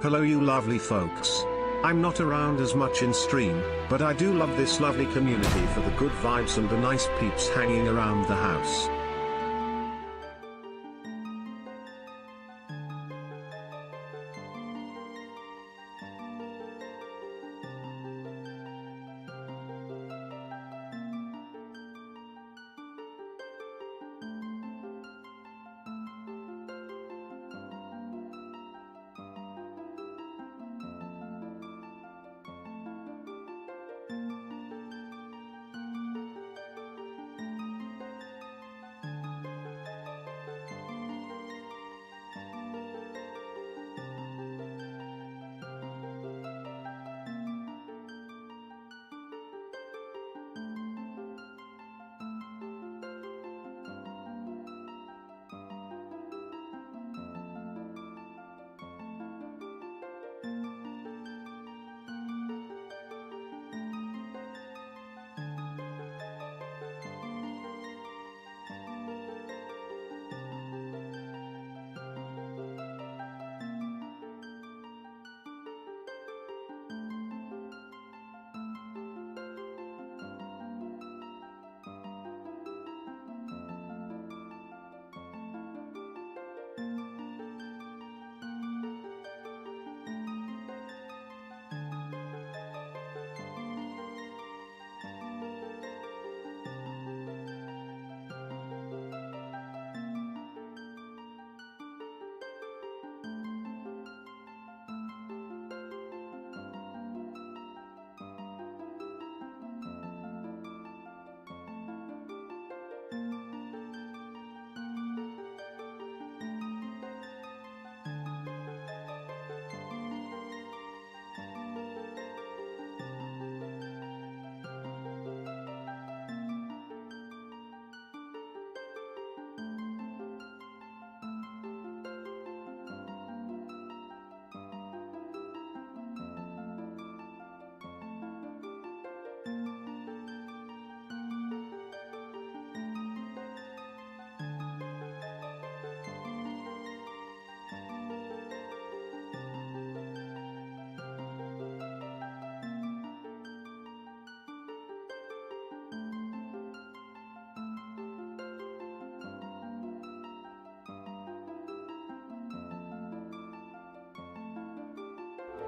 Hello you lovely folks. I'm not around as much in stream, but I do love this lovely community for the good vibes and the nice peeps hanging around the house.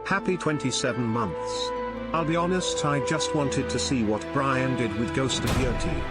Happy 27 months. I'll be honest, I just wanted to see what Brian did with Ghost of Yoti.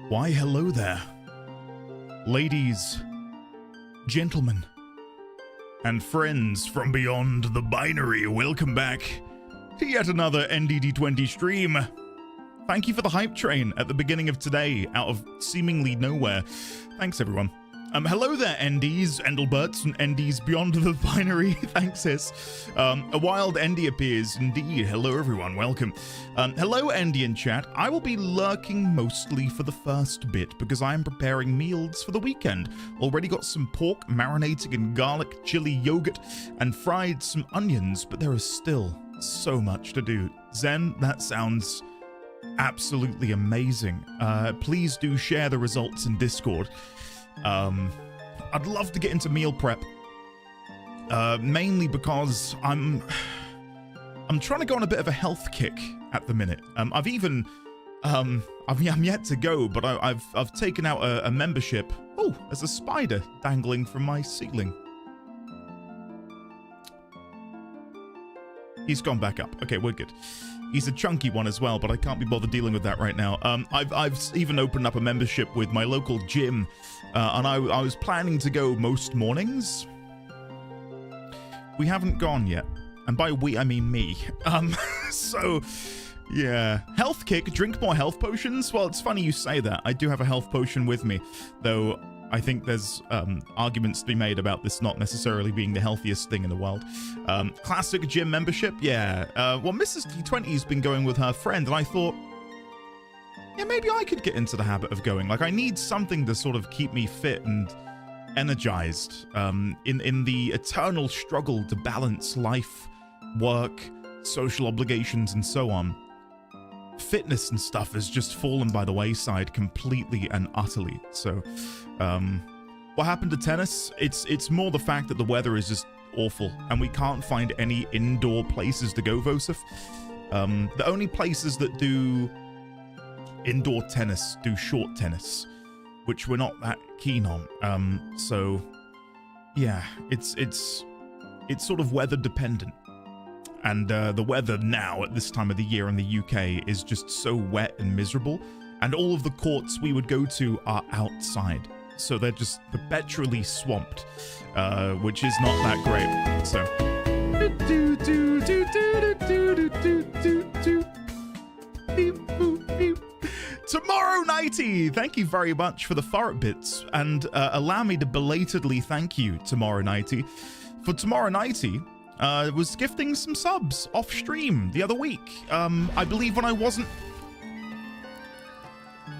Why, hello there, ladies, gentlemen, and friends from beyond the binary. Welcome back to yet another NDD20 stream. Thank you for the hype train at the beginning of today, out of seemingly nowhere. Thanks, everyone. Hello there, NDs, Endelberts, and NDs beyond the binary. Thanks, sis. A wild ND appears, indeed. Hello, everyone. Welcome. Hello, ND in chat. I will be lurking mostly for the first bit because I am preparing meals for the weekend. Already got some pork marinating in garlic, chili, yogurt, and fried some onions, but there is still so much to do. Zen, that sounds absolutely amazing. Please do share the results in Discord. I'd love to get into meal prep, mainly because I'm trying to go on a bit of a health kick at the minute. I'm yet to go, but I've taken out a membership. Oh, there's a spider dangling from my ceiling. He's gone back up. Okay, we're good. He's a chunky one as well, but I can't be bothered dealing with that right now. I've even opened up a membership with my local gym, and I was planning to go most mornings. We haven't gone yet, and by we I mean me. So yeah, health kick. Drink more health potions. Well, it's funny you say that. I do have a health potion with me, though. I think there's arguments to be made about this not necessarily being the healthiest thing in the world. Classic gym membership, yeah. Well, Mrs. T20's been going with her friend, and I thought, yeah, maybe I could get into the habit of going. Like, I need something to sort of keep me fit and energized in the eternal struggle to balance life, work, social obligations, and so on. Fitness and stuff has just fallen by the wayside completely and utterly. So what happened to tennis? It's more the fact that the weather is just awful and we can't find any indoor places to go, Vosif. The only places that do indoor tennis do short tennis, which we're not that keen on. So yeah, it's sort of weather dependent. And the weather now at this time of the year in the UK is just so wet and miserable. And all of the courts we would go to are outside. So they're just perpetually swamped, which is not that great. So. Tomorrow Nighty, thank you very much for the fart bits. And allow me to belatedly thank you, Tomorrow Nighty. For Tomorrow Nighty, was gifting some subs off stream the other week. I believe when I wasn't...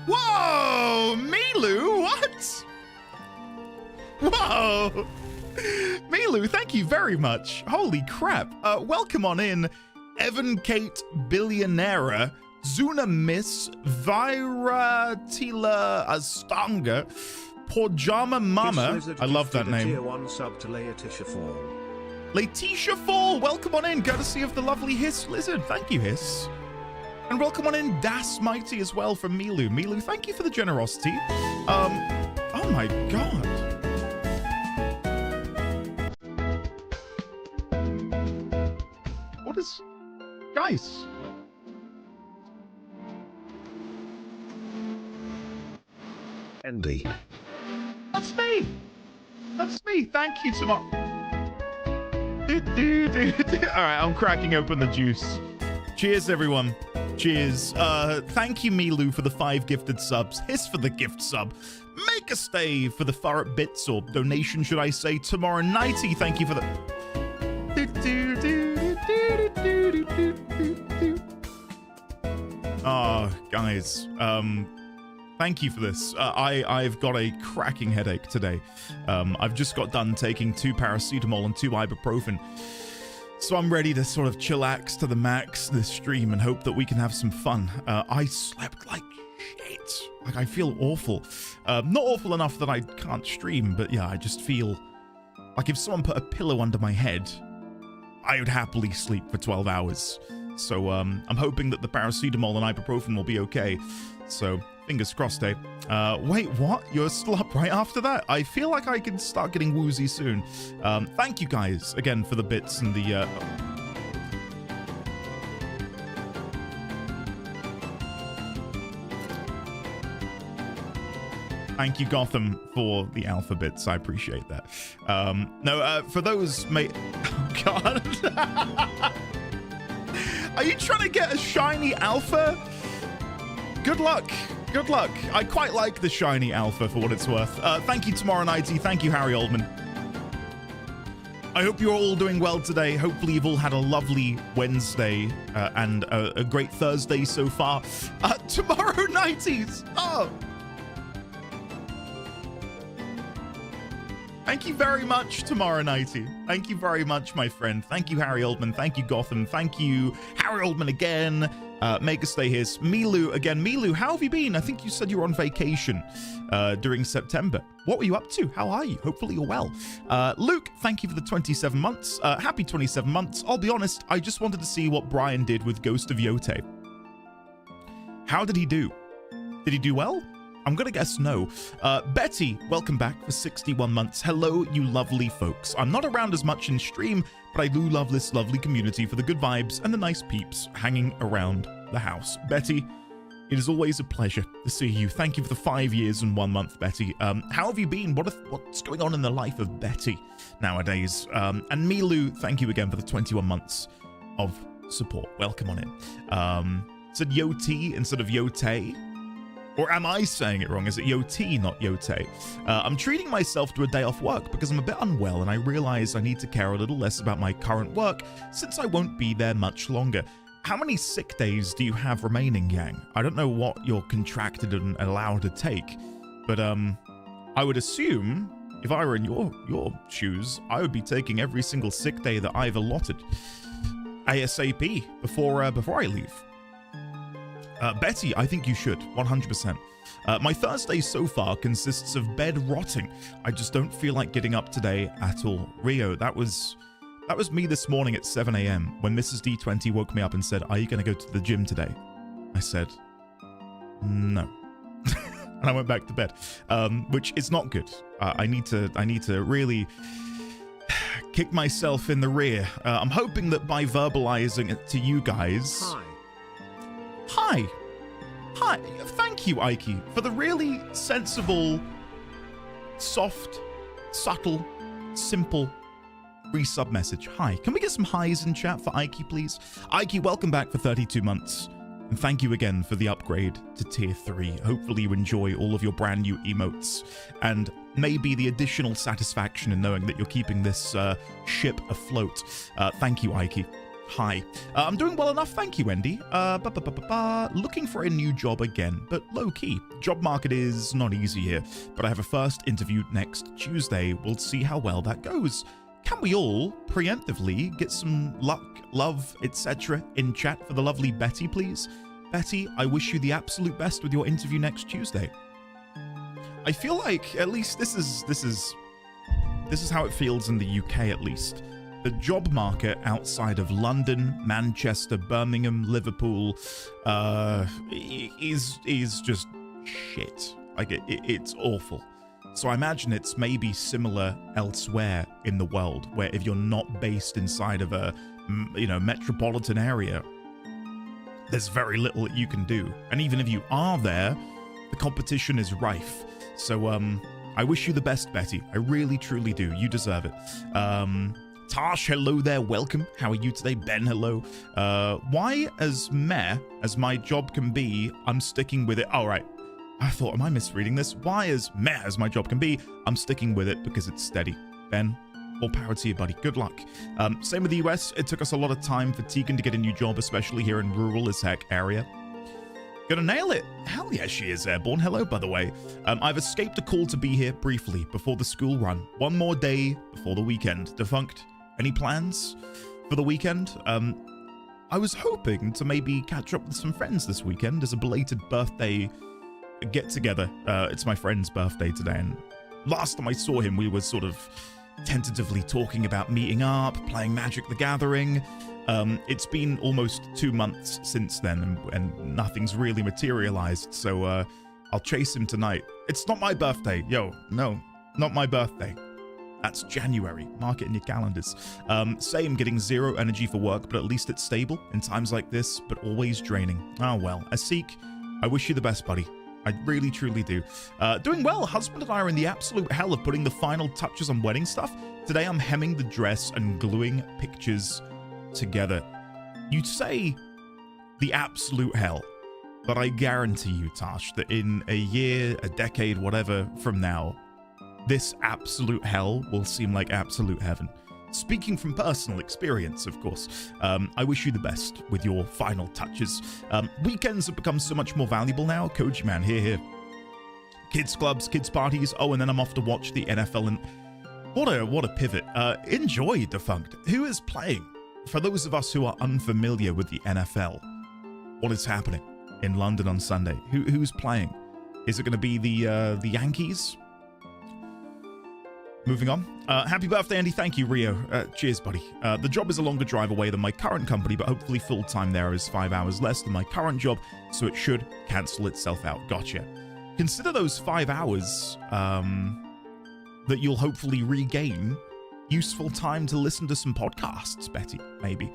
Whoa! Milu, what? Whoa! Milu, thank you very much. Holy crap. Welcome on in, Evan Kate Billionaire, Zuna Miss, Viratila Astanga, Pajama Mama. I love that name. Tier 1 sub to Letitia Fall. Letitia Fall, welcome on in, courtesy of the lovely Hiss Lizard. Thank you, Hiss. And welcome on in, Das Mighty as well from Milu. Milu, thank you for the generosity. Oh my god. What is... Guys. Andy. That's me. That's me. Thank you, Tomorrow. Alright, I'm cracking open the juice. Cheers, everyone. Cheers. Thank you, Milu, for the 5 gifted subs. Hiss for the gift sub. Make a stay for the Farrett bits, or donation, should I say. Tomorrow Nighty, thank you for the... Oh, guys. Thank you for this. I've got a cracking headache today. I've just got done taking 2 paracetamol and 2 ibuprofen. So I'm ready to sort of chillax to the max this stream and hope that we can have some fun. I slept like shit. Like, I feel awful. Not awful enough that I can't stream, but yeah, I just feel like if someone put a pillow under my head, I would happily sleep for 12 hours. So I'm hoping that the paracetamol and ibuprofen will be okay. So... fingers crossed, eh? Wait, what? You're still up right after that? I feel like I can start getting woozy soon. Thank you guys again for the bits and the... Thank you, Gotham, for the alpha bits. I appreciate that. For those... Oh, God. Are you trying to get a shiny alpha? Good luck. Good luck. I quite like the shiny alpha for what it's worth. Thank you, Tomorrow Nighty. Thank you, Harry Oldman. I hope you're all doing well today. Hopefully you've all had a lovely Wednesday and a great Thursday so far. Tomorrow Nighties. Oh. Thank you very much, Tomorrow Nighty. Thank you very much, my friend. Thank you, Harry Oldman. Thank you, Gotham. Thank you, Harry Oldman again. Make a stay here. Milu again. Milu, how have you been? I think you said you were on vacation during September. What were you up to? How are you? Hopefully you're well. Luke, thank you for the 27 months. Happy 27 months. I'll be honest, I just wanted to see what Brian did with Ghost of Yote. How did he do? Did he do well? I'm gonna guess no. Betty, welcome back for 61 months. Hello, you lovely folks. I'm not around as much in stream, but I do love this lovely community for the good vibes and the nice peeps hanging around the house. Betty, it is always a pleasure to see you. Thank you for the 5 years and 1 month, Betty. How have you been? What's going on in the life of Betty nowadays? And Milu, thank you again for the 21 months of support. Welcome on in. Said Yoti instead of Yote. Or am I saying it wrong? Is it Yoti, not Yote? I'm treating myself to a day off work because I'm a bit unwell and I realize I need to care a little less about my current work since I won't be there much longer. How many sick days do you have remaining, Yang? I don't know what you're contracted and allowed to take, but I would assume if I were in your shoes, I would be taking every single sick day that I've allotted ASAP before I leave. Betty, I think you should, 100%. My Thursday so far consists of bed rotting. I just don't feel like getting up today at all. Rio, that was me this morning at 7 a.m. when Mrs. D20 woke me up and said, "Are you going to go to the gym today?" I said, "No." And I went back to bed, which is not good. I need to really kick myself in the rear. I'm hoping that by verbalizing it to you guys... Hi. Thank you, Aiki, for the really sensible, soft, subtle, simple resub message. Hi. Can we get some highs in chat for Aiki, please? Aiki, welcome back for 32 months. And thank you again for the upgrade to tier 3. Hopefully you enjoy all of your brand new emotes and maybe the additional satisfaction in knowing that you're keeping this ship afloat. Thank you, Aiki. Hi. I'm doing well enough, thank you, Wendy. Looking for a new job again, but low-key. Job market is not easy here, but I have a first interview next Tuesday. We'll see how well that goes. Can we all preemptively get some luck, love, etc. in chat for the lovely Betty, please? Betty, I wish you the absolute best with your interview next Tuesday. I feel like at least this is how it feels in the UK at least. The job market outside of London, Manchester, Birmingham, Liverpool is just shit. Like it's awful. So I imagine it's maybe similar elsewhere in the world, where if you're not based inside of a metropolitan area, there's very little that you can do. And even if you are there, the competition is rife. So I wish you the best, Betty. I really, truly do. You deserve it. Tash, hello there, welcome. How are you today? Ben, hello. Why as meh as my job can be, I'm sticking with it. All right. I thought, am I misreading this? Why as meh as my job can be, I'm sticking with it because it's steady. Ben, all power to you, buddy. Good luck. Same with the US. It took us a lot of time for Tegan to get a new job, especially here in rural as heck area. Gonna nail it. Hell yeah, she is airborne. Hello, by the way. I've escaped a call to be here briefly before the school run. One more day before the weekend. Defunct, any plans for the weekend? I was hoping to maybe catch up with some friends this weekend as a belated birthday get-together. It's my friend's birthday today, and last time I saw him, we were sort of tentatively talking about meeting up, playing Magic the Gathering. It's been almost 2 months since then, and nothing's really materialized, so I'll chase him tonight. It's not my birthday. Yo, no, not my birthday. That's January. Mark it in your calendars. Same, getting zero energy for work, but at least it's stable in times like this, but always draining. Oh well. Asik, I wish you the best, buddy. I really, truly do. Doing well. Husband and I are in the absolute hell of putting the final touches on wedding stuff. Today I'm hemming the dress and gluing pictures together. You'd say the absolute hell, but I guarantee you, Tash, that in a year, a decade, whatever from now, this absolute hell will seem like absolute heaven. Speaking from personal experience, of course. I wish you the best with your final touches. Weekends have become so much more valuable now. Koji man, here. Kids clubs, kids parties. Oh, and then I'm off to watch the NFL. And what a pivot. Enjoy, Defunct. Who is playing? For those of us who are unfamiliar with the NFL, what is happening in London on Sunday? Who's playing? Is it going to be the Yankees? Moving on. Happy birthday, Andy. Thank you, Rio. Cheers, buddy. The job is a longer drive away than my current company, but hopefully full-time there is 5 hours less than my current job, so it should cancel itself out. Gotcha. Consider those 5 hours that you'll hopefully regain useful time to listen to some podcasts, Betty, maybe.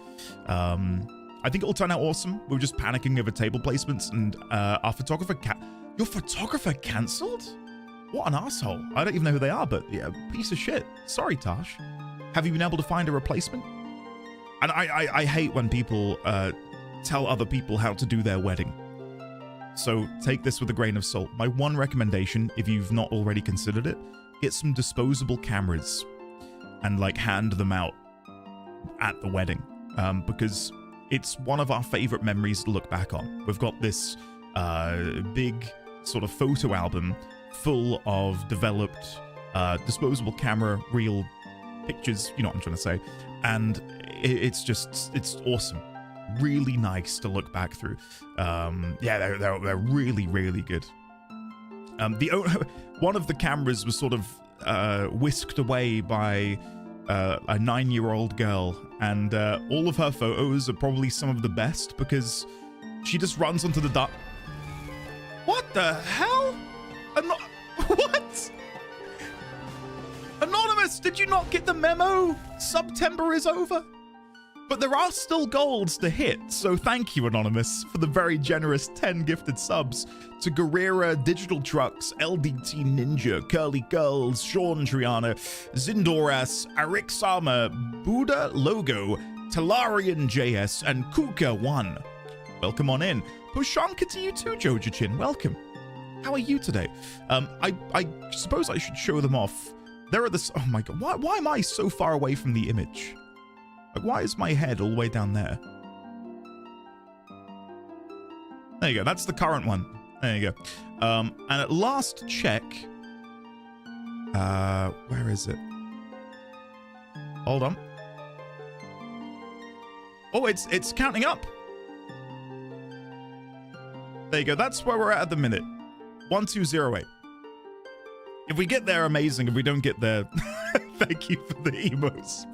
I think it'll turn out awesome. We were just panicking over table placements, and our photographer... Your photographer cancelled? What an asshole. I don't even know who they are, but yeah, piece of shit. Sorry, Tash. Have you been able to find a replacement? And I hate when people tell other people how to do their wedding. So take this with a grain of salt. My one recommendation, if you've not already considered it, get some disposable cameras and like hand them out at the wedding, because it's one of our favorite memories to look back on. We've got this big sort of photo album full of developed disposable camera reel pictures, you know what I'm trying to say, and it's awesome. Really nice to look back through. Yeah, they're really, really good. One of the cameras was sort of whisked away by a 9-year-old girl, and all of her photos are probably some of the best because she just runs onto the duck. What the hell? What? Anonymous, did you not get the memo? September is over. But there are still golds to hit, so thank you, Anonymous, for the very generous 10 gifted subs to Guerrera, Digital Trucks, LDT Ninja, Curly Curls, Sean Triana, Zindoras, Arik Sama, Buddha Logo, Talarian JS, and Kuka1. Welcome on in. Pushanka to you too, Jojachin. Welcome. How are you today? I suppose I should show them off. There are this. Oh my god, why am I so far away from the image? Like, why is my head all the way down there? There you go. That's the current one. There you go. And at last check, where is it? Hold on. Oh, it's counting up. There you go. That's where we're at the minute. 1208. If we get there, amazing. If we don't get there, thank you for the emos.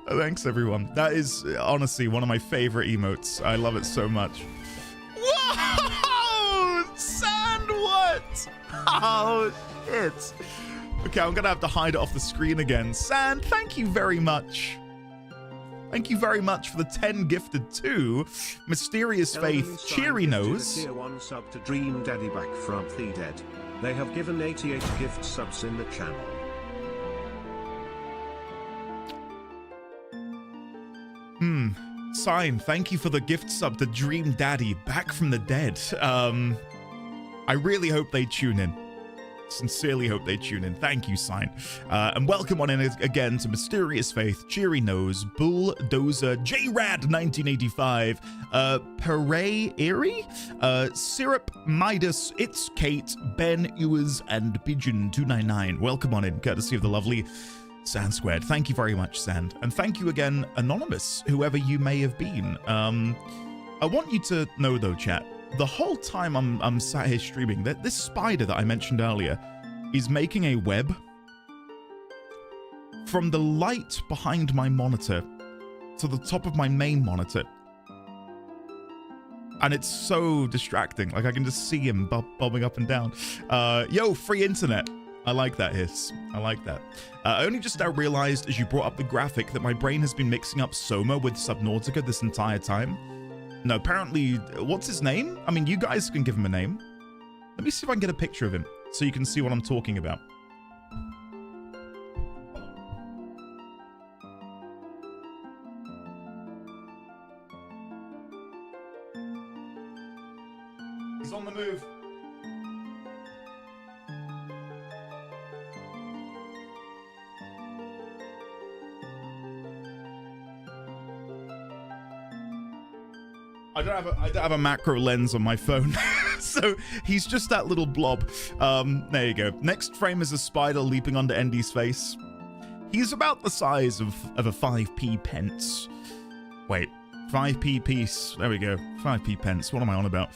Thanks, everyone. That is honestly one of my favorite emotes. I love it so much. Whoa! Sand, what? Oh, shit. Okay, I'm gonna have to hide it off the screen again. Sand, thank you very much. Thank you very much for the 10 gifted too. Mysterious Faith, Cheery Nose. Tier 1 sub to Dream Daddy back from the dead. They have given 88 gift subs in the channel. Sign, thank you for the gift sub to Dream Daddy back from the dead. I really hope they tune in. Sincerely hope they tune in. Thank you, Sign. And welcome on in again to Mysterious Faith, Cheery Nose, Bulldozer, J-Rad 1985, Pere Erie, Syrup, Midas, It's Kate, Ben Ewers, and Pigeon 299. Welcome on in, courtesy of the lovely Sand Squared. Thank you very much, Sand. And thank you again, Anonymous, whoever you may have been. I want you to know, though, chat, the whole time I'm sat here streaming, that this spider that I mentioned earlier is making a web from the light behind my monitor to the top of my main monitor. And it's so distracting. Like, I can just see him bobbing up and down. Yo, free internet. I like that, Hiss. I like that. I only just now realized, as you brought up the graphic, that my brain has been mixing up Soma with Subnautica this entire time. No, apparently, what's his name? I mean, you guys can give him a name. Let me see if I can get a picture of him so you can see what I'm talking about. He's on the move. I don't have a macro lens on my phone, so he's just that little blob. There you go. Next frame is a spider leaping onto Endy's face. He's about the size of a 5p pence. Wait, 5p piece. There we go. 5p pence. What am I on about?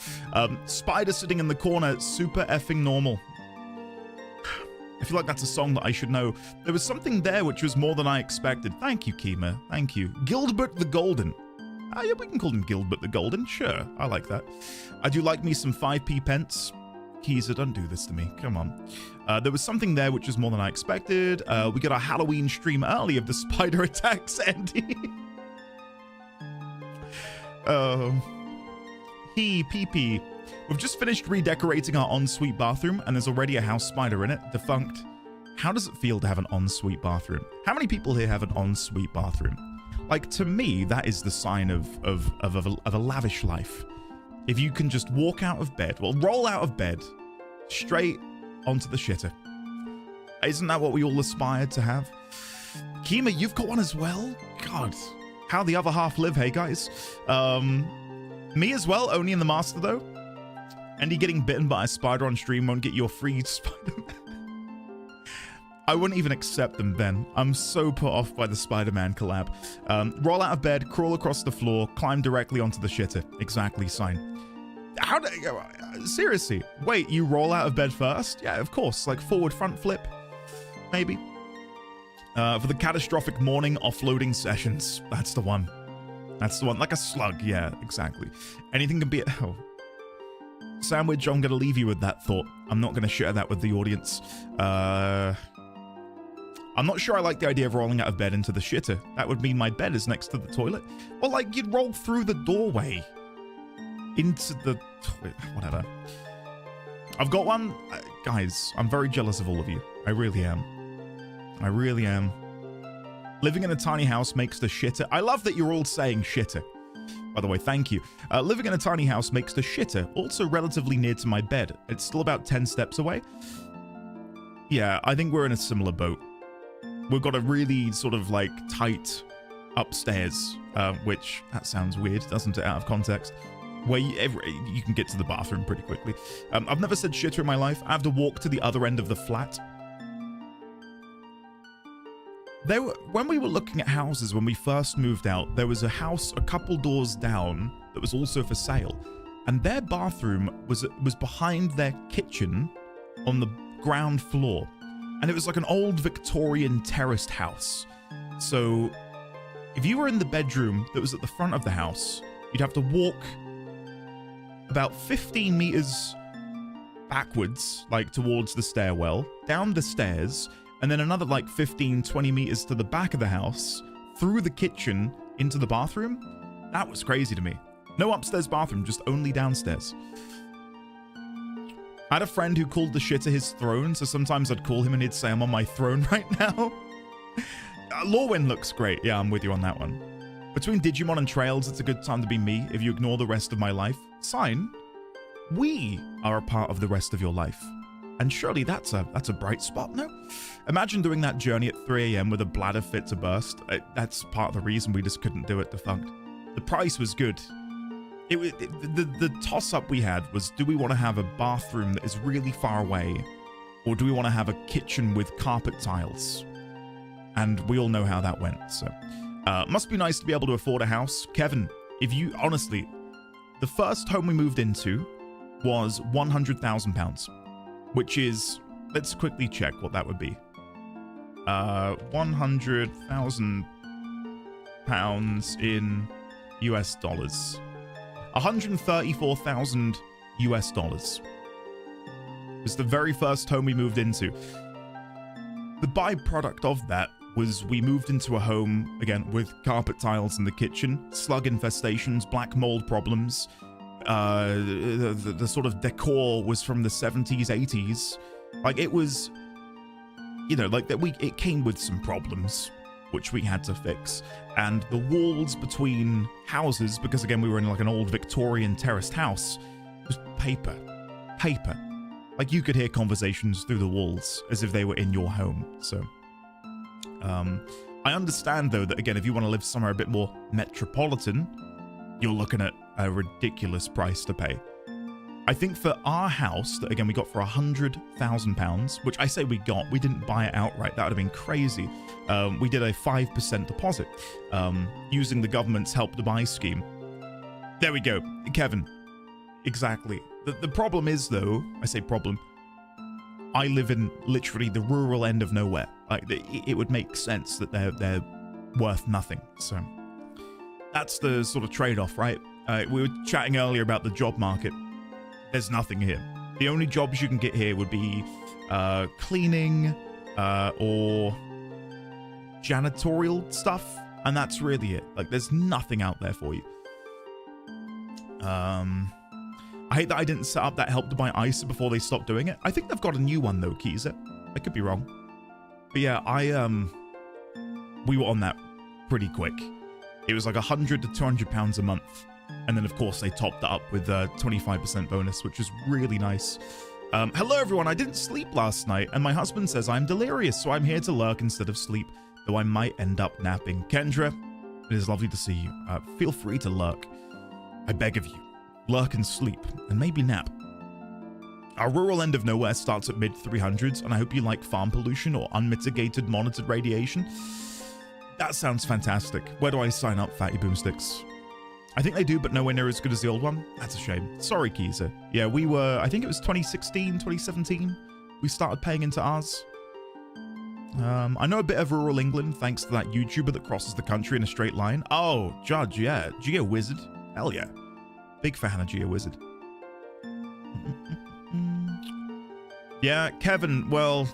Spider sitting in the corner, super effing normal. I feel like that's a song that I should know. There was something there which was more than I expected. Thank you, Kima. Thank you. Gilbert the Golden. Yeah, we can call him Gilbert the Golden. Sure, I like that. I do like me some 5p pence. Keezer, don't do this to me. Come on. There was something there which was more than I expected. We got our Halloween stream early of the spider attacks, Andy. PP. We've just finished redecorating our ensuite bathroom, and there's already a house spider in it, defunct. How does it feel to have an ensuite bathroom? How many people here have an ensuite bathroom? Like, to me, that is the sign of a lavish life. If you can just walk out of bed, well, roll out of bed, straight onto the shitter. Isn't that what we all aspire to have? Kima, you've got one as well? God, how the other half live, hey guys? Me as well, only in the master though. Andy getting bitten by a spider on stream won't get your free Spider-Man. I wouldn't even accept them, Ben. I'm so put off by the Spider-Man collab. Roll out of bed, crawl across the floor, climb directly onto the shitter. Exactly, sign. How do seriously? Wait, you roll out of bed first? Yeah, of course. Like forward front flip, maybe. For the catastrophic morning offloading sessions. That's the one. That's the one. Like a slug. Yeah, exactly. Anything can be. Oh. Sandwich, I'm going to leave you with that thought. I'm not going to share that with the audience. I'm not sure I like the idea of rolling out of bed into the shitter. That would mean my bed is next to the toilet. Well, like, you'd roll through the doorway into the toilet. Whatever. I've got one. Guys, I'm very jealous of all of you. I really am. I really am. Living in a tiny house makes the shitter. I love that you're all saying shitter. By the way, thank you. Living in a tiny house makes the shitter also relatively near to my bed. It's still about 10 steps away. Yeah, I think we're in a similar boat. We've got a really sort of like tight upstairs, which that sounds weird, doesn't it, out of context, where you can get to the bathroom pretty quickly. I've never said shitter in my life. I have to walk to the other end of the flat. When we were looking at houses when we first moved out, there was a house a couple doors down that was also for sale, and their bathroom was behind their kitchen on the ground floor, and it was like an old Victorian terraced house. So if you were in the bedroom that was at the front of the house, you'd have to walk about 15 meters backwards, like towards the stairwell, down the stairs, and then another like 15, 20 meters to the back of the house, through the kitchen into the bathroom. That was crazy to me. No upstairs bathroom, just only downstairs. I had a friend who called the shitter his throne, so sometimes I'd call him and he'd say, I'm on my throne right now. Lorwyn looks great. Yeah, I'm with you on that one. Between Digimon and Trails, it's a good time to be me if you ignore the rest of my life. Sign, we are a part of the rest of your life. And surely that's a bright spot, no? Imagine doing that journey at 3 a.m. with a bladder fit to burst. That's part of the reason we just couldn't do it, defunct. The price was good. The toss-up we had was, do we want to have a bathroom that is really far away, or do we want to have a kitchen with carpet tiles? And we all know how that went, so. Must be nice to be able to afford a house. Kevin, if you, honestly, the first home we moved into was £100,000. Which is, let's quickly check what that would be. 100,000 pounds in US dollars. 134,000 US dollars. It was the very first home we moved into. The byproduct of that was we moved into a home, again, with carpet tiles in the kitchen, slug infestations, black mold problems. The sort of decor was from the 70s, 80s. Like, it was, you know, like that it came with some problems which we had to fix. And the walls between houses, because again we were in like an old Victorian terraced house, was paper. Like, you could hear conversations through the walls as if they were in your home. So I understand though that, again, if you want to live somewhere a bit more metropolitan, you're looking at a ridiculous price to pay. I think for our house, that again we got for £100,000, which I say we didn't buy it outright. That would have been crazy. We did a 5% deposit using the government's Help to Buy scheme. There we go, Kevin. Exactly. The problem is, though, I say problem, I live in literally the rural end of nowhere. Like, it would make sense that they're worth nothing. So that's the sort of trade-off, right? We were chatting earlier about the job market. There's nothing here. The only jobs you can get here would be cleaning or janitorial stuff, and that's really it. Like, there's nothing out there for you. I hate that I didn't set up that Help to Buy ISA before they stopped doing it. I think they've got a new one though, Keezer. I could be wrong. But yeah, we were on that pretty quick. It was like £100 to £200 a month And then, of course, they topped that up with a 25% bonus, which is really nice. Hello, everyone. I didn't sleep last night, and my husband says I'm delirious, so I'm here to lurk instead of sleep, though I might end up napping. Kendra, it is lovely to see you. Feel free to lurk. I beg of you. Lurk and sleep, and maybe nap. Our rural end of nowhere starts at mid-300s, and I hope you like farm pollution or unmitigated monitored radiation. That sounds fantastic. Where do I sign up, Fatty Boomsticks? I think they do, but nowhere near as good as the old one. That's a shame. Sorry, Keezer. Yeah, we were, I think it was 2016, 2017, we started paying into ours. I know a bit of rural England, thanks to that YouTuber that crosses the country in a straight line. Oh, Judge, yeah. GeoWizard. Hell yeah. Big fan of GeoWizard. Yeah, Kevin, well,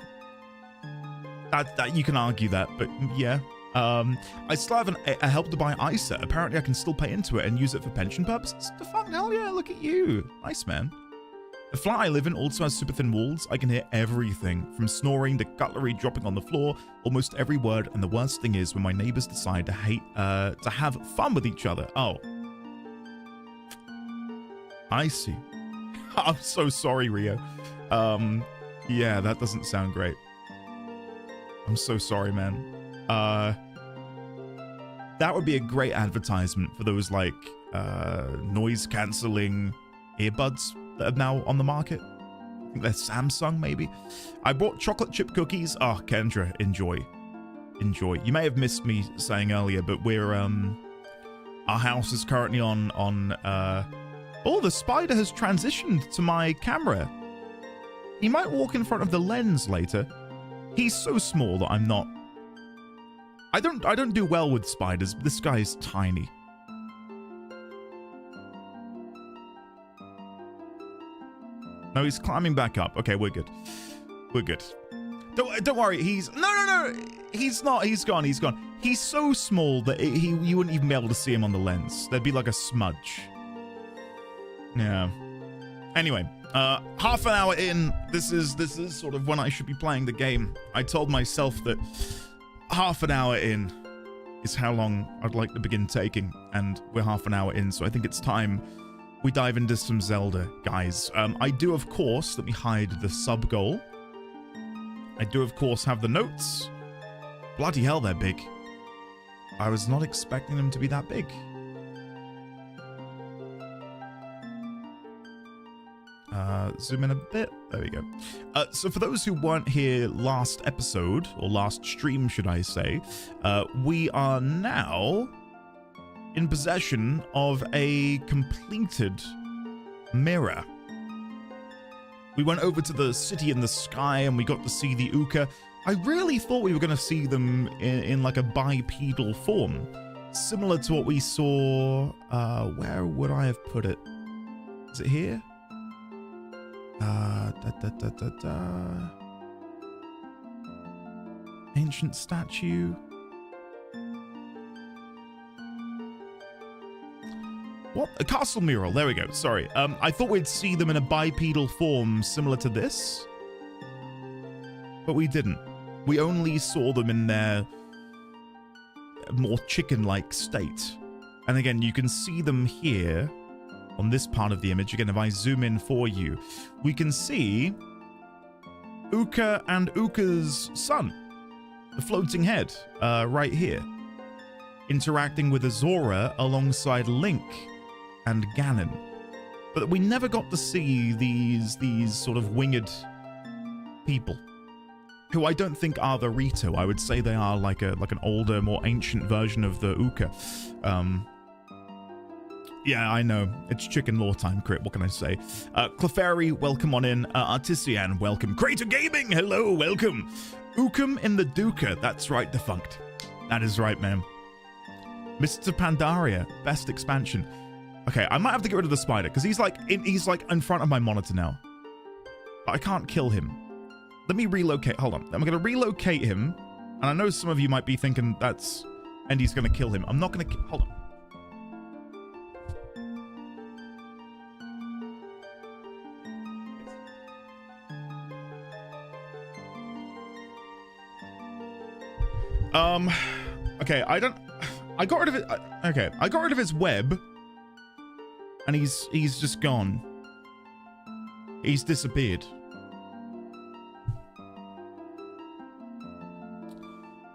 that you can argue that, but yeah. I still have a Help to Buy ISA. Apparently I can still pay into it and use it for pension purposes. The fuck, hell yeah, look at you. Nice, man. The flat I live in also has super thin walls. I can hear everything, from snoring to cutlery dropping on the floor, almost every word, and the worst thing is when my neighbors decide to have fun with each other. Oh. I see. I'm so sorry, Rio. Yeah, that doesn't sound great. I'm so sorry, man. That would be a great advertisement for those, like, noise cancelling earbuds that are now on the market. I think they're Samsung, maybe. I bought chocolate chip cookies. Oh, Kendra, enjoy. Enjoy. You may have missed me saying earlier, but we're, our house is currently on, oh, the spider has transitioned to my camera. He might walk in front of the lens later. He's so small that I'm not... I don't do well with spiders. This guy's tiny. No, he's climbing back up. Okay, we're good. We're good. Don't worry. He's... No. He's not. He's gone. He's gone. He's so small that you wouldn't even be able to see him on the lens. There'd be like a smudge. Yeah. Anyway, half an hour in, this is sort of when I should be playing the game. I told myself that half an hour in is how long I'd like to begin taking, and we're half an hour in, so I think it's time we dive into some Zelda, guys. I do, of course, let me hide the sub goal. I do, of course, have the notes. Bloody hell, they're big. I was not expecting them to be that big. Zoom in a bit. There we go. So for those who weren't here last episode, or last stream, should I say, we are now in possession of a completed mirror. We went over to the city in the sky and we got to see the Uka. I really thought we were going to see them in like a bipedal form, similar to what we saw. Where would I have put it? Is it here? Ancient statue. What? A castle mural. There we go. Sorry. I thought we'd see them in a bipedal form similar to this, but we didn't. We only saw them in their more chicken-like state. And again, you can see them here on this part of the image. Again, if I zoom in for you, we can see Uka and Uka's son, the floating head, right here, interacting with Azora alongside Link and Ganon. But we never got to see these sort of winged people, who I don't think are the Rito. I would say they are like an older, more ancient version of the Uka. Yeah, I know. It's chicken law time, Crit. What can I say? Clefairy, welcome on in. Artisian, welcome. Crater Gaming, hello, welcome. Ukum in the Duca. That's right, Defunct. That is right, man. Mr. Pandaria, best expansion. Okay, I might have to get rid of the spider, because he's like in front of my monitor now. But I can't kill him. Let me relocate. Hold on. I'm going to relocate him. And I know some of you might be thinking that's... And he's going to kill him. I'm not going to... Hold on. Okay, I got rid of it. Okay, I got rid of his web. And he's just gone. He's disappeared.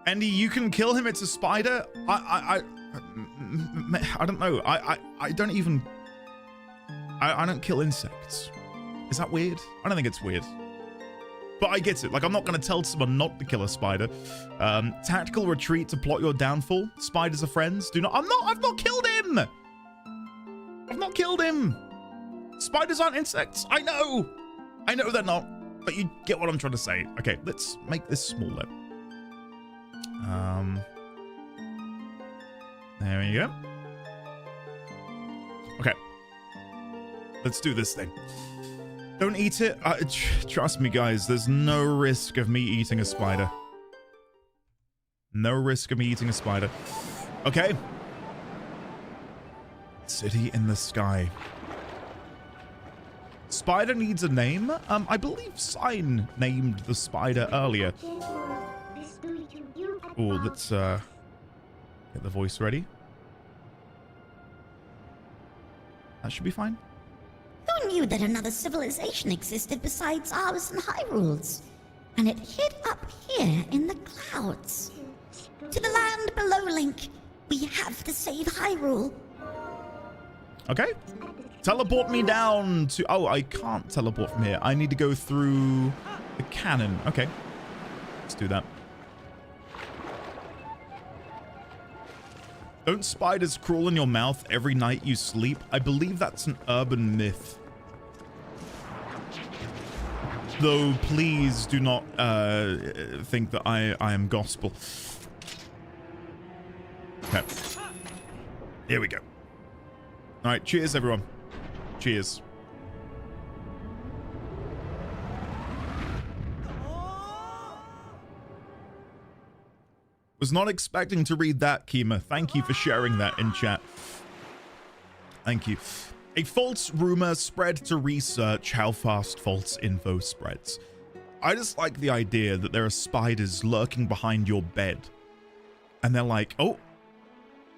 Andy, you can kill him. It's a spider. I don't know. I don't even. I don't kill insects. Is that weird? I don't think it's weird. But I get it. Like, I'm not going to tell someone not to kill a spider. Tactical retreat to plot your downfall. Spiders are friends. Do not. I've not killed him. I've not killed him. Spiders aren't insects. I know they're not. But you get what I'm trying to say. Okay, let's make this smaller. There we go. Okay. Let's do this thing. Don't eat it. Trust me, guys. There's no risk of me eating a spider. No risk of me eating a spider. Okay. City in the sky. Spider needs a name. I believe Sign named the spider earlier. Oh, let's get the voice ready. That should be fine. Who knew that another civilization existed besides ours in Hyrule's? And it hid up here in the clouds. To the land below, Link. We have to save Hyrule. Okay. Teleport me down to... Oh, I can't teleport from here. I need to go through the cannon. Okay. Let's do that. Don't spiders crawl in your mouth every night you sleep? I believe that's an urban myth. Though, please do not think that I am gospel. Okay. Here we go. All right, cheers, everyone. Cheers. Was not expecting to read that, Kima. Thank you for sharing that in chat. Thank you. A false rumor spread to research how fast false info spreads. I just like the idea that there are spiders lurking behind your bed. And they're like, oh,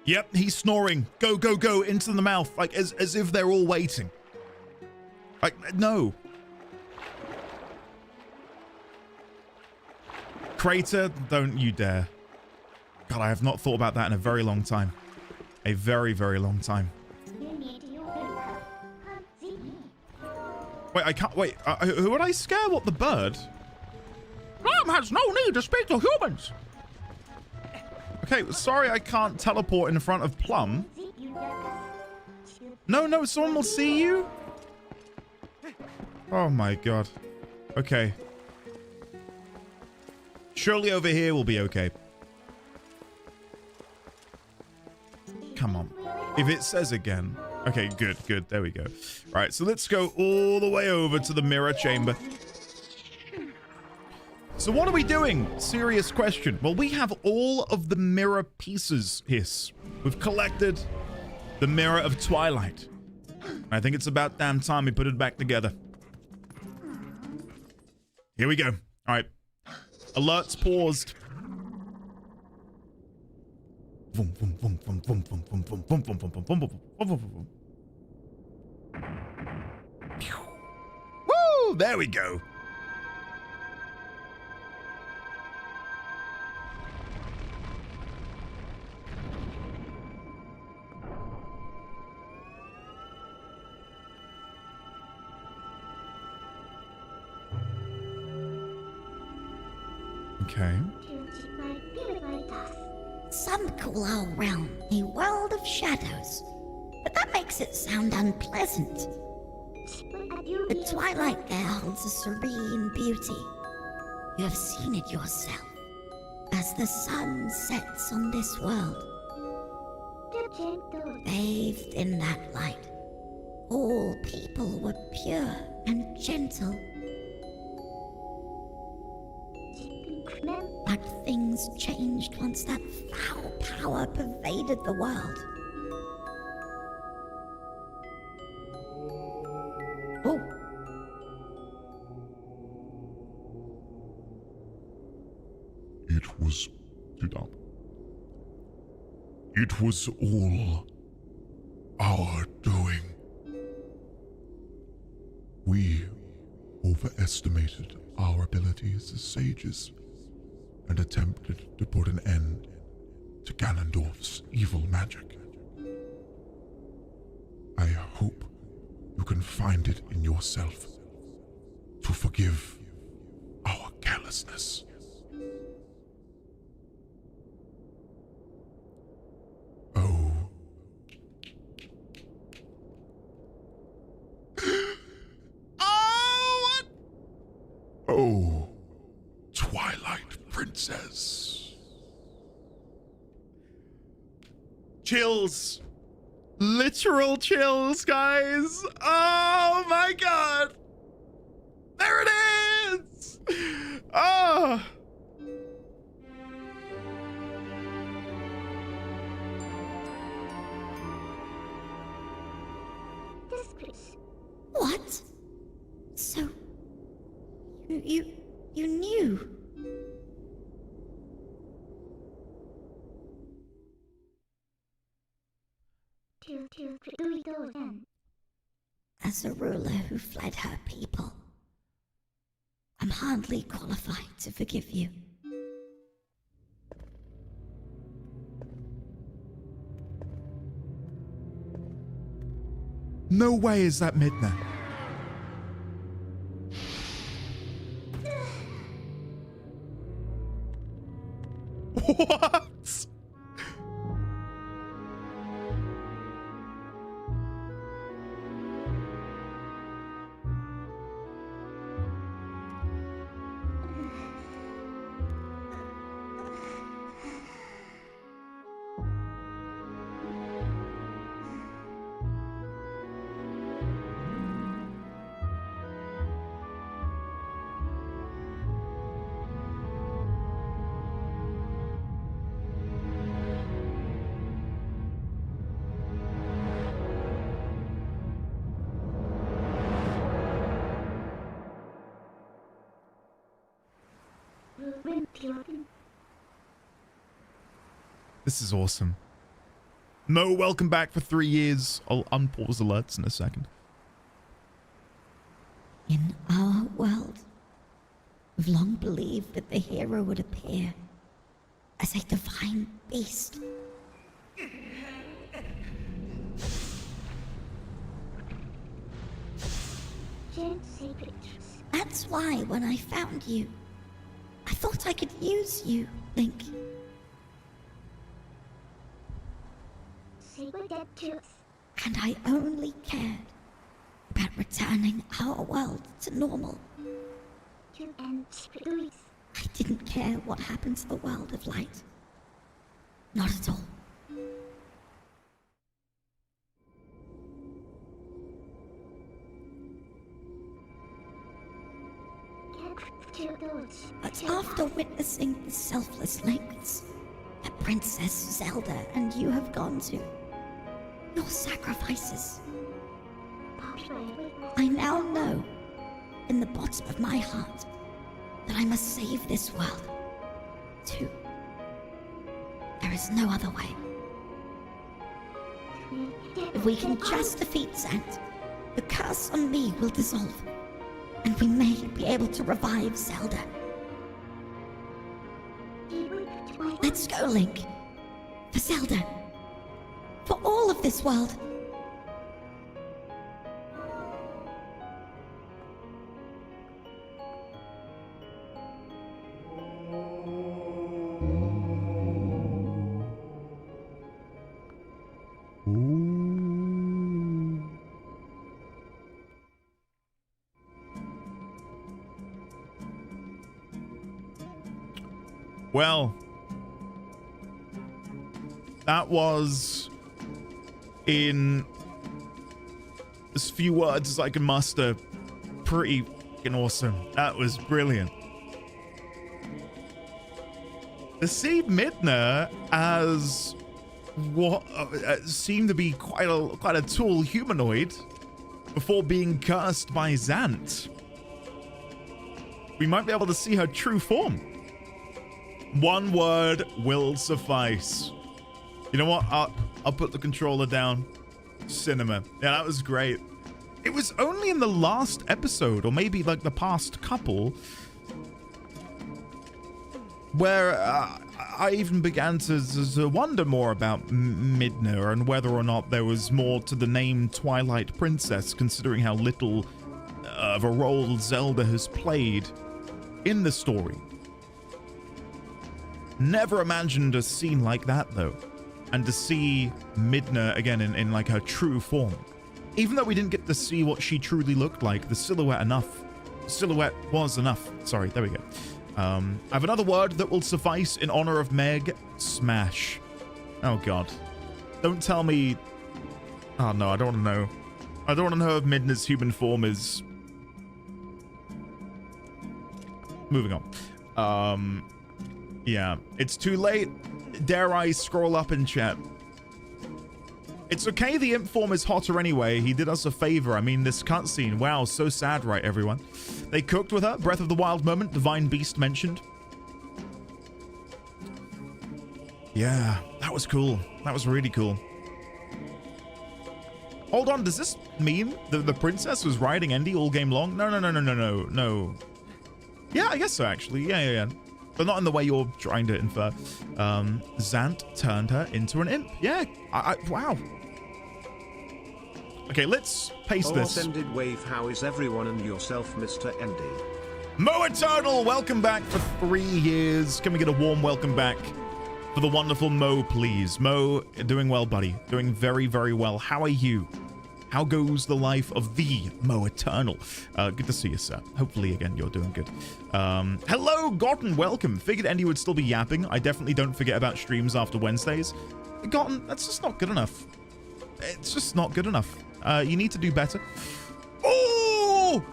yep, he's snoring. Go, go, go, into the mouth. Like, as if they're all waiting. Like, no. Crater, don't you dare. God, I have not thought about that in a very long time. A very, very long time. Wait, I can't... Wait, who would I scare? What, the bird? Ram has no need to speak to humans. Okay, sorry I can't teleport in front of Plum. No, someone will see you? Oh my god. Okay. Surely over here will be okay. Come on. If it says again. Okay, good. There we go. Right, so let's go all the way over to the mirror chamber. So what are we doing? Serious question. Well, we have all of the mirror pieces, Hiss. We've collected the mirror of Twilight. I think it's about damn time we put it back together. Here we go. All right. Alerts paused. Woo! There we go. Okay. Some call our realm a world of shadows, but that makes it sound unpleasant. The twilight there holds a serene beauty. You have seen it yourself, as the sun sets on this world. Bathed in that light, all people were pure and gentle. But things changed once that foul power pervaded the world. Oh. It was... It was all our doing. We overestimated our abilities as sages and attempted to put an end to Ganondorf's evil magic. I hope you can find it in yourself to forgive our carelessness. Oh. Oh, what? Oh, Twilight Princess. Chills. Literal chills, guys. Oh my god. There it is. Oh. What? So, you knew? As a ruler who fled her people, I'm hardly qualified to forgive you. No way is that Midna. What? This is awesome. Mo, welcome back for 3 years. I'll unpause alerts in a second. In our world, we've long believed that the hero would appear as a divine beast. That's why when I found you, I thought I could use you, Link. And I only cared about returning our world to normal. I didn't care what happened to the world of light. Not at all. But after witnessing the selfless lengths that Princess Zelda and you have gone to, your sacrifices, I now know in the bottom of my heart that I must save this world, too. There is no other way. If we can just defeat Zant, the curse on me will dissolve, and we may be able to revive Zelda. Let's go, Link. For Zelda. For all of this world. Well, that was, in as few words as I can muster, pretty fucking awesome. That was brilliant. To see Midna as what seemed to be quite a tall humanoid before being cursed by Zant, we might be able to see her true form. One word will suffice. You know what? I'll put the controller down. Cinema. Yeah, that was great. It was only in the last episode, or maybe like the past couple, where I even began to wonder more about Midna and whether or not there was more to the name Twilight Princess, considering how little of a role Zelda has played in the story. Never imagined a scene like that, though, and to see Midna again in like her true form. Even though we didn't get to see what she truly looked like, the silhouette was enough. Sorry, there we go. I have another word that will suffice in honor of Meg. Smash. Oh, God. Don't tell me... Oh, no, I don't want to know. I don't want to know if Midna's human form is... Moving on. Yeah. It's too late. Dare I scroll up in chat? It's okay, the imp form is hotter anyway. He did us a favor. I mean, this cutscene. Wow, so sad, right, everyone? They cooked with her. Breath of the Wild moment. Divine Beast mentioned. Yeah, that was cool. That was really cool. Hold on, does this mean that the princess was riding Endy all game long? No. Yeah, I guess so, actually. Yeah. But not in the way you're trying to infer. Zant turned her into an imp. Yeah, wow. Okay, let's paste this. Ended wave, how is everyone and yourself, Mr. Endy? Mo Eternal, welcome back for 3 years. Can we get a warm welcome back for the wonderful Mo, please? Mo, doing well, buddy. Doing very, very well. How are you? How goes the life of the Mo Eternal? Good to see you, sir. Hopefully, again, you're doing good. Hello, Gotten, welcome. Figured Endy would still be yapping. I definitely don't forget about streams after Wednesdays. Gotten, that's just not good enough. It's just not good enough. You need to do better. Oh!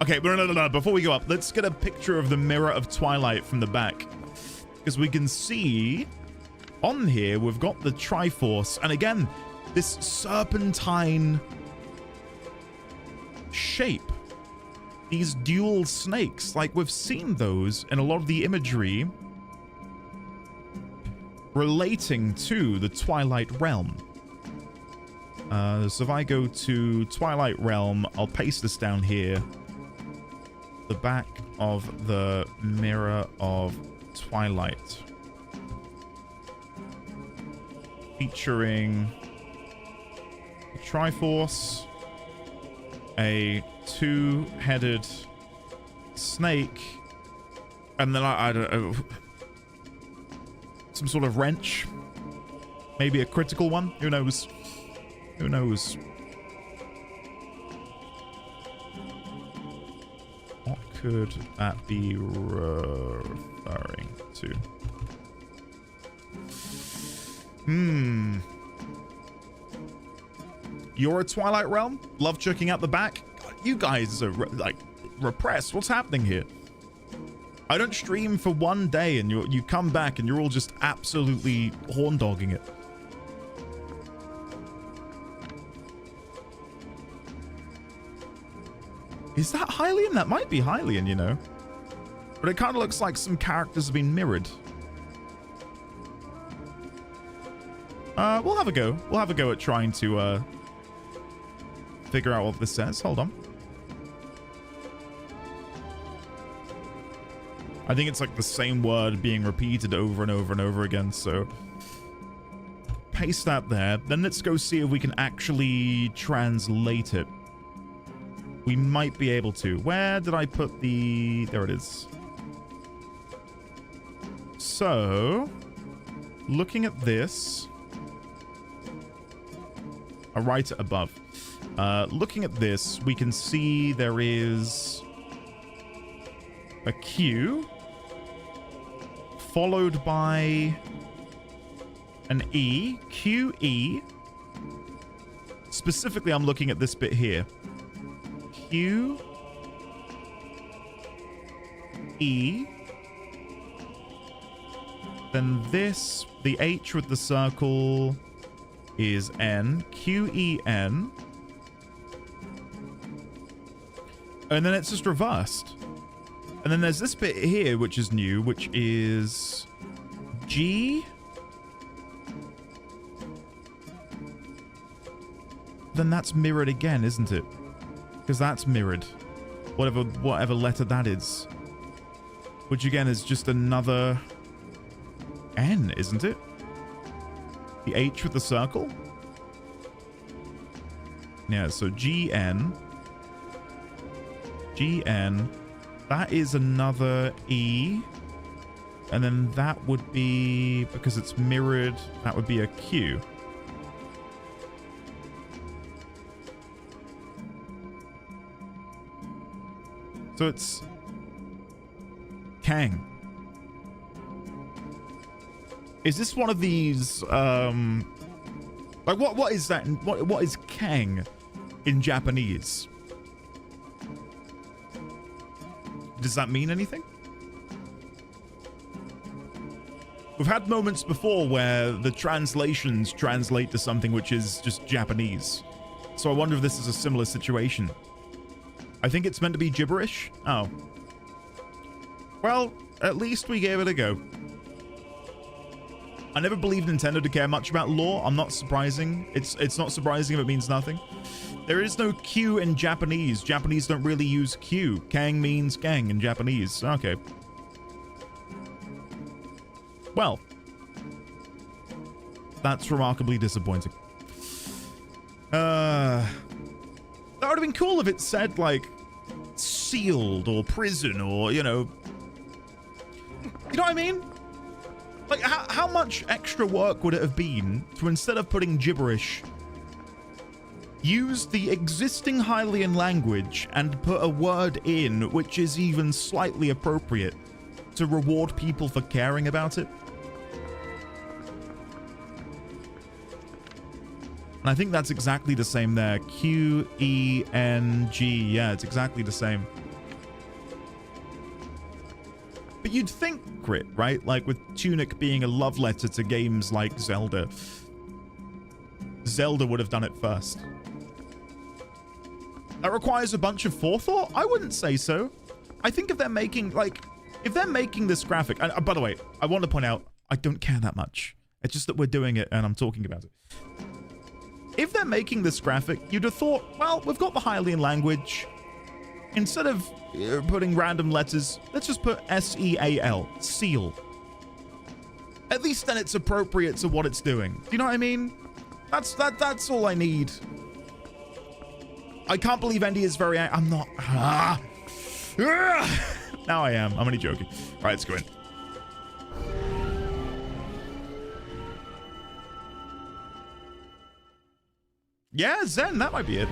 Okay, no. Before we go up, let's get a picture of the mirror of Twilight from the back. Because we can see... On here, we've got the Triforce, and again, this serpentine shape. These dual snakes, like we've seen those in a lot of the imagery relating to the Twilight Realm. So if I go to Twilight Realm, I'll paste this down here. The back of the Mirror of Twilight. Featuring Triforce, a two-headed snake, and then I don't know, some sort of wrench, maybe a critical one. Who knows? Who knows? What could that be referring to? You're a Twilight Realm? Love checking out the back? God, you guys are like repressed. What's happening here? I don't stream for 1 day and you come back and you're all just absolutely horn-dogging it. Is that Hylian? That might be Hylian, you know. But it kind of looks like some characters have been mirrored. We'll have a go. We'll have a go at trying to figure out what this says. Hold on. I think it's like the same word being repeated over and over and over again, so paste that there. Then let's go see if we can actually translate it. We might be able to. Where did I put the... There it is. So, looking at this... I'll write it above. Looking at this, we can see there is a Q followed by an E. Q-E. Specifically, I'm looking at this bit here. Q E. Then this, the H with the circle is N. Q-E-N. And then it's just reversed. And then there's this bit here, which is new, which is G then that's mirrored again, isn't it? Because that's mirrored. Whatever letter that is. Which again is just another N, isn't it? The H with the circle? Yeah, so GN. GN. That is another E. And then that would be, because it's mirrored, that would be a Q. So it's Kang. Is this one of these, like what is that? What is Kang in Japanese? Does that mean anything? We've had moments before where the translations translate to something which is just Japanese. So I wonder if this is a similar situation. I think it's meant to be gibberish. Oh. Well, at least we gave it a go. I never believed Nintendo to care much about lore. I'm not surprising. It's not surprising if it means nothing. There is no Q in Japanese. Japanese don't really use Q. Kang means gang in Japanese. Okay. Well, that's remarkably disappointing. That would have been cool if it said, like, sealed or prison or, you know what I mean? Like, how much extra work would it have been to, instead of putting gibberish, use the existing Hylian language and put a word in which is even slightly appropriate to reward people for caring about it? And I think that's exactly the same there. Q-E-N-G. Yeah, it's exactly the same. But you'd think, Crit, right? Like with Tunic being a love letter to games like Zelda. Zelda would have done it first. That requires a bunch of forethought? I wouldn't say so. I think if they're making, like, if they're making this graphic... And by the way, I want to point out, I don't care that much. It's just that we're doing it and I'm talking about it. If they're making this graphic, you'd have thought, well, we've got the Hylian language. Instead of putting random letters, let's just put S-E-A-L, seal. At least then it's appropriate to what it's doing. Do you know what I mean? That's all I need. I can't believe Andy is very... I'm not... Now I am. I'm only joking. All right, let's go in. Yeah, Zen, that might be it.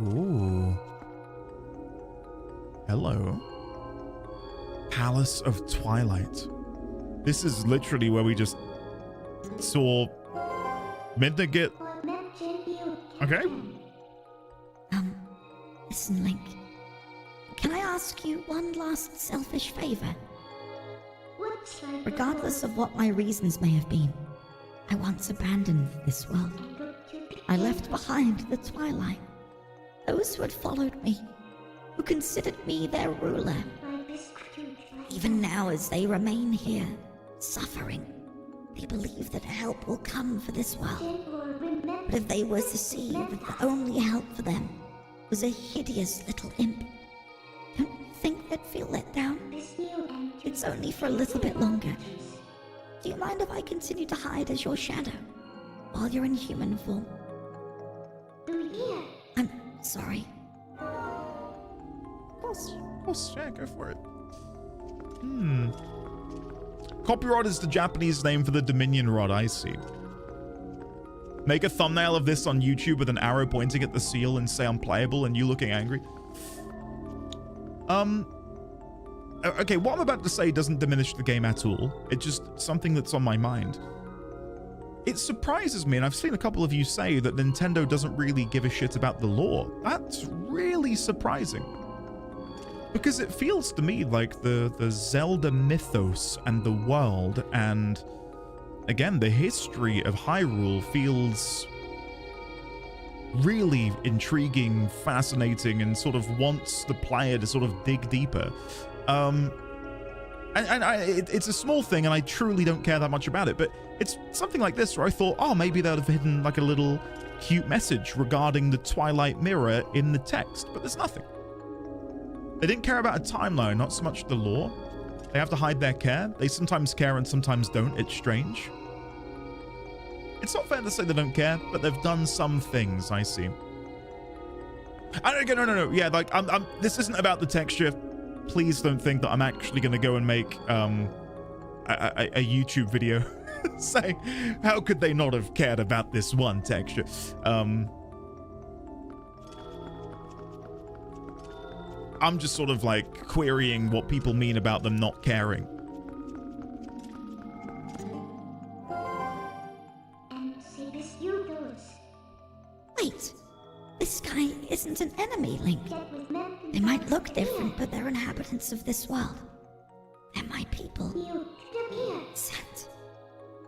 Ooh. Hello. Palace of Twilight. This is literally where we just saw Midna get... Okay. Listen, Link. Can I ask you one last selfish favor? Regardless of what my reasons may have been, I once abandoned this world. I left behind the Twilight. Those who had followed me, who considered me their ruler. Even now, as they remain here, suffering, they believe that help will come for this world. But if they were to see that the only help for them was a hideous little imp, don't you think they'd feel let down? It's only for a little bit longer. Do you mind if I continue to hide as your shadow while you're in human form? I'm sorry. Of course, yeah, go for it. Copy rod is the Japanese name for the Dominion rod, I see. Make a thumbnail of this on YouTube with an arrow pointing at the seal and say unplayable and you looking angry. Okay, what I'm about to say doesn't diminish the game at all. It's just something that's on my mind. It surprises me, and I've seen a couple of you say that Nintendo doesn't really give a shit about the lore. That's really surprising. Because it feels to me like the Zelda mythos and the world and, again, the history of Hyrule feels really intriguing, fascinating, and sort of wants the player to sort of dig deeper. And it's a small thing, and I truly don't care that much about it, but it's something like this where I thought, oh, maybe they'd have hidden like a little cute message regarding the Twilight mirror in the text, but there's nothing. They didn't care about a timeline, not so much the lore. They have to hide their care. They sometimes care and sometimes don't. It's strange. It's not fair to say they don't care, but they've done some things, I see. No. Yeah, like, this isn't about the texture. Please don't think that I'm actually going to go and make a YouTube video saying, how could they not have cared about this one texture? I'm just sort of like querying what people mean about them not caring. Wait, this guy isn't an enemy, Link. They might look different, but they're inhabitants of this world. They're my people. Sent.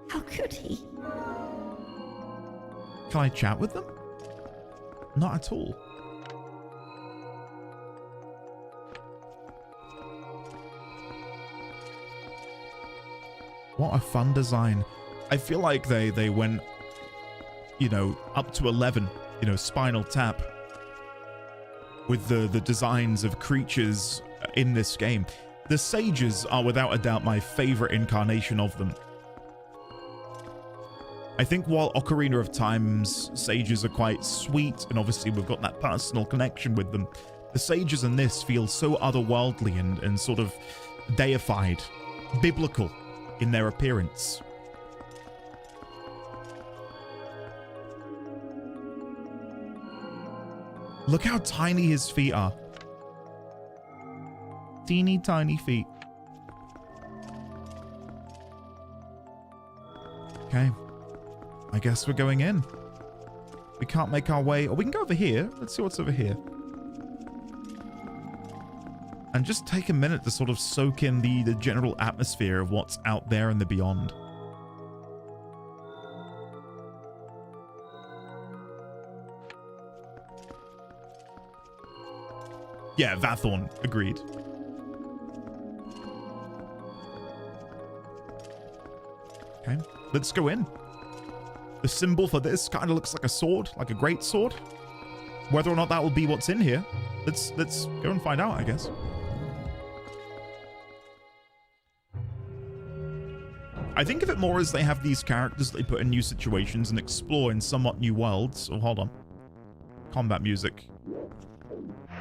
How could he? Can I chat with them? Not at all. What a fun design. I feel like they went, you know, up to 11, you know, Spinal Tap with the designs of creatures in this game. The sages are without a doubt my favorite incarnation of them. I think while Ocarina of Time's sages are quite sweet, and obviously we've got that personal connection with them, the sages in this feel so otherworldly and sort of deified, biblical in their appearance. Look how tiny his feet are. Teeny tiny feet. Okay. I guess we're going in. We can't make our way... Or we can go over here. Let's see what's over here. And just take a minute to sort of soak in the general atmosphere of what's out there in the beyond. Yeah, Vathorn. Agreed. Okay, let's go in. The symbol for this kind of looks like a sword, like a great sword. Whether or not that will be what's in here, let's go and find out, I guess. I think of it more as they have these characters that they put in new situations and explore in somewhat new worlds. Oh, hold on. Combat music.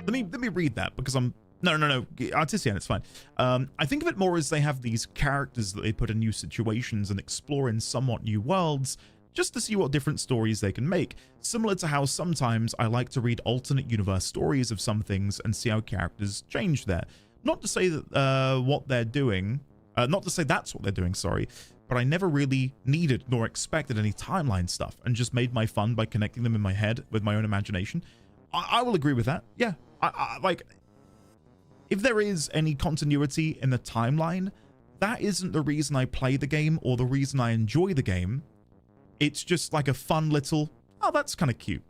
Let me read that because I'm... No. Artisan, it's fine. I think of it more as they have these characters that they put in new situations and explore in somewhat new worlds just to see what different stories they can make. Similar to how sometimes I like to read alternate universe stories of some things and see how characters change there. Not to say that what they're doing... not to say that's what they're doing, sorry, but I never really needed nor expected any timeline stuff and just made my fun by connecting them in my head with my own imagination. I will agree with that. Yeah, I like, if there is any continuity in the timeline, that isn't the reason I play the game or the reason I enjoy the game. It's just like a fun little, oh, that's kind of cute.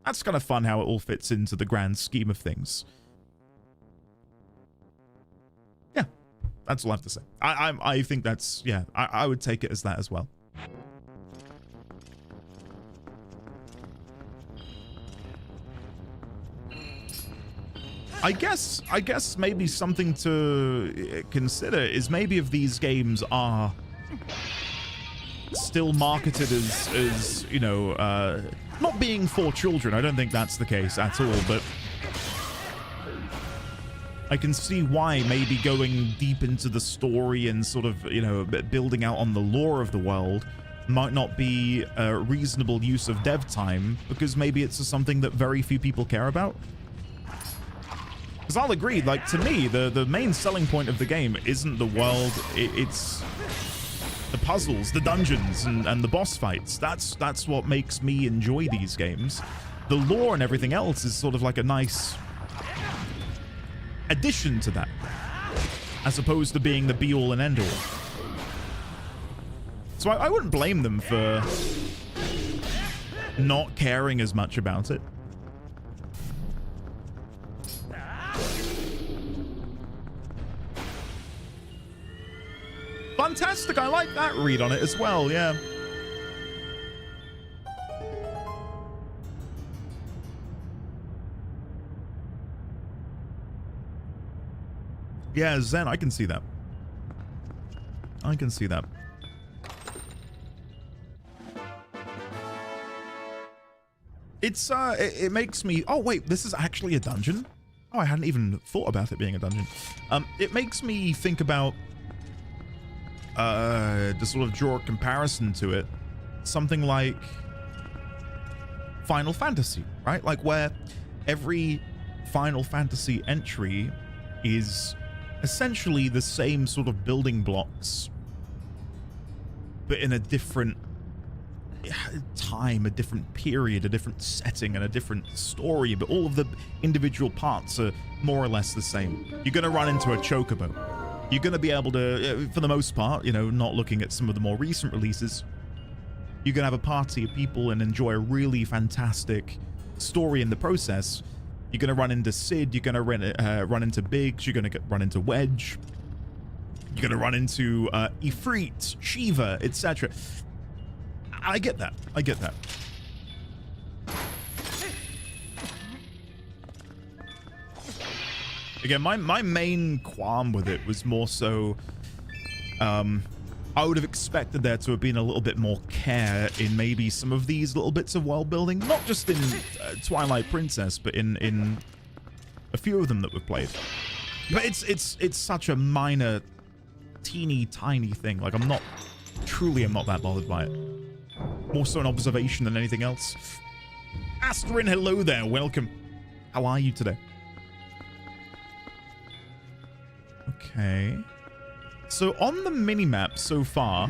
That's kind of fun how it all fits into the grand scheme of things. Yeah, that's all I have to say. I think that's, yeah, I would take it as that as well. I guess maybe something to consider is maybe if these games are still marketed as you know, not being for children. I don't think that's the case at all, but I can see why maybe going deep into the story and sort of, you know, building out on the lore of the world might not be a reasonable use of dev time, because maybe it's something that very few people care about. Because I'll agree, like, to me, the main selling point of the game isn't the world, it's the puzzles, the dungeons, and the boss fights. That's what makes me enjoy these games. The lore and everything else is sort of like a nice addition to that, as opposed to being the be-all and end-all. So I wouldn't blame them for not caring as much about it. fantastic. I like that read on it as well, yeah. Yeah, Zen, I can see that. I can see that. It's, it makes me... Oh, wait, this is actually a dungeon? Oh, I hadn't even thought about it being a dungeon. It makes me think about... to sort of draw a comparison to it. Something like... Final Fantasy, right? Like, where every Final Fantasy entry is essentially the same sort of building blocks, but in a different time, a different period, a different setting, and a different story, but all of the individual parts are more or less the same. You're going to run into a chocobo. You're going to be able to, for the most part, you know, not looking at some of the more recent releases, you can have a party of people and enjoy a really fantastic story in the process. You're going to run into Sid, you're going to run into Biggs, you're going to run into Wedge, you're going to run into Ifrit, Shiva, etc. I get that. I get that. Again, my main qualm with it was more so, I would have expected there to have been a little bit more care in maybe some of these little bits of world building, not just in Twilight Princess, but in a few of them that we've played. But it's such a minor, teeny tiny thing. Like, I'm not that bothered by it. More so an observation than anything else. Astrin, hello there, welcome. How are you today? Okay. So on the minimap so far,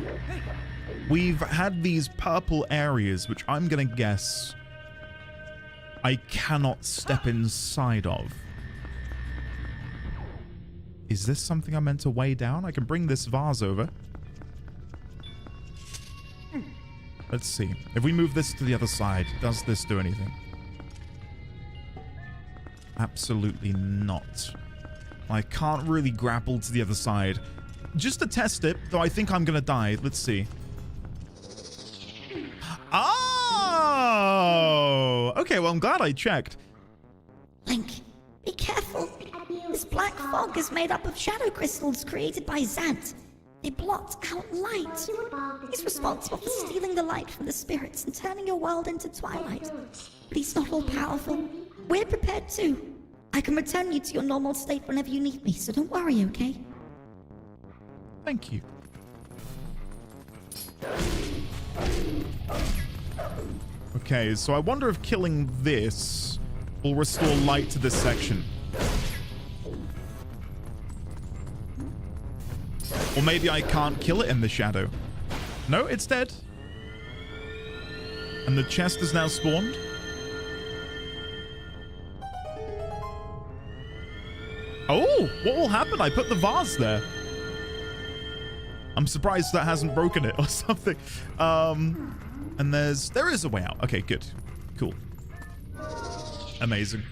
we've had these purple areas, which I'm going to guess I cannot step inside of. Is this something I'm meant to weigh down? I can bring this vase over. Let's see. If we move this to the other side, does this do anything? Absolutely not. I can't really grapple to the other side. Just to test it, though I think I'm gonna die. Let's see. Oh! Okay, well, I'm glad I checked. Link, be careful. This black fog is made up of shadow crystals created by Zant. They blot out light. He's responsible for stealing the light from the spirits and turning your world into twilight. But he's not all-powerful. We're prepared too. I can return you to your normal state whenever you need me, so don't worry, okay? Thank you. Okay, so I wonder if killing this will restore light to this section. Or maybe I can't kill it in the shadow. No, it's dead. And the chest is now spawned. Oh, what will happen? I put the vase there. I'm surprised that hasn't broken it or something. And there is a way out. Okay, good. Cool. Amazing.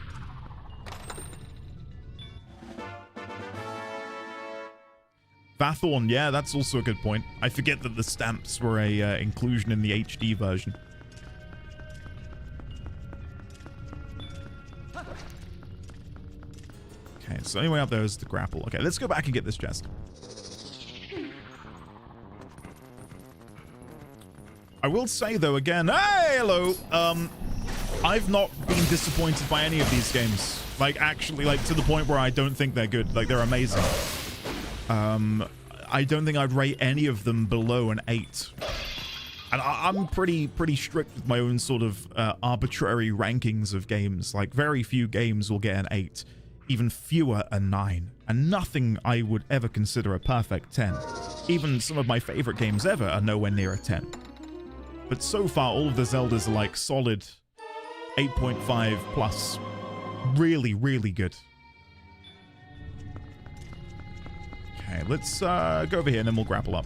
Vathorn, yeah, that's also a good point. I forget that the stamps were a inclusion in the HD version. Okay, so the only way up there is the grapple. Okay, let's go back and get this chest. I will say, though, again, hey, hello, I've not been disappointed by any of these games. Like, actually, like, to the point where I don't think they're good. Like, they're amazing. I don't think I'd rate any of them below an 8. And I'm pretty strict with my own sort of arbitrary rankings of games. Like, very few games will get an 8. Even fewer a 9. And nothing I would ever consider a perfect 10. Even some of my favorite games ever are nowhere near a 10. But so far, all of the Zeldas are like solid 8.5 plus. Really, really good. Okay, let's go over here and then we'll grapple up.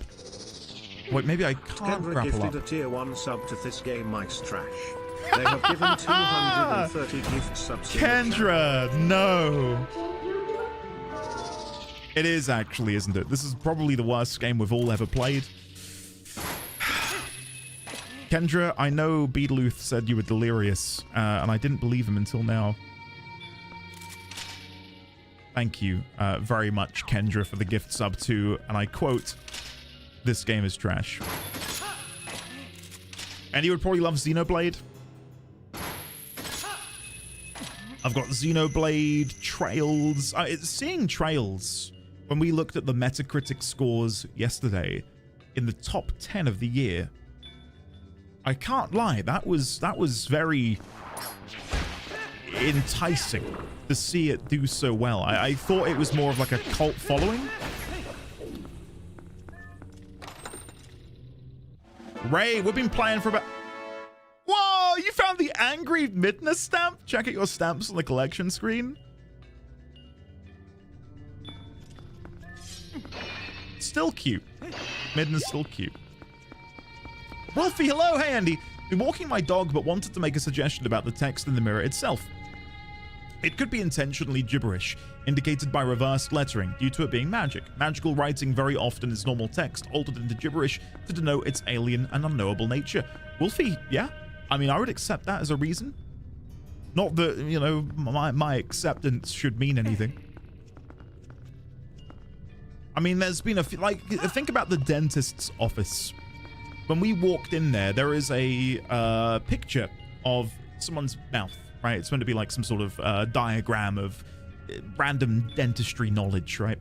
Wait, maybe I can't Kendra grapple gifted up. a tier 1 sub to this game Mike's trash. They have given 230 gift subs. Kendra, no. It is actually, isn't it? This is probably the worst game we've all ever played. Kendra, I know Beetleluth said you were delirious, and I didn't believe him until now. Thank you very much, Kendra, for the gift sub too. And I quote, "This game is trash." And you would probably love Xenoblade. I've got Xenoblade, Trails. Seeing Trails, when we looked at the Metacritic scores yesterday, in the top 10 of the year, I can't lie, that was very enticing to see it do so well. I thought it was more of like a cult following. Ray, we've been playing for about... Whoa, you found the Angry Midna stamp? Check out your stamps on the collection screen. Still cute. Midna's still cute. Wolfie, hello. Hey, Andy. Been walking my dog, but wanted to make a suggestion about the text in the mirror itself. It could be intentionally gibberish, indicated by reversed lettering, due to it being magic. Magical writing very often is normal text, altered into gibberish to denote its alien and unknowable nature. Wolfie, yeah? I mean, I would accept that as a reason. Not that, you know, my acceptance should mean anything. I mean, there's been a few, like, think about the dentist's office. When we walked in there, there is a picture of someone's mouth, right? It's meant to be like some sort of diagram of random dentistry knowledge, right?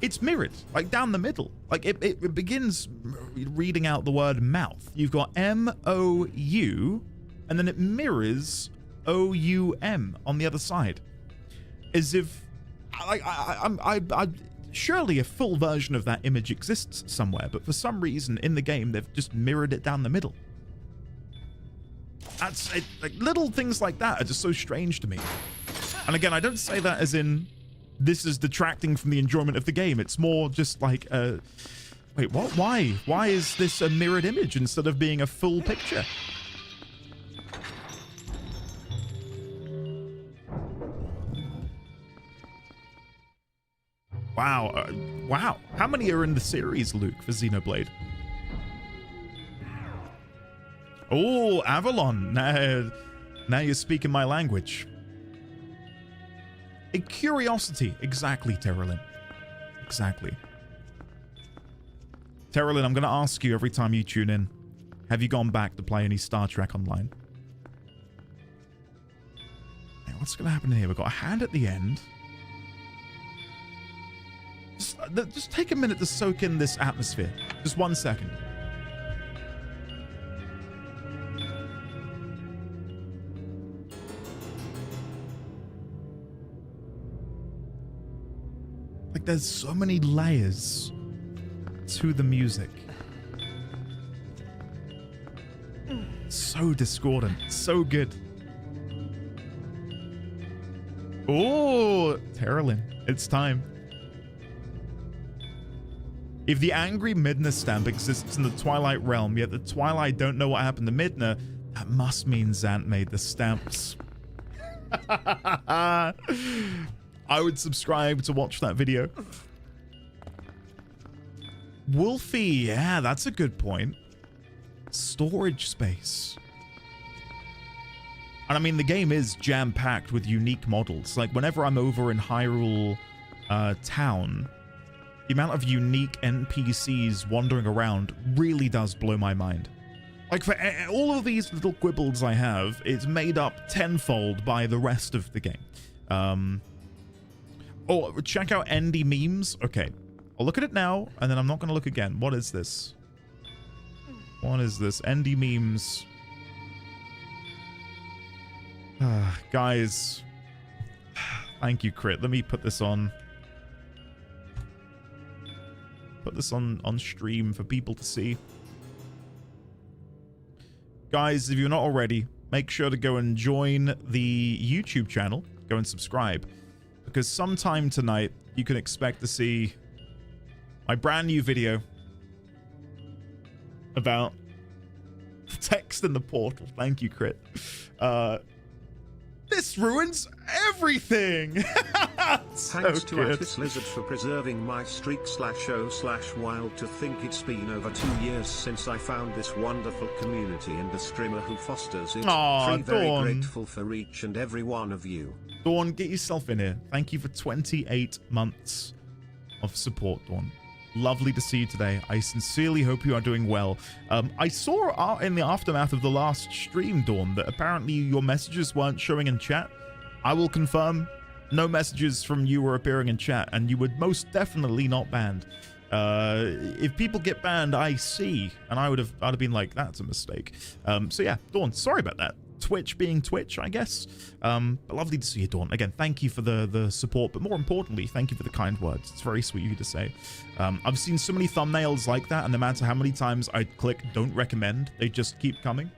It's mirrored, like down the middle. Like it begins reading out the word mouth. You've got M-O-U, and then it mirrors O-U-M on the other side. As if, I surely a full version of that image exists somewhere, but for some reason in the game, they've just mirrored it down the middle. That's it, like little things like that are just so strange to me. And again, I don't say that as in this is detracting from the enjoyment of the game. It's more just like, wait, what? Why? Why is this a mirrored image instead of being a full picture? Wow. Wow. How many are in the series, Luke, for Xenoblade? Oh, Avalon. Now you're speaking my language. A curiosity. Exactly, Terralyn. Exactly. Terralyn, I'm going to ask you every time you tune in, have you gone back to play any Star Trek Online? Hey, what's going to happen here? We've got a hand at the end. Just take a minute to soak in this atmosphere. Just 1 second. Like, there's so many layers to the music. So discordant. So good. Oh, Terralyn. It's time. If the Angry Midna stamp exists in the Twilight realm, yet the Twilight don't know what happened to Midna, that must mean Zant made the stamps. I would subscribe to watch that video. Wolfie, yeah, that's a good point. Storage space. And I mean, the game is jam-packed with unique models. Like, whenever I'm over in Hyrule Town, the amount of unique NPCs wandering around really does blow my mind. Like, for all of these little quibbles I have, it's made up tenfold by the rest of the game. Oh, check out Endy memes. Okay, I'll look at it now, and then I'm not going to look again. What is this? What is this? Endy memes. Guys. Thank you, Crit. Let me put this on. Put this on stream for people to see. Guys, if you're not already, make sure to go and join the YouTube channel. Go and subscribe. Because sometime tonight, you can expect to see my brand new video about the text in the portal. Thank you, Crit. This ruins everything! Thanks to good. Atlas Lizard for preserving my streak /o/wild. To think it's been over 2 years since I found this wonderful community and the streamer who fosters it. Aw, Very Dawn. grateful for each and every one of you. Dawn, get yourself in here. Thank you for 28 months of support, Dawn. Lovely to see you today. I sincerely hope you are doing well. I saw in the aftermath of the last stream, Dawn, that apparently your messages weren't showing in chat. I will confirm no messages from you were appearing in chat, and you were most definitely not banned. If people get banned, I see, and I'd have been like, that's a mistake. So yeah, Dawn, sorry about that. Twitch being Twitch, I guess. But lovely to see you, Dawn. Again, thank you for the support, but more importantly, thank you for the kind words. It's very sweet of you to say. I've seen so many thumbnails like that, and no matter how many times I click don't recommend, they just keep coming.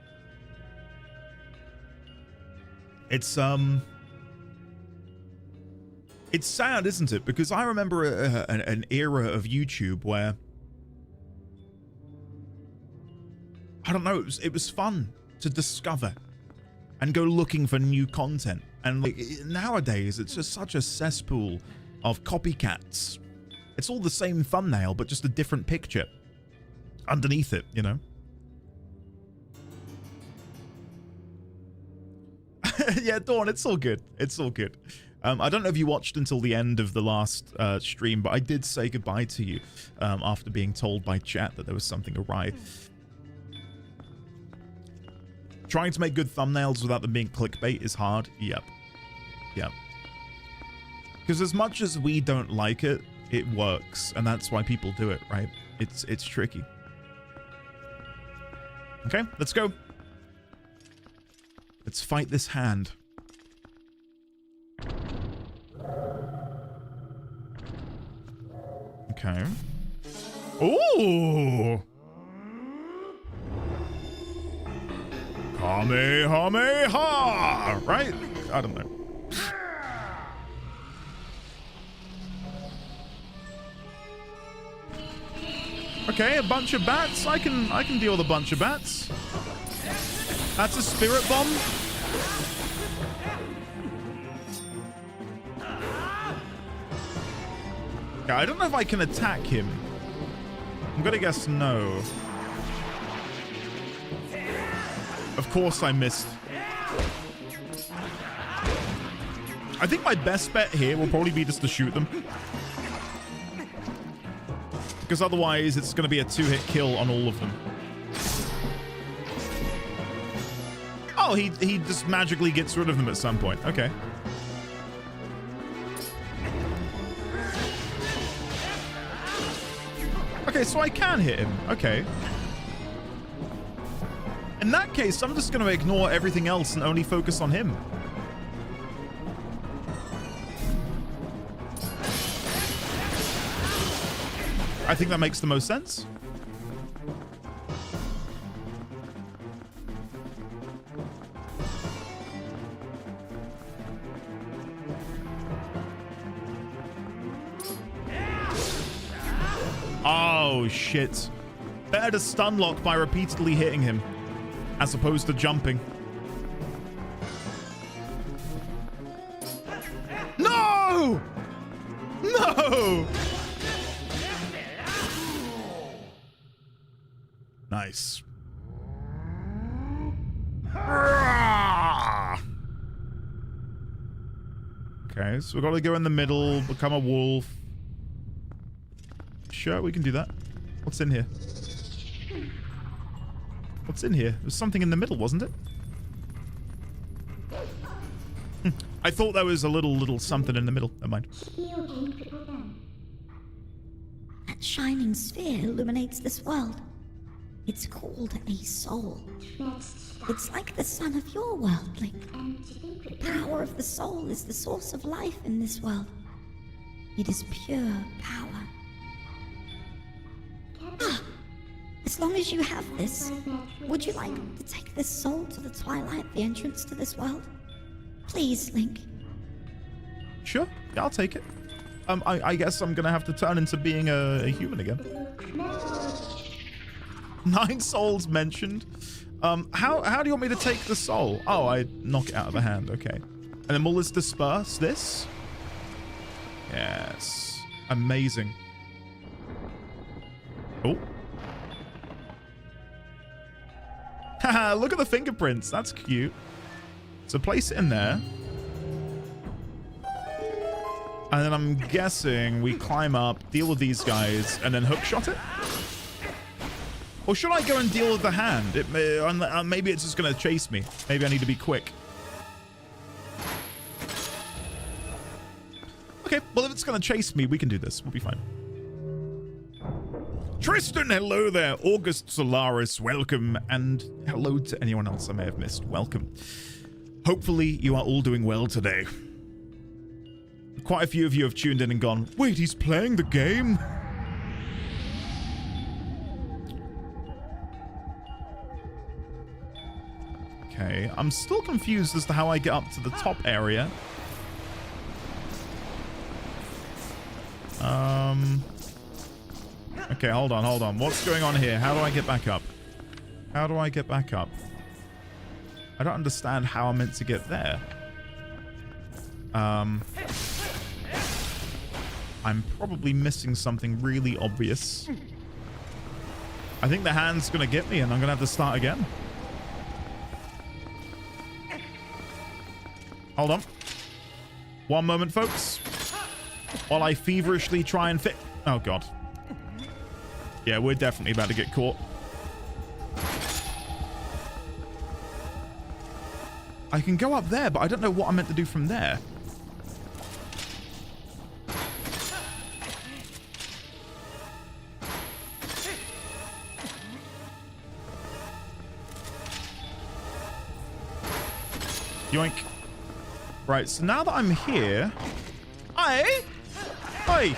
It's sad, isn't it? Because I remember an era of YouTube where, I don't know, it was fun to discover and go looking for new content. And like nowadays, it's just such a cesspool of copycats. It's all the same thumbnail, but just a different picture underneath it, you know? Yeah, Dawn, it's all good. It's all good. I don't know if you watched until the end of the last stream, but I did say goodbye to you after being told by chat that there was something awry. Trying to make good thumbnails without them being clickbait is hard. Yep. Yep. Because as much as we don't like it, it works, and that's why people do it, right? It's tricky. Okay, let's go. Let's fight this hand. Okay. Ooh! Kamehameha! Right? I don't know. Okay, a bunch of bats. I can deal with a bunch of bats. That's a spirit bomb. Yeah, I don't know if I can attack him. I'm gonna guess no. Of course I missed. I think my best bet here will probably be just to shoot them. Because otherwise it's going to be a two-hit kill on all of them. Oh, he just magically gets rid of them at some point. Okay. Okay, so I can hit him. Okay. In that case, I'm just going to ignore everything else and only focus on him. I think that makes the most sense. Oh, shit. Better to stun lock by repeatedly hitting him, as opposed to jumping. No! No! Nice. Okay, so we've got to go in the middle, become a wolf. Sure, we can do that. What's in here? What's in here? There's something in the middle, wasn't it? I thought there was a little something in the middle. Never mind. That shining sphere illuminates this world. It's called a soul. It's like the sun of your world, Link. The power of the soul is the source of life in this world. It is pure power. As long as you have this, would you like to take this soul to the Twilight, the entrance to this world? Please, Link. Sure, yeah, I'll take it. I guess I'm gonna have to turn into being a human again. 9 souls mentioned. How do you want me to take the soul? Oh, I knock it out of the hand. Okay. And then will this disperse this? Yes. Amazing. Oh. Haha, look at the fingerprints. That's cute. So place it in there. And then I'm guessing we climb up, deal with these guys, and then hookshot it? Or should I go and deal with the hand? Maybe it's just going to chase me. Maybe I need to be quick. Okay, well, if it's going to chase me, we can do this. We'll be fine. Tristan, hello there. August Solaris, welcome. And hello to anyone else I may have missed. Welcome. Hopefully, you are all doing well today. Quite a few of you have tuned in and gone, wait, he's playing the game? Okay, I'm still confused as to how I get up to the top area. Okay, hold on. What's going on here? How do I get back up? How do I get back up? I don't understand how I'm meant to get there. I'm probably missing something really obvious. I think the hand's gonna get me and I'm gonna have to start again. Hold on. One moment, folks. While I feverishly try and fit... Oh, God. Yeah, we're definitely about to get caught. I can go up there, but I don't know what I'm meant to do from there. Yoink. Right, so now that I'm here... Hey! Hey!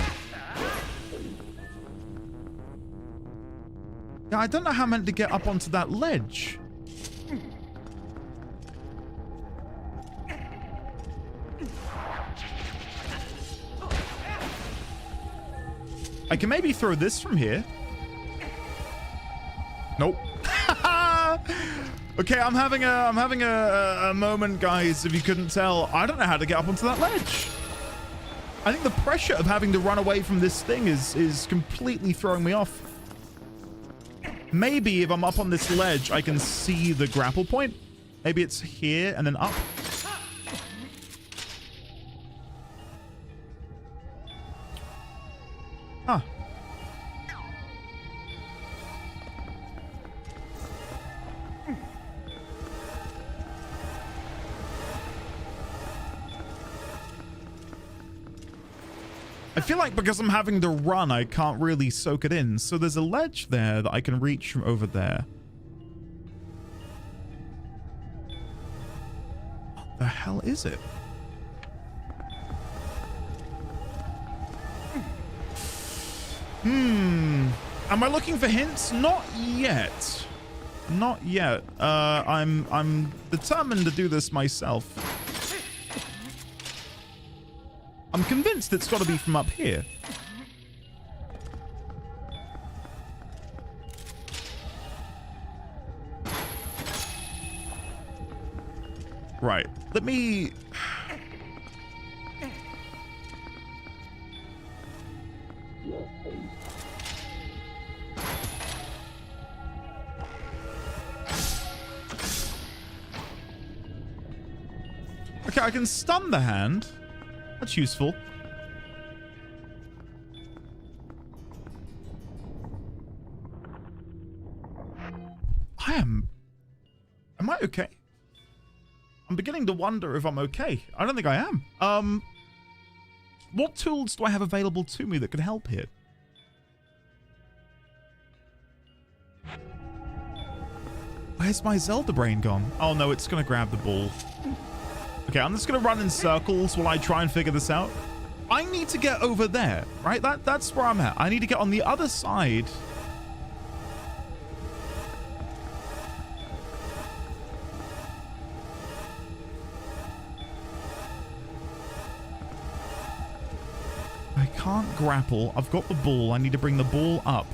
Yeah, I don't know how I'm meant to get up onto that ledge. I can maybe throw this from here. Nope. Okay, I'm having a moment, guys, if you couldn't tell. I don't know how to get up onto that ledge. I think the pressure of having to run away from this thing is completely throwing me off. Maybe if I'm up on this ledge, I can see the grapple point. Maybe it's here and then up. Huh. I feel like because I'm having to run, I can't really soak it in. So there's a ledge there that I can reach from over there. What the hell is it? Am I looking for hints? Not yet. Not yet. I'm determined to do this myself. I'm convinced it's got to be from up here. Right. Let me... Okay, I can stun the hand. That's useful. Am I okay? I'm beginning to wonder if I'm okay. I don't think I am. What tools do I have available to me that can help here? Where's my Zelda brain gone? Oh no, it's gonna grab the ball. Okay, I'm just gonna run in circles while I try and figure this out. I need to get over there, right? That's where I'm at. I need to get on the other side. I can't grapple. I've got the ball. I need to bring the ball up.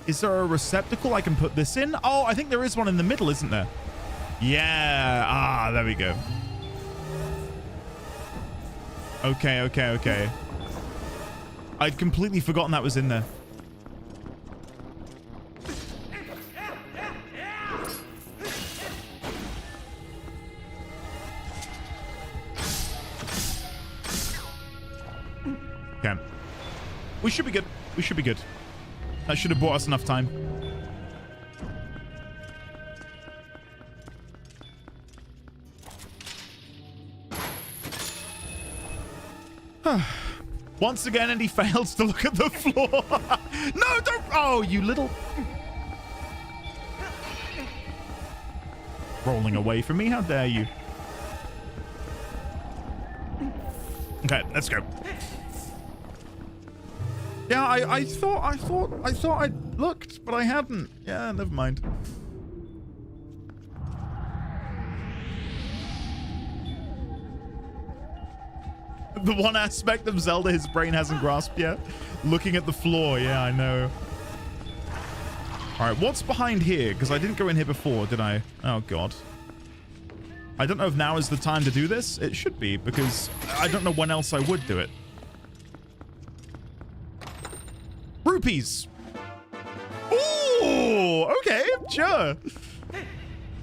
Is there a receptacle I can put this in? Oh, I think there is one in the middle, isn't there? Yeah. Ah, there we go. Okay, okay, okay. I'd completely forgotten that was in there. Okay. We should be good. We should be good. That should have bought us enough time. Once again, and he fails to look at the floor. No, don't. Oh, you little. Rolling away from me. How dare you? Okay, let's go. Yeah, I thought I'd looked, but I hadn't. Yeah, never mind. The one aspect of Zelda his brain hasn't grasped yet. Looking at the floor. Yeah, I know. All right, what's behind here? Because I didn't go in here before, did I? Oh, God. I don't know if now is the time to do this. It should be, because I don't know when else I would do it. Rupees. Ooh, okay, sure.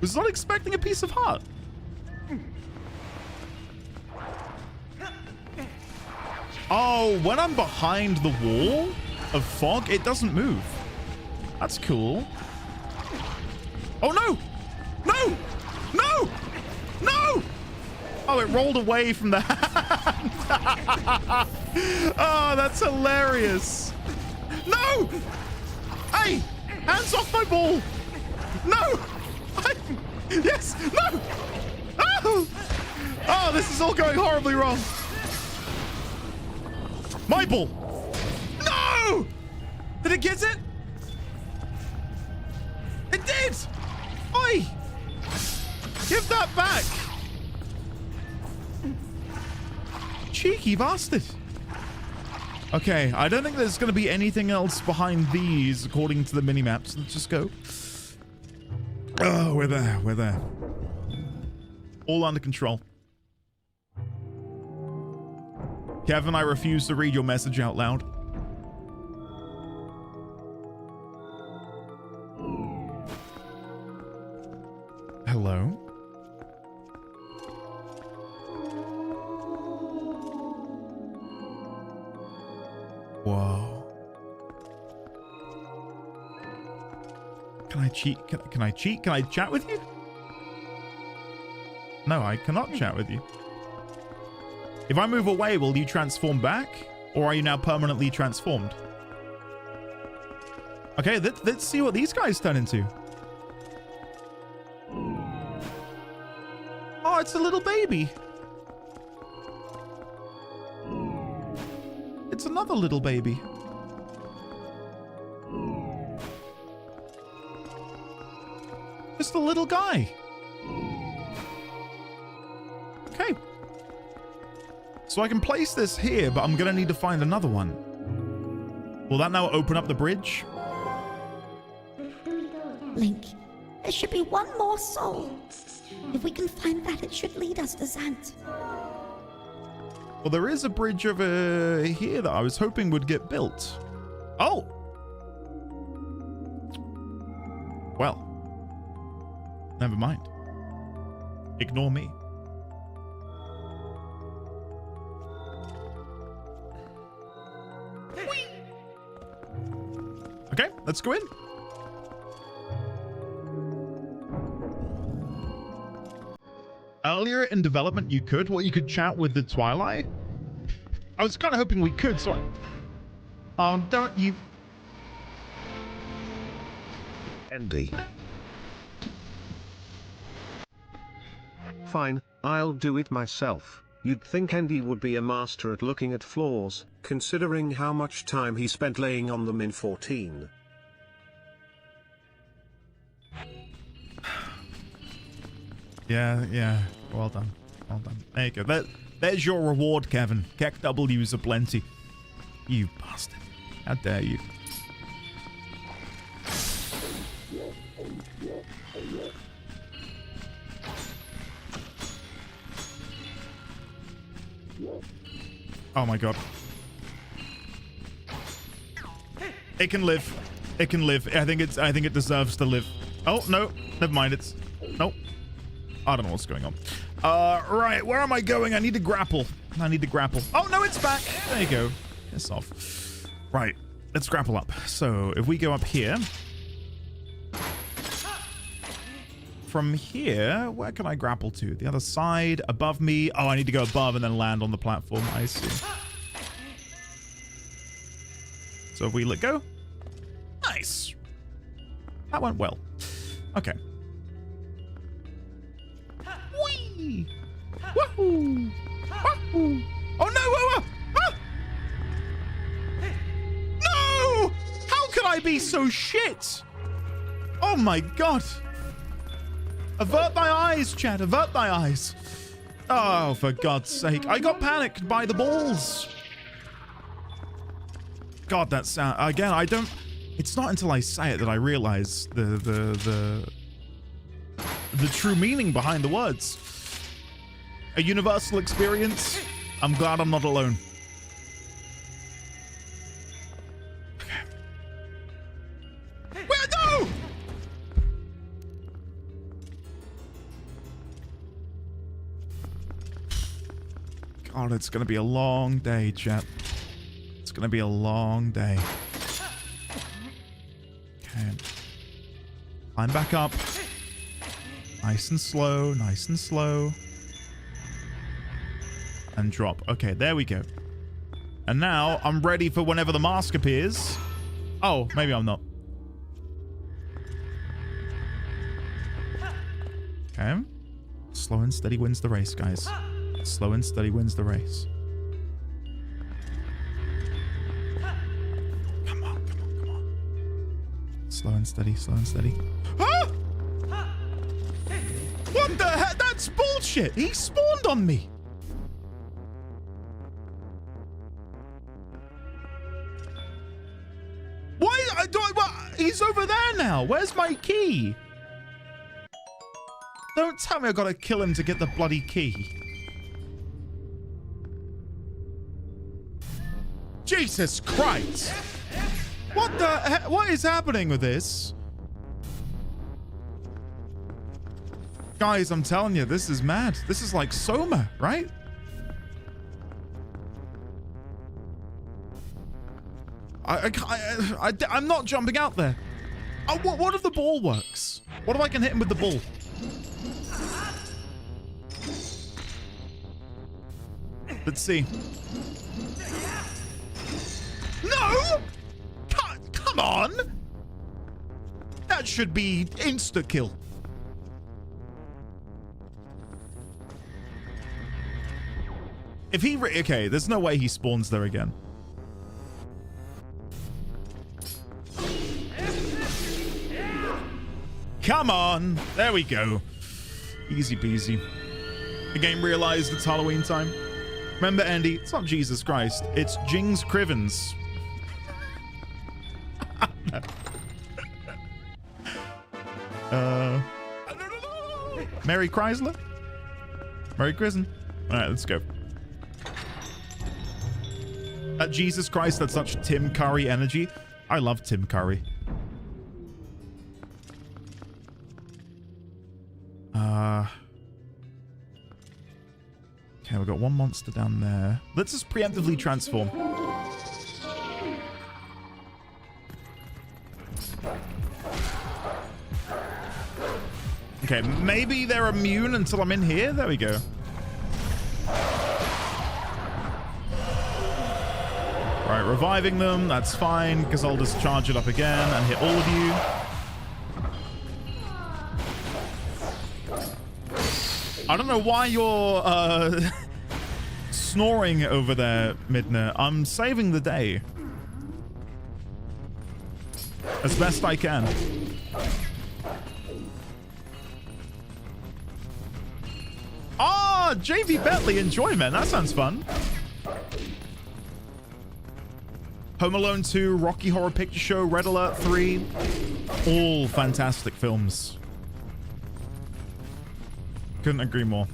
Was not expecting a piece of heart. Oh, when I'm behind the wall of fog, it doesn't move. That's cool. Oh, no! No! No! No! Oh, it rolled away from the hand. Oh, that's hilarious. No! Hey! Hands off my ball! No! Yes! No! Oh! Oh, this is all going horribly wrong. My ball! No! Did it get it? It did! Oi! Give that back! Cheeky bastard. Okay, I don't think there's going to be anything else behind these according to the mini-maps. Let's just go. Oh, we're there. We're there. All under control. Kevin, I refuse to read your message out loud. Hello? Whoa. Can I cheat? Can I cheat? Can I chat with you? No, I cannot chat with you. If I move away, will you transform back? Or are you now permanently transformed? Okay, let's see what these guys turn into. Oh, it's a little baby. It's another little baby. Just a little guy. Okay. So I can place this here, but I'm going to need to find another one. Will that now open up the bridge? Link, there should be one more soul. If we can find that, it should lead us to Zant. Well, there is a bridge over here that I was hoping would get built. Oh! Well. Never mind. Ignore me. Okay, let's go in. Earlier in development, you could chat with the Twilight. I was kind of hoping we could, so oh, don't you... Andy. Fine, I'll do it myself. You'd think Andy would be a master at looking at flaws, considering how much time he spent laying on them in 14. Yeah. Well done. Well done. There you go. There's your reward, Kevin. Keck W's aplenty. You bastard. How dare you? Oh my god. It can live. It can live. I think it deserves to live. Oh, no. Never mind. It's... Nope. I don't know what's going on. Right. Where am I going? I need to grapple. I need to grapple. Oh, no, it's back. There you go. Piss off. Right. Let's grapple up. So, if we go up here... From here, where can I grapple to? The other side, above me. Oh, I need to go above and then land on the platform. I see. So if we let go. Nice. That went well. Okay. Whee! Wahoo! Wahoo! Oh no! Whoa, whoa. Ah! No! How could I be so shit? Oh my god! Avert thy eyes, Chad. Avert thy eyes. Oh, for God's sake! I got panicked by the balls. God, that sound again. I don't. It's not until I say it that I realize the true meaning behind the words. A universal experience. I'm glad I'm not alone. Okay. Where no? God, it's gonna be a long day, chat. It's gonna be a long day. Okay. Climb back up. Nice and slow, nice and slow. And drop. Okay, there we go. And now I'm ready for whenever the mask appears. Oh, maybe I'm not. Okay. Slow and steady wins the race, guys. Slow and steady wins the race. Come on, come on, come on. Slow and steady, slow and steady. Ah! What the heck? That's bullshit. He spawned on me. He's over there now. Where's my key? Don't tell me I gotta kill him to get the bloody key. Jesus Christ! What the heck? What is happening with this? Guys, I'm telling you, this is mad. This is like Soma, right? I'm not jumping out there. Oh, what if the ball works? What if I can hit him with the ball? Let's see. No! Come on! That should be insta-kill. If he... Okay, there's no way he spawns there again. Come on! There we go. Easy peasy. The game realized it's Halloween time. Remember, Andy, it's not Jesus Christ. It's Jings Crivens. Mary Chrysler? Mary Christen? Alright, let's go. Jesus Christ, that's such Tim Curry energy. I love Tim Curry. Okay, we've got one monster down there. Let's just preemptively transform. Okay, maybe they're immune until I'm in here. There we go. Right, reviving them. That's fine, because I'll just charge it up again and hit all of you. I don't know why you're snoring over there, Midna. I'm saving the day. As best I can. Ah, JV Bentley enjoyment. That sounds fun. Home Alone 2, Rocky Horror Picture Show, Red Alert 3. All fantastic films. Couldn't agree more.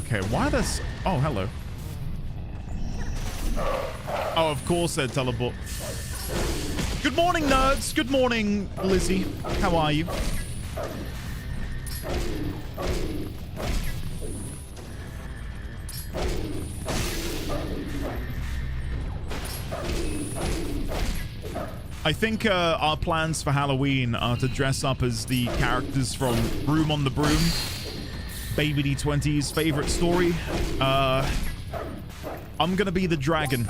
Okay, why this? Oh, hello. Oh, of course they're teleport. Good morning, nerds. Good morning, Lizzie. How are you? I think our plans for Halloween are to dress up as the characters from Room on the Broom, Baby D20's favorite story. I'm gonna be the dragon.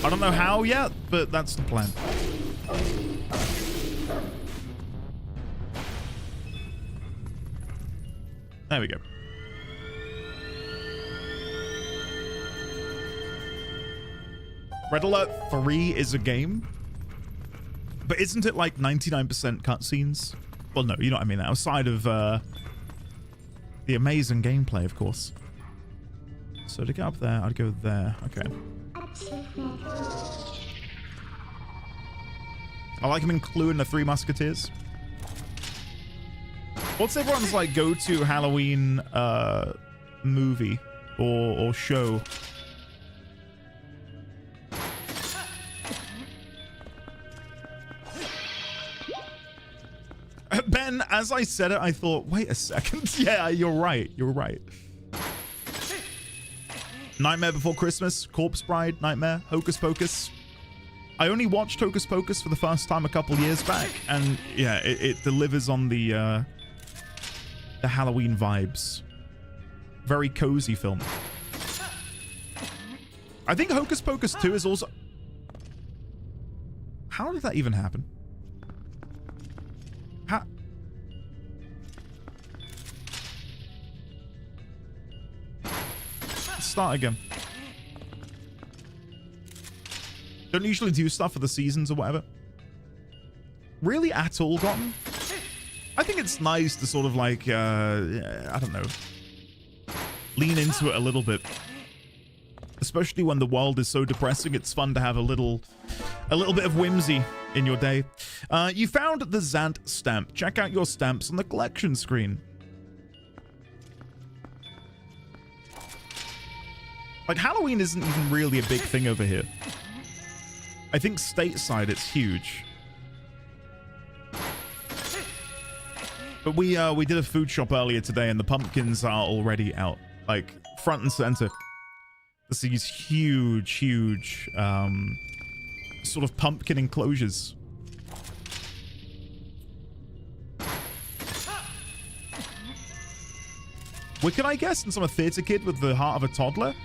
I don't know how yet, but that's the plan. There we go. Red Alert 3 is a game, but isn't it like 99% cutscenes? Well, no, you know what I mean. Outside of the amazing gameplay, of course. So to get up there, I'd go there. Okay. I like him including the Three Musketeers. What's everyone's like go-to Halloween movie or show? Ben, as I said it, I thought, wait a second. Yeah, you're right. You're right. Nightmare Before Christmas, Corpse Bride, Nightmare, Hocus Pocus. I only watched Hocus Pocus for the first time a couple years back, and yeah, it delivers on the Halloween vibes. Very cozy film. I think Hocus Pocus 2 is also... How did that even happen? How... Start again. Don't usually do stuff for the seasons or whatever. Really at all, Gotten? I think it's nice to sort of like, I don't know, lean into it a little bit. Especially when the world is so depressing, it's fun to have a little bit of whimsy in your day. You found the Zant stamp. Check out your stamps on the collection screen. Like, Halloween isn't even really a big thing over here. I think stateside it's huge. But we did a food shop earlier today, and the pumpkins are already out, like front and center. There's these huge sort of pumpkin enclosures. Wicked, I guess, since I'm a theater kid with the heart of a toddler.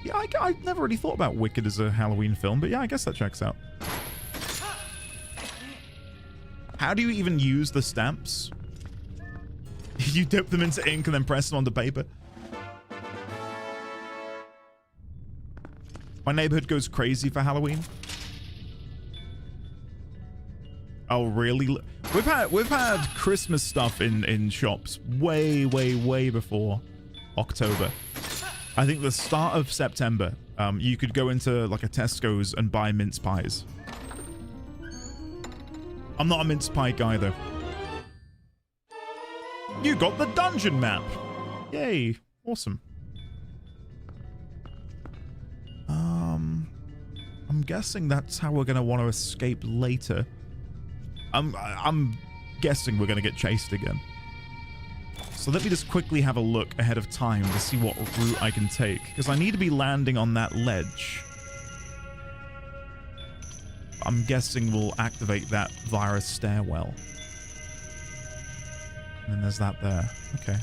Yeah, I never really thought about Wicked as a Halloween film, but yeah, I guess that checks out. How do you even use the stamps? You dip them into ink and then press them onto paper. My neighborhood goes crazy for Halloween. Oh, really? We've had Christmas stuff in shops way before October. I think the start of September, you could go into like a Tesco's and buy mince pies. I'm not a mince pie guy though. You got the dungeon map. Yay. Awesome. I'm guessing that's how we're going to want to escape later. I'm guessing we're going to get chased again. So let me just quickly have a look ahead of time to see what route I can take, because I need to be landing on that ledge. I'm guessing we'll activate that via a stairwell. And then there's that there. Okay.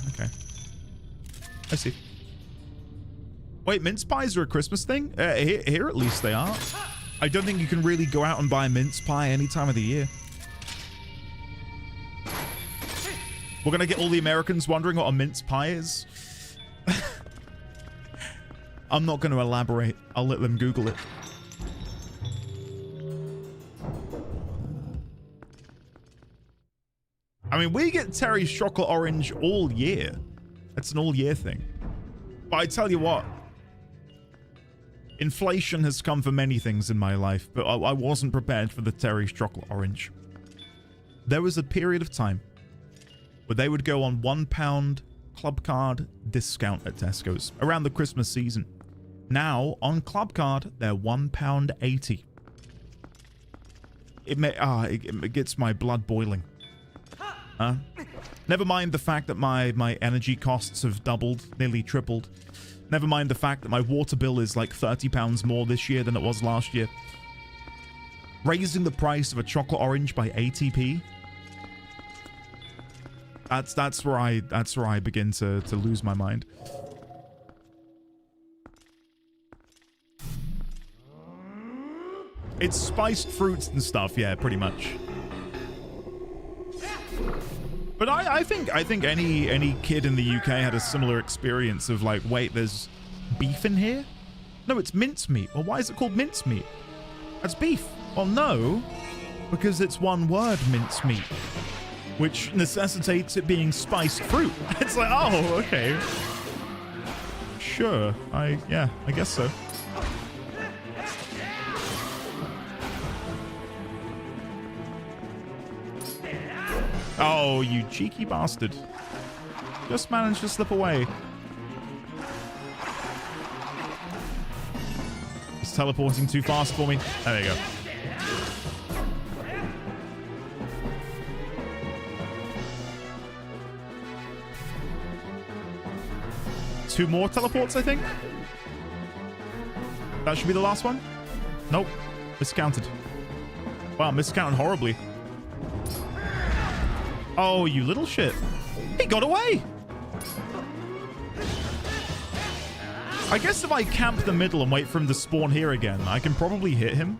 I see. Wait, mince pies are a Christmas thing? Here at least they are. I don't think you can really go out and buy a mince pie any time of the year. We're going to get all the Americans wondering what a mince pie is. I'm not going to elaborate. I'll let them Google it. I mean, we get Terry's chocolate orange all year. It's an all year thing. But I tell you what, inflation has come for many things in my life, but I wasn't prepared for the Terry's chocolate orange. there was a period of time where they would go on £1 club card discount at Tesco's around the Christmas season. Now, on club card, they're £1.80. It gets my blood boiling. Never mind the fact that my energy costs have doubled, nearly tripled. Never mind the fact that my water bill is like £30 more this year than it was last year. Raising the price of a chocolate orange by 80p. That's where I begin to lose my mind. It's spiced fruits and stuff, yeah, pretty much. But I think any kid in the UK had a similar experience of like, wait, there's beef in here? No, it's mincemeat. Well, why is it called mincemeat? That's beef. Well, no, because it's one word, mincemeat, which necessitates it being spiced fruit. It's like, oh, okay. Sure. I guess so. Oh, you cheeky bastard. Just managed to slip away. He's teleporting too fast for me. There you go. Two more teleports, I think. That should be the last one. Nope. Miscounted. Wow, miscounted horribly. Oh, you little shit. He got away. I guess if I camp the middle and wait for him to spawn here again, I can probably hit him.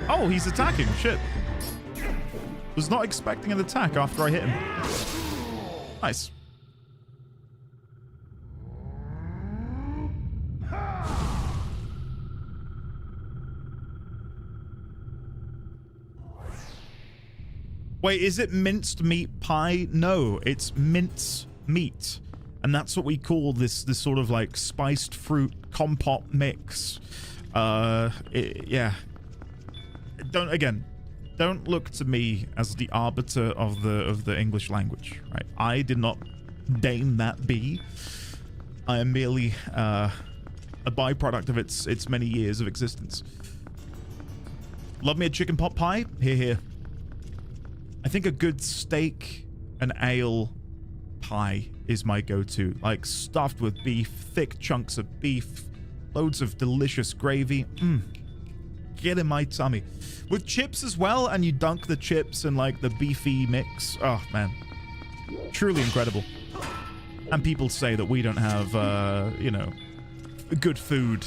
Oh, he's attacking. Shit. Was not expecting an attack after I hit him. Nice. Wait, is it minced meat pie? No, it's mince meat. And that's what we call this sort of like spiced fruit compote mix. Yeah. Don't look to me as the arbiter of the English language, right? I did not deign that be. I am merely a byproduct of its many years of existence. Love me a chicken pot pie? Here. I think a good steak and ale pie is my go-to. Like stuffed with beef, thick chunks of beef, loads of delicious gravy. Get in my tummy. With chips as well, and you dunk the chips in like the beefy mix. Oh, man. Truly incredible. And people say that we don't have, you know, good food.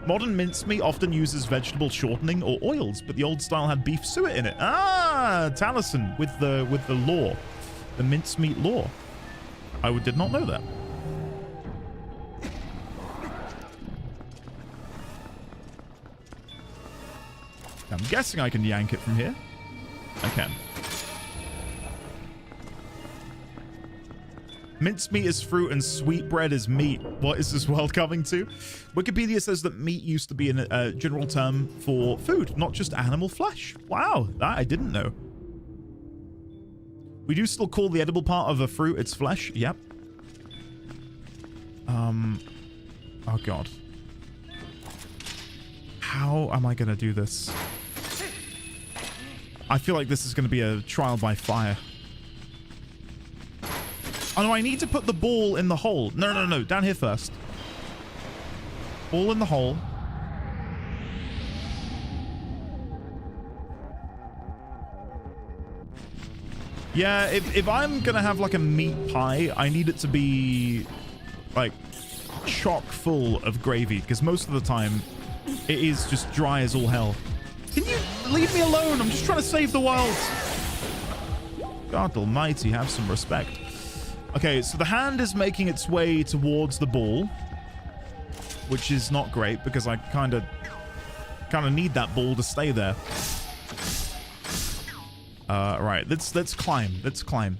Modern mincemeat often uses vegetable shortening or oils, but the old style had beef suet in it. Ah, Taliesin with the lore. The mincemeat lore. I did not know that. I'm guessing I can yank it from here. I can. Mincemeat is fruit and sweetbread is meat. What is this world coming to? Wikipedia says that meat used to be a general term for food, not just animal flesh. Wow, that I didn't know. We do still call the edible part of a fruit its flesh. Yep. Oh god. How am I gonna do this? I feel like this is gonna be a trial by fire. Oh no, I need to put the ball in the hole. No. Down here first. Ball in the hole. Yeah, if I'm gonna have like a meat pie, I need it to be like chock full of gravy, because most of the time it is just dry as all hell. Can you leave me alone? I'm just trying to save the world. God almighty, have some respect. Okay, so the hand is making its way towards the ball, which is not great because I kind of need that ball to stay there. Right, let's climb. Let's climb.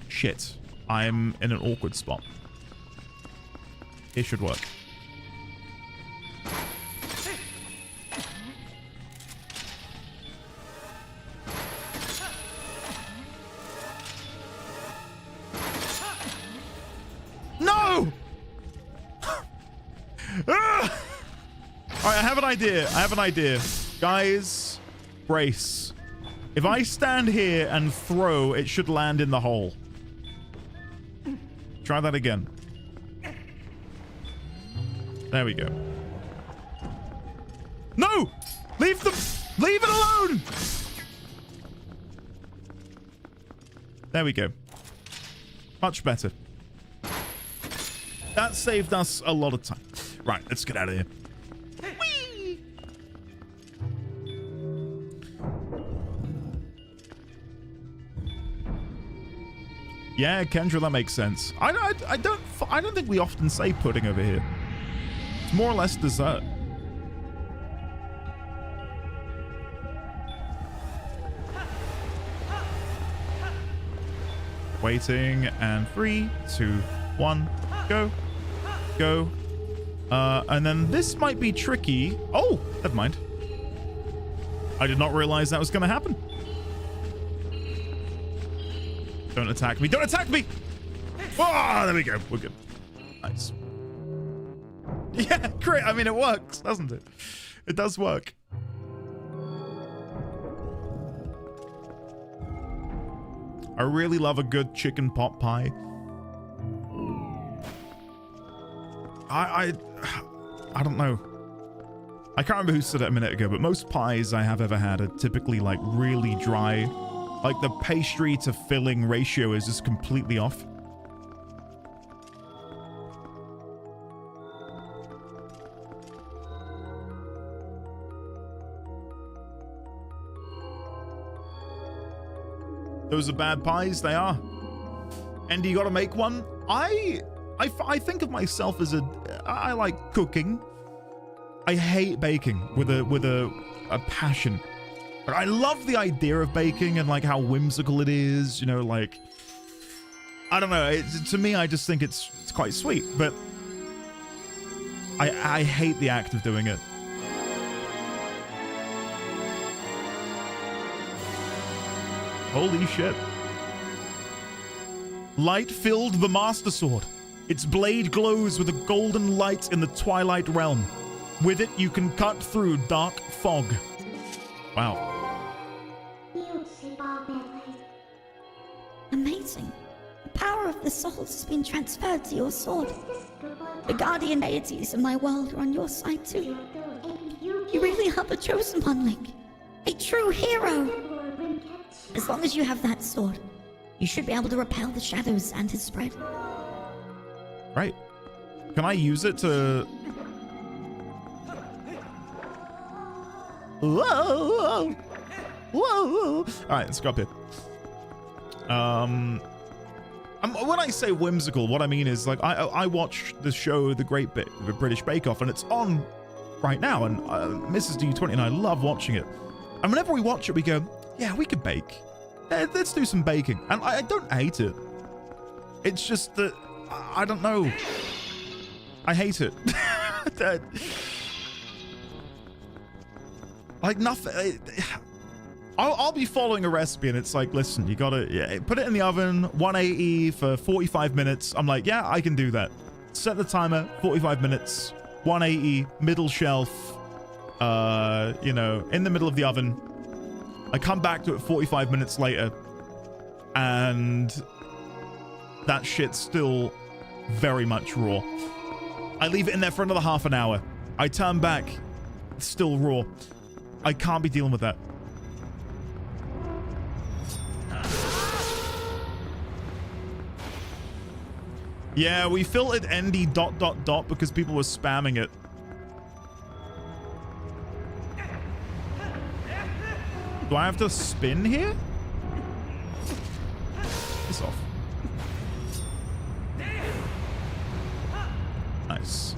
Shit. I'm in an awkward spot. It should work. No! Alright, I have an idea. I have an idea. Guys, brace. If I stand here and throw, it should land in the hole. Try that again. There we go. No! Leave them! Leave it alone! There we go. Much better. That saved us a lot of time. Right, let's get out of here. Whee! Yeah, Kendra, that makes sense. I don't think we often say pudding over here. It's more or less dessert. Waiting, and 3, 2, 1, go, go. And then this might be tricky. Oh, never mind. I did not realize that was going to happen. Don't attack me. Don't attack me! Oh, there we go. We're good. Nice. Yeah, great. I mean, it works, doesn't it? It does work. I really love a good chicken pot pie. I don't know. I can't remember who said it a minute ago, but most pies I have ever had are typically like really dry. Like the pastry to filling ratio is just completely off. Those are bad pies, they are. And you gotta make one. I think of myself as I like cooking. I hate baking with a passion. But I love the idea of baking and like how whimsical it is, you know, like I don't know, to me I just think it's quite sweet, but I hate the act of doing it. Holy shit. Light filled the Master Sword. Its blade glows with a golden light in the Twilight realm. With it, you can cut through dark fog. Wow. Amazing. The power of the souls has been transferred to your sword. The guardian deities in my world are on your side too. You really are the chosen one, Link. A true hero. As long as you have that sword, you should be able to repel the shadows and his spread. Right. Can I use it to... Whoa! Whoa! Alright, let's go up here. When I say whimsical, what I mean is, like, I watch the show The Great British Bake Off, and it's on right now, and Mrs. D20 and I love watching it. And whenever we watch it, we go, yeah, we could bake. Let's do some baking. And I don't hate it. It's just that, I don't know. I hate it. Like, nothing... I'll be following a recipe and it's like, listen, you gotta put it in the oven, 180 for 45 minutes. I'm like, yeah, I can do that. Set the timer, 45 minutes, 180, middle shelf, you know, in the middle of the oven. I come back to it 45 minutes later and that shit's still very much raw. I leave it in there for another half an hour. I turn back, it's still raw. I can't be dealing with that. Yeah, we filtered ND ... because people were spamming it. Do I have to spin here? Piss off. Nice.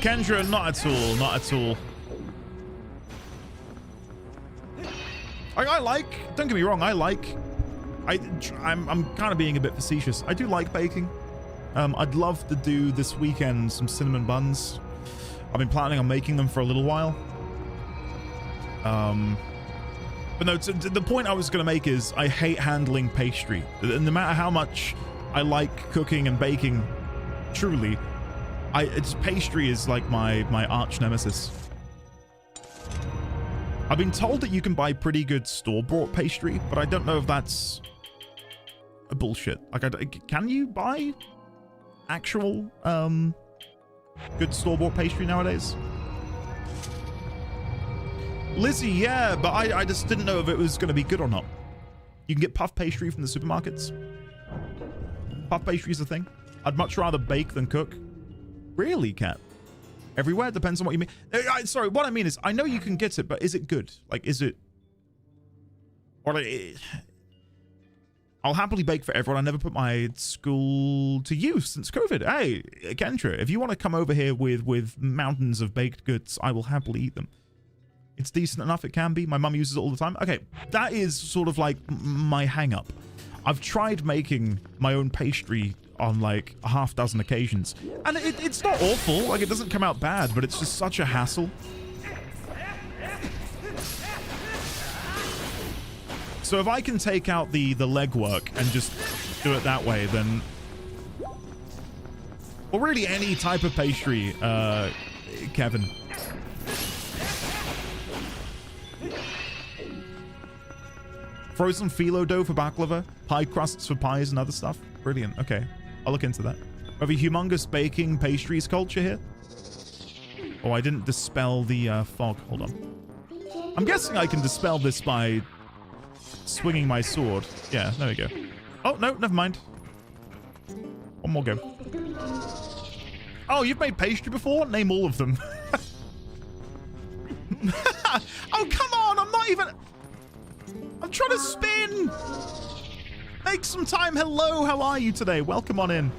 Kendra, not at all, not at all. I like, don't get me wrong, I'm kind of being a bit facetious. I do like baking. I'd love to do this weekend some cinnamon buns. I've been planning on making them for a little while. But no, the point I was going to make is I hate handling pastry. No matter how much I like cooking and baking, truly, pastry is like my arch nemesis. I've been told that you can buy pretty good store-bought pastry, but I don't know if that's a bullshit. Like, can you buy actual good store-bought pastry nowadays? Lizzie, yeah, but I just didn't know if it was going to be good or not. You can get puff pastry from the supermarkets. Puff pastry is a thing. I'd much rather bake than cook. Really, Cat? Everywhere? Depends on what you mean. Sorry, what I mean is, I know you can get it, but is it good? Like, is it... Or like, I'll happily bake for everyone. I never put my school to use since COVID. Hey, Kendra, if you want to come over here with mountains of baked goods, I will happily eat them. It's decent enough, it can be. My mum uses it all the time. Okay, that is sort of like my hang-up. I've tried making my own pastry on like a half dozen occasions, and it's not awful. Like, it doesn't come out bad, but it's just such a hassle. So if I can take out the legwork and just do it that way, then... Well, really any type of pastry, Kevin. Frozen phyllo dough for baklava, pie crusts for pies and other stuff. Brilliant. Okay, I'll look into that. We have a humongous baking pastries culture here. Oh, I didn't dispel the fog. Hold on. I'm guessing I can dispel this by swinging my sword. Yeah, there we go. Oh, no, never mind. One more go. Oh, you've made pastry before? Name all of them. Oh, come on. I'm not even... I'm trying to spin. Make some time. Hello, how are you today? Welcome on in.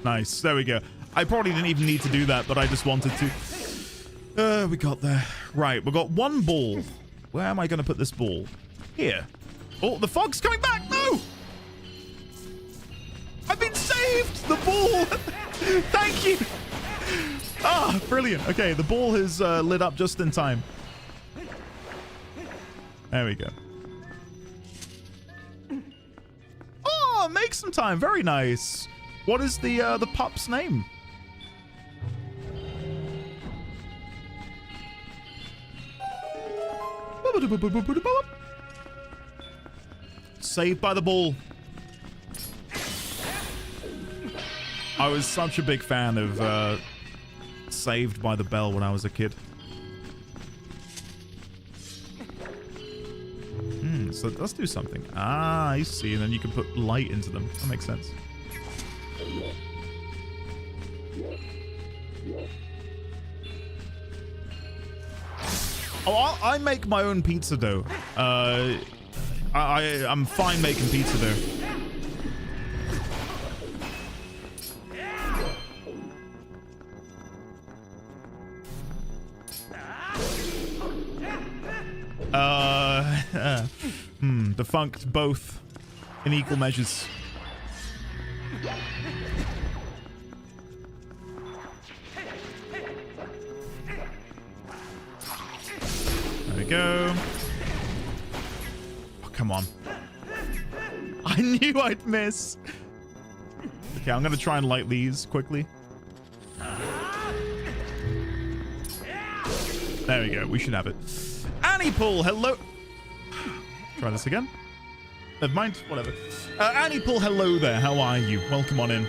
Nice. There we go. I probably didn't even need to do that, but I just wanted to. We got there. Right, we've got one ball. Where am I going to put this ball? Here. Oh, the fog's coming back. No! I've been saved! The ball! Thank you! Ah, brilliant. Okay, the ball has lit up just in time. There we go. Oh, make some time. Very nice. What is the pup's name? Saved by the ball. I was such a big fan of Saved by the Bell when I was a kid. So it does do something. Ah, I see. And then you can put light into them. That makes sense. Oh, I make my own pizza dough. I'm fine making pizza dough. Defunct both in equal measures. There we go. Oh, come on. I knew I'd miss. Okay, I'm going to try and light these quickly. There we go. We should have it. Annie Pool, hello. Try this again. Never mind. Whatever. Annie Pool, hello there. How are you? Welcome on in.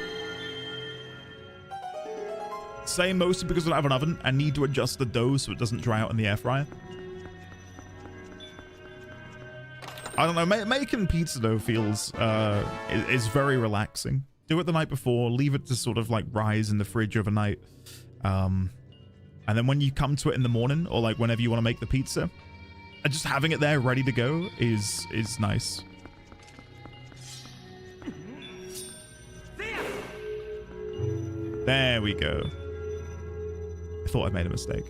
Same, mostly because I don't have an oven and need to adjust the dough so it doesn't dry out in the air fryer. I don't know. Making pizza dough feels is very relaxing. Do it the night before. Leave it to sort of like rise in the fridge overnight. And then when you come to it in the morning or like whenever you want to make the pizza, and just having it there ready to go is nice. There we go. I thought I made a mistake.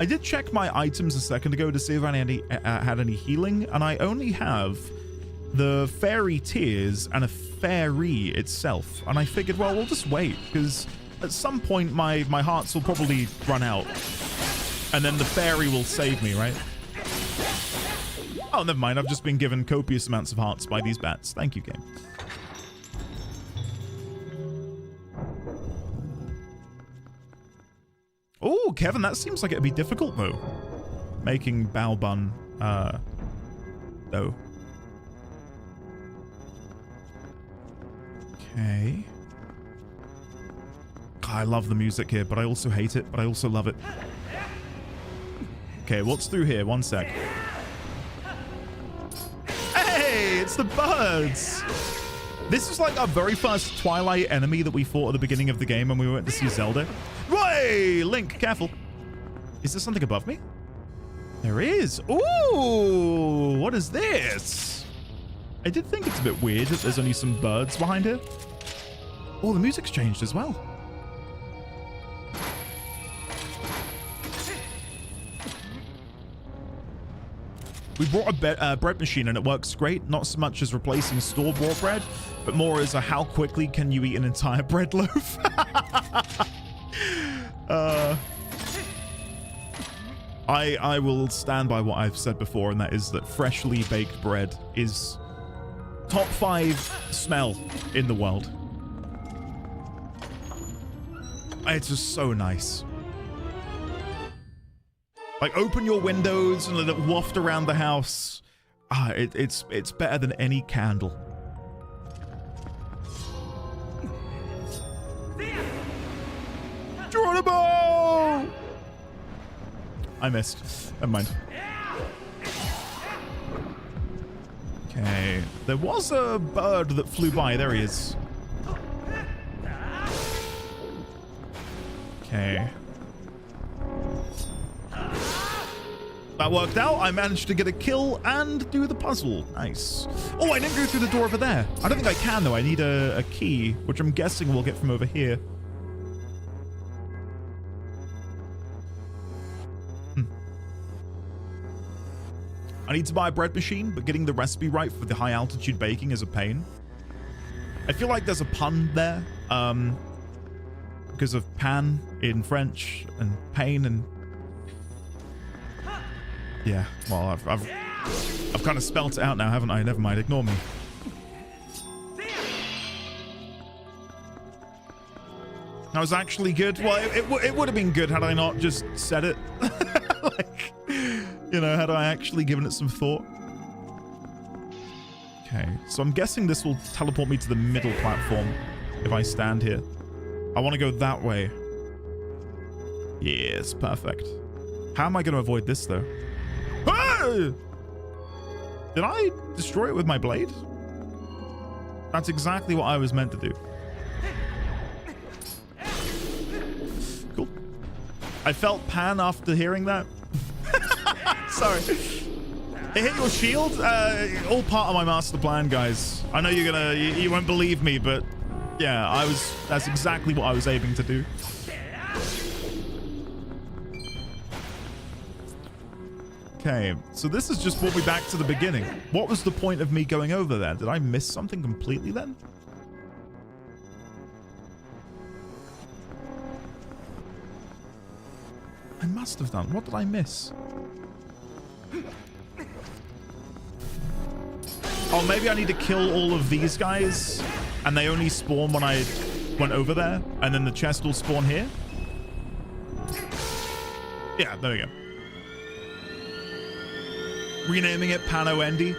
I did check my items a second ago to see if I had any healing, and I only have the fairy tears and a fairy itself. And I figured, well, we'll just wait, because at some point my hearts will probably run out. And then the fairy will save me, right? Oh, never mind. I've just been given copious amounts of hearts by these bats. Thank you, game. Oh, Kevin, that seems like it'd be difficult, though. Making bao bun, dough. Okay. God, I love the music here, but I also hate it, but I also love it. Okay, what's through here? One sec. Hey, it's the birds! This is like our very first Twilight enemy that we fought at the beginning of the game when we went to see Zelda. Way! Link, careful. Is there something above me? There is. Ooh, what is this? I did think it's a bit weird that there's only some birds behind here. Oh, the music's changed as well. We brought a bread machine and it works great. Not so much as replacing store-bought bread, but more as a how quickly can you eat an entire bread loaf? I will stand by what I've said before, and that is that freshly baked bread is top 5 smell in the world. It's just so nice. Like, open your windows and let it waft around the house. It's better than any candle. Geronimo! I missed. Never mind. Okay. There was a bird that flew by. There he is. Okay. That worked out. I managed to get a kill and do the puzzle. Nice. Oh, I didn't go through the door over there. I don't think I can, though. I need a key, which I'm guessing we'll get from over here. I need to buy a bread machine, but getting the recipe right for the high altitude baking is a pain. I feel like there's a pun there, because of pan in French and pain and... Yeah, well, I've kind of spelt it out now, haven't I? Never mind, ignore me. That was actually good. Well, it would have been good had I not just said it. Like, you know, had I actually given it some thought. Okay, so I'm guessing this will teleport me to the middle platform if I stand here. I want to go that way. Yes, perfect. How am I going to avoid this, though? Ah! Did I destroy it with my blade? That's exactly what I was meant to do. Cool. I felt pan after hearing that. Sorry. It hit your shield? All part of my master plan, guys. I know you won't believe me, but yeah, that's exactly what I was aiming to do. Okay, so this has just brought me back to the beginning. What was the point of me going over there? Did I miss something completely then? I must have done. What did I miss? Oh, maybe I need to kill all of these guys, and they only spawn when I went over there, and then the chest will spawn here? Yeah, there we go. Renaming it Pano Endy.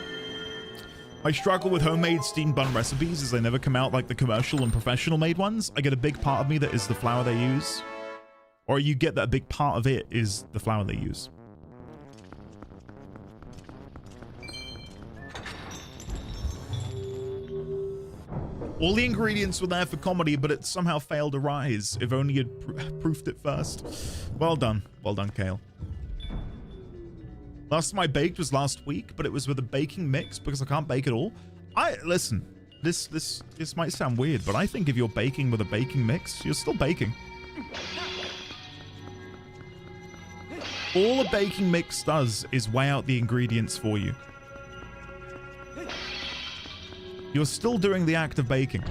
I struggle with homemade steamed bun recipes as they never come out like the commercial and professional made ones. I get a big part of me that is the flour they use. Or you get that a big part of it is the flour they use. All the ingredients were there for comedy, but it somehow failed to rise. If only you'd proofed it first. Well done. Well done, Kale. Last time I baked was last week, but it was with a baking mix because I can't bake at all. Listen, this might sound weird, but I think if you're baking with a baking mix, you're still baking. All a baking mix does is weigh out the ingredients for you. You're still doing the act of baking.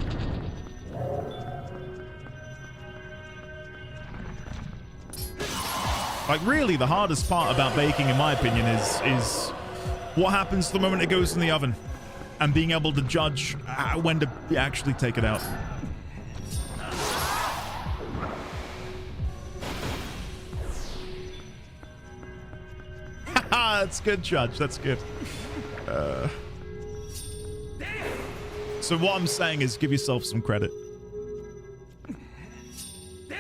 Like, really, the hardest part about baking, in my opinion, is what happens the moment it goes in the oven and being able to judge when to actually take it out. That's good, Judge. That's good. So what I'm saying is give yourself some credit. There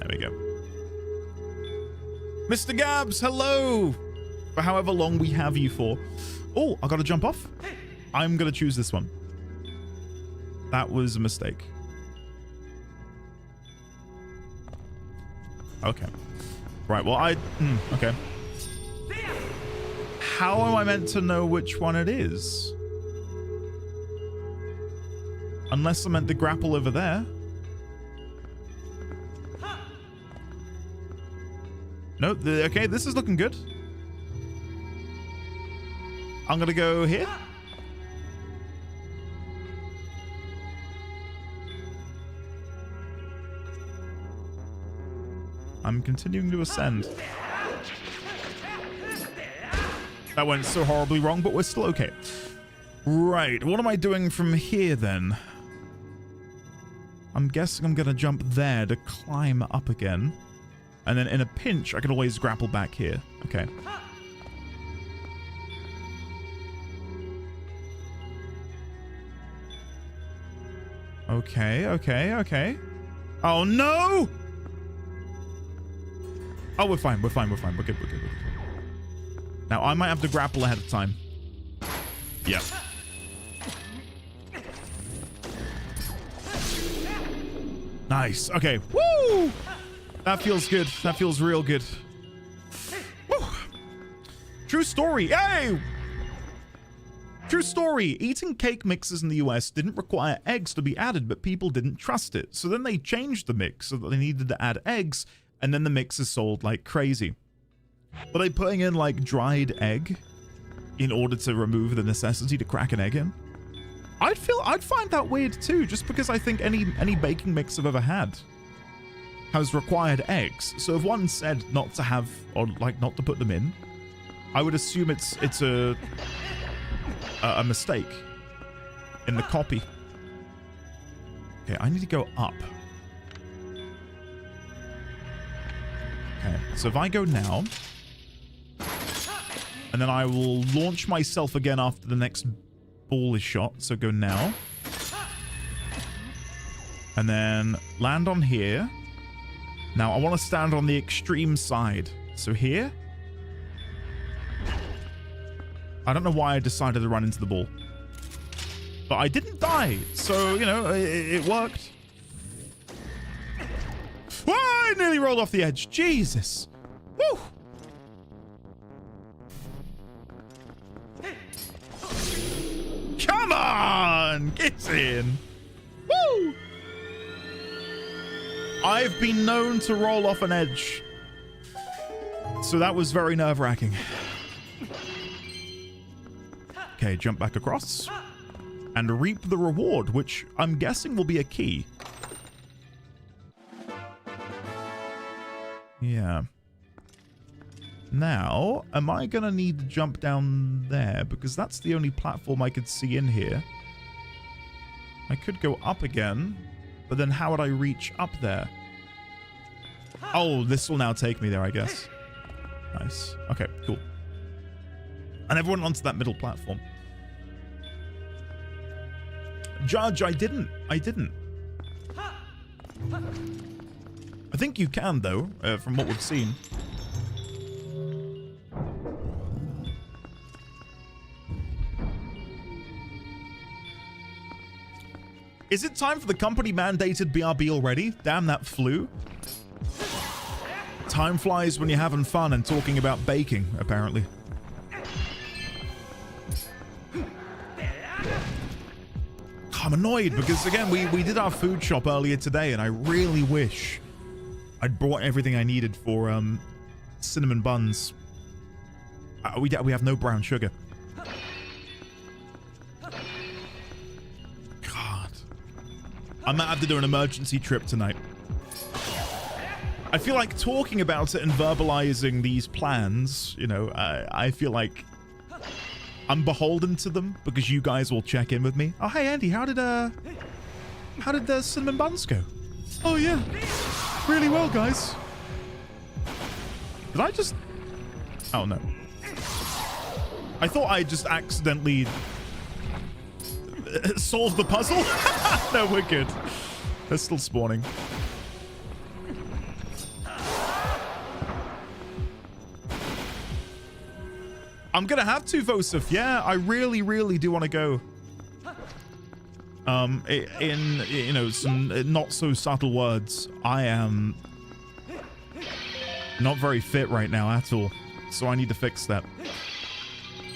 we go. Mr. Gabs, hello! For however long we have you for. Oh, I gotta jump off? I'm gonna choose this one. That was a mistake. Okay. Right, well, okay. How am I meant to know which one it is? Unless I meant to grapple over there. No, okay, this is looking good. I'm gonna go here. I'm continuing to ascend. That went so horribly wrong, but we're still okay. Right, what am I doing from here then? I'm guessing I'm gonna jump there to climb up again. And then in a pinch, I can always grapple back here. Okay. Okay. Oh, no! Oh, we're fine. We're good. Now, I might have to grapple ahead of time. Yep. Nice. Okay. Woo! That feels good. That feels real good. Woo! True story. Hey! True story. Eating cake mixes in the US didn't require eggs to be added, but people didn't trust it. So then they changed the mix so that they needed to add eggs, and then the mix is sold like crazy. But they putting in like dried egg in order to remove the necessity to crack an egg in? I'd find that weird too, just because I think any baking mix I've ever had has required eggs. So if one said not to have, or like not to put them in, I would assume it's a mistake in the copy. Okay, I need to go up. Okay, so if I go now, and then I will launch myself again after the next ball is shot. So go now. And then land on here. Now I want to stand on the extreme side. So here. I don't know why I decided to run into the ball. But I didn't die. So, you know, it worked. Whoa, I nearly rolled off the edge. Jesus. Woo. Come on! Get in! Woo! I've been known to roll off an edge. So that was very nerve-wracking. Okay, jump back across. And reap the reward, which I'm guessing will be a key. Yeah. Now, am I going to need to jump down there? Because that's the only platform I could see in here. I could go up again, but then how would I reach up there? Oh, this will now take me there, I guess. Nice. Okay, cool. And everyone onto that middle platform. Judge, I didn't. I think you can, though, from what we've seen. Is it time for the company-mandated BRB already? Damn, that flew. Time flies when you're having fun and talking about baking, apparently. I'm annoyed because, again, we did our food shop earlier today, and I really wish I'd brought everything I needed for cinnamon buns. We have no brown sugar. God. I might have to do an emergency trip tonight. I feel like talking about it and verbalizing these plans, you know, I feel like I'm beholden to them because you guys will check in with me. Oh, hey, Andy, how did the cinnamon buns go? Oh, yeah. Really well, guys. Did I just... Oh, no. I thought I just accidentally solved the puzzle. No, we're good. They're still spawning. I'm gonna have to, Vosif. Yeah, I really, really do want to go. In, you know, some not so subtle words, I am not very fit right now at all, so I need to fix that.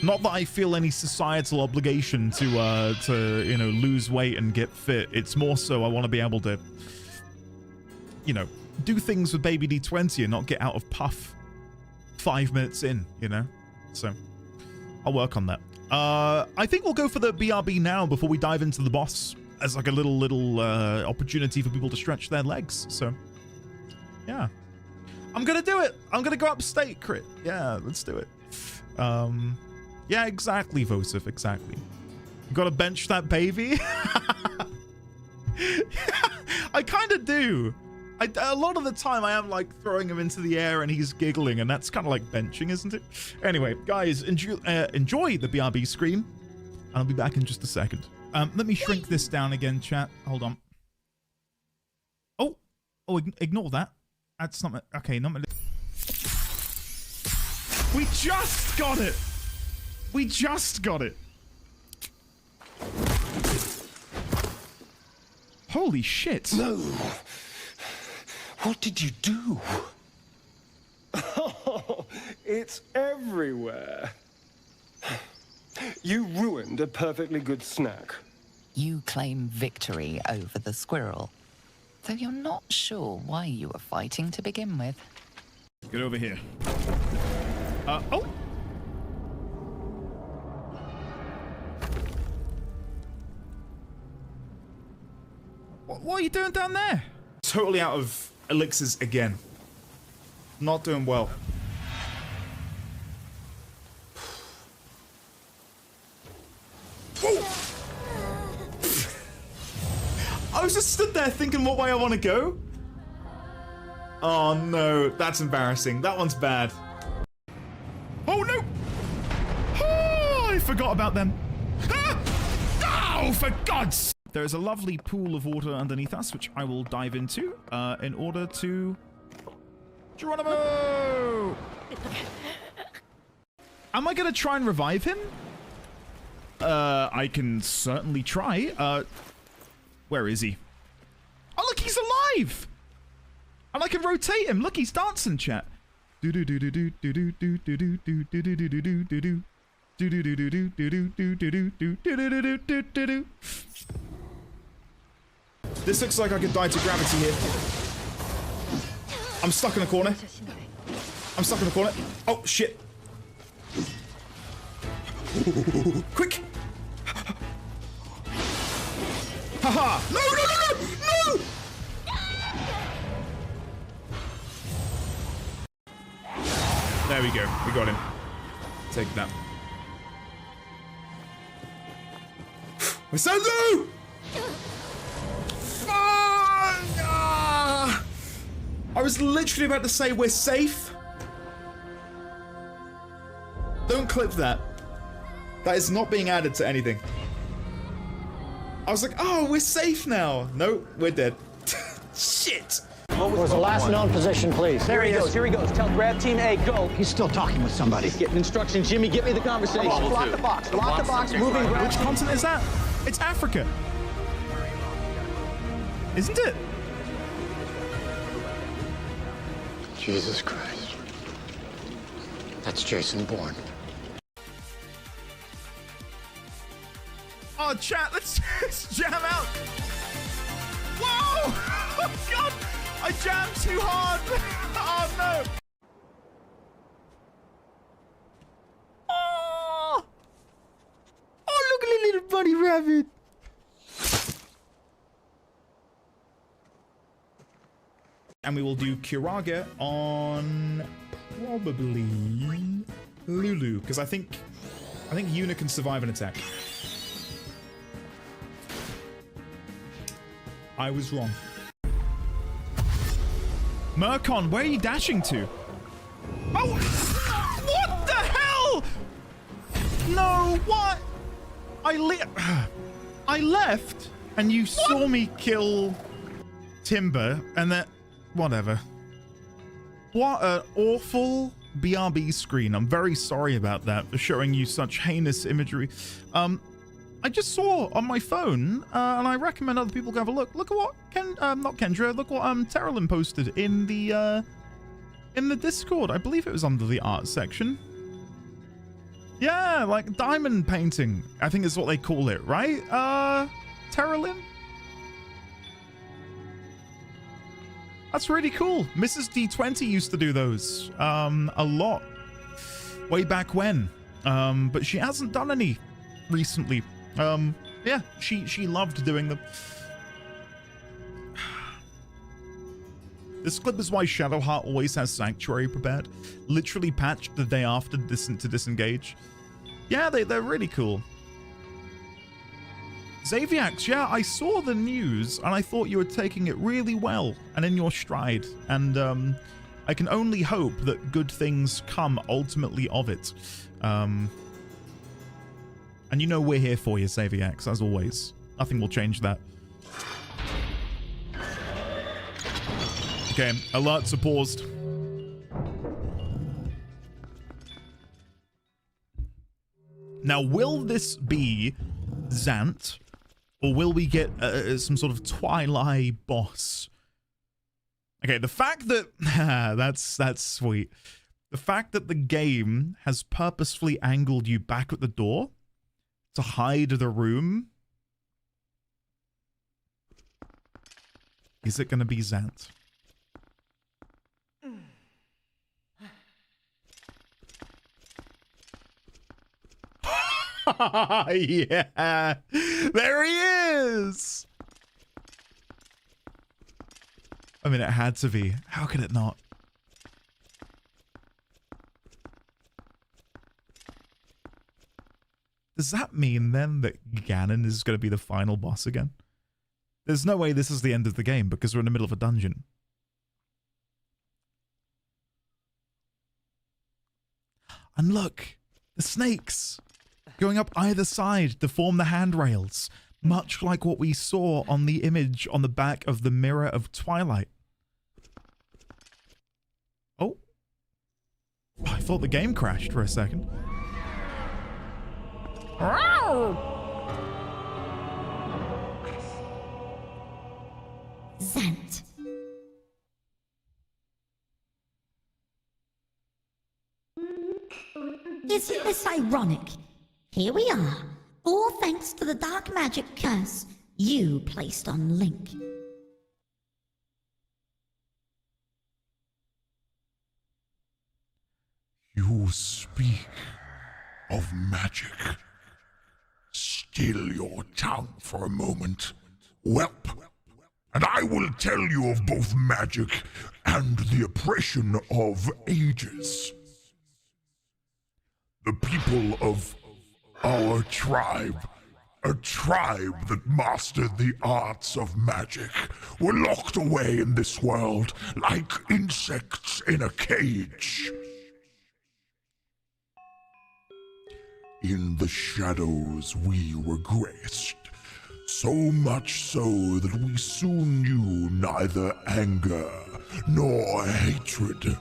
Not that I feel any societal obligation to you know, lose weight and get fit. It's more so I want to be able to, you know, do things with Baby D20 and not get out of puff 5 minutes in, you know? So I'll work on that. I think we'll go for the BRB now before we dive into the boss as like a little opportunity for people to stretch their legs. So yeah, I'm gonna do it. I'm gonna go upstate, Crit. Yeah, let's do it. Yeah, exactly, Vosif, exactly. You gotta bench that baby. I kind of do. A lot of the time I am like throwing him into the air and he's giggling, and that's kind of like benching, isn't it? Anyway, guys, enjoy the BRB screen. I'll be back in just a second. Let me shrink this down again, chat. Hold on. Oh, ignore that. That's not okay. Not my. We just got it. We just got it. Holy shit. No. What did you do? Oh, it's everywhere. You ruined a perfectly good snack. You claim victory over the squirrel, though you're not sure why you were fighting to begin with. Get over here. Oh. What are you doing down there? Totally out of elixirs again. Not doing well. I was just stood there thinking what way I want to go. Oh no, that's embarrassing. That one's bad. Oh no! Oh, I forgot about them. Ah! Oh, for God's sake! There is a lovely pool of water underneath us, which I will dive into in order to... Geronimo! Am I going to try and revive him? I can certainly try. Where is he? Oh, look, he's alive! And I can rotate him. Look, he's dancing, chat. This looks like I could die to gravity here. I'm stuck in a corner. I'm stuck in a corner. Oh, shit. Quick! Haha! No, no, no, no! No! There we go. We got him. Take that. Masenzu! I was literally about to say we're safe. Don't clip that. That is not being added to anything. I was like, oh, we're safe now. No, we're dead. Shit. Where's the last known position, please? There he goes. Here he goes. Tell grab team A, go. He's still talking with somebody. He's getting instructions. Jimmy, get me the conversation. Lock the box. Lock the box. Moving. Which continent is that? It's Africa. Isn't it? Jesus Christ. That's Jason Bourne. Oh, chat, let's jam out. Whoa! Oh, God! I jammed too hard. Oh, no. Oh! Oh, look at the little bunny rabbit. And we will do Kurage on probably Lulu, because I think Yuna can survive an attack. I was wrong. Murkon, where are you dashing to? Oh! What the hell? No, what? I left, and you saw me kill Timber, and then... Whatever. What an awful BRB screen. I'm very sorry about that, for showing you such heinous imagery. I just saw on my phone, and I recommend other people go have a look. Look at what not Kendra, look what Terrelin posted in the Discord. I believe it was under the art section. Yeah, like diamond painting, I think is what they call it, right? Terrelin? That's really cool. Mrs. D20 used to do those a lot way back when, but she hasn't done any recently. Yeah, she loved doing them. This clip is why Shadowheart always has Sanctuary prepared, literally patched the day after to disengage. Yeah, they're really cool. Xaviax, yeah, I saw the news and I thought you were taking it really well and in your stride. And I can only hope that good things come ultimately of it. And you know we're here for you, Xaviax, as always. Nothing will change that. Okay, alerts are paused. Now, will this be Zant? Or will we get some sort of Twilight boss? Okay, the fact that... that's sweet. The fact that the game has purposefully angled you back at the door to hide the room. Is it going to be Zant? Yeah, there he is. I mean, it had to be. How could it not? Does that mean then that Ganon is going to be the final boss again? There's no way this is the end of the game because we're in the middle of a dungeon. And look, the snakes going up either side to form the handrails, much like what we saw on the image on the back of the Mirror of Twilight. Oh. I thought the game crashed for a second. Zant. Isn't this ironic? Here we are, all thanks to the dark magic curse you placed on Link. You speak of magic. Still your tongue for a moment, whelp, and I will tell you of both magic and the oppression of ages. The people of our tribe, a tribe that mastered the arts of magic, were locked away in this world like insects in a cage. In the shadows we were graced, so much so that we soon knew neither anger nor hatred,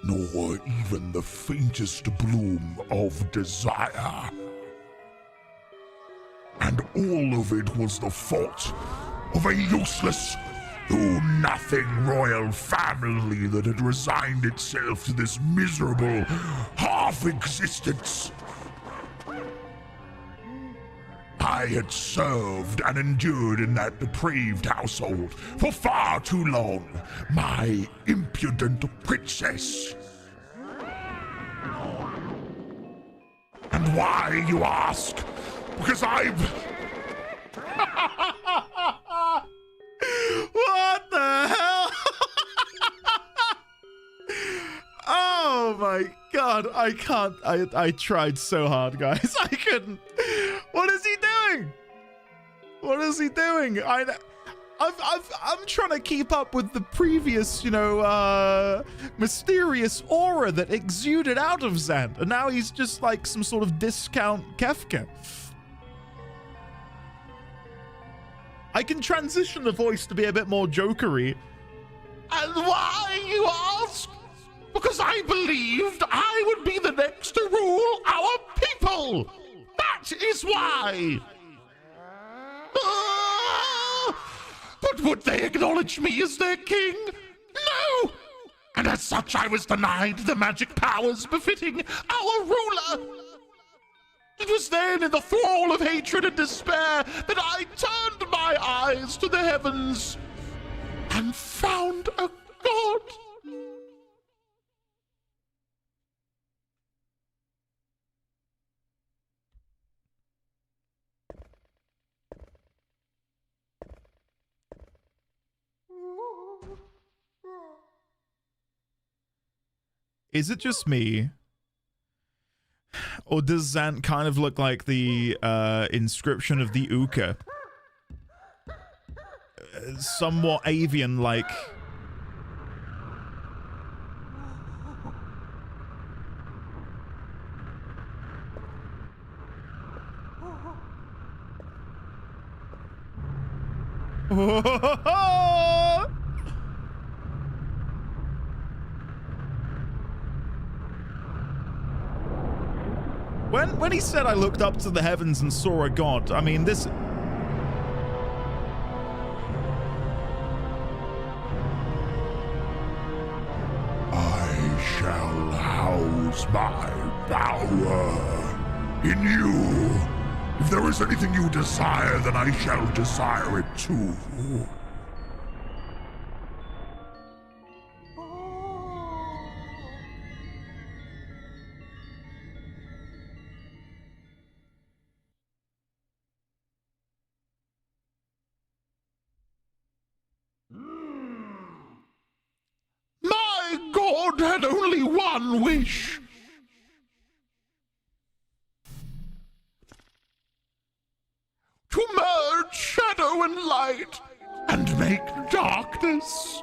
nor even the faintest bloom of desire. And all of it was the fault of a useless, do-nothing royal family that had resigned itself to this miserable half-existence. I had served and endured in that depraved household for far too long. My impudent princess. And why, you ask? Because I've... What the hell? Oh my god, I can't. I tried so hard, guys. I couldn't. What is he doing? What is he doing? I'm trying to keep up with the previous, you know, mysterious aura that exuded out of Zant, and now he's just like some sort of discount Kefka. I can transition the voice to be a bit more jokery. And why, you ask? Because I believed I would be the next to rule our people. That is why. But would they acknowledge me as their king? No. And as such, I was denied the magic powers befitting our ruler. It was then, in the thrall of hatred and despair, that I turned my eyes to the heavens and found a god. Is it just me? Or does Zant kind of look like the inscription of the Uka? Somewhat avian-like. When he said I looked up to the heavens and saw a god, I mean, this... I shall house my power in you. If there is anything you desire, then I shall desire it too. My god had only one wish. To merge shadow and light and make darkness.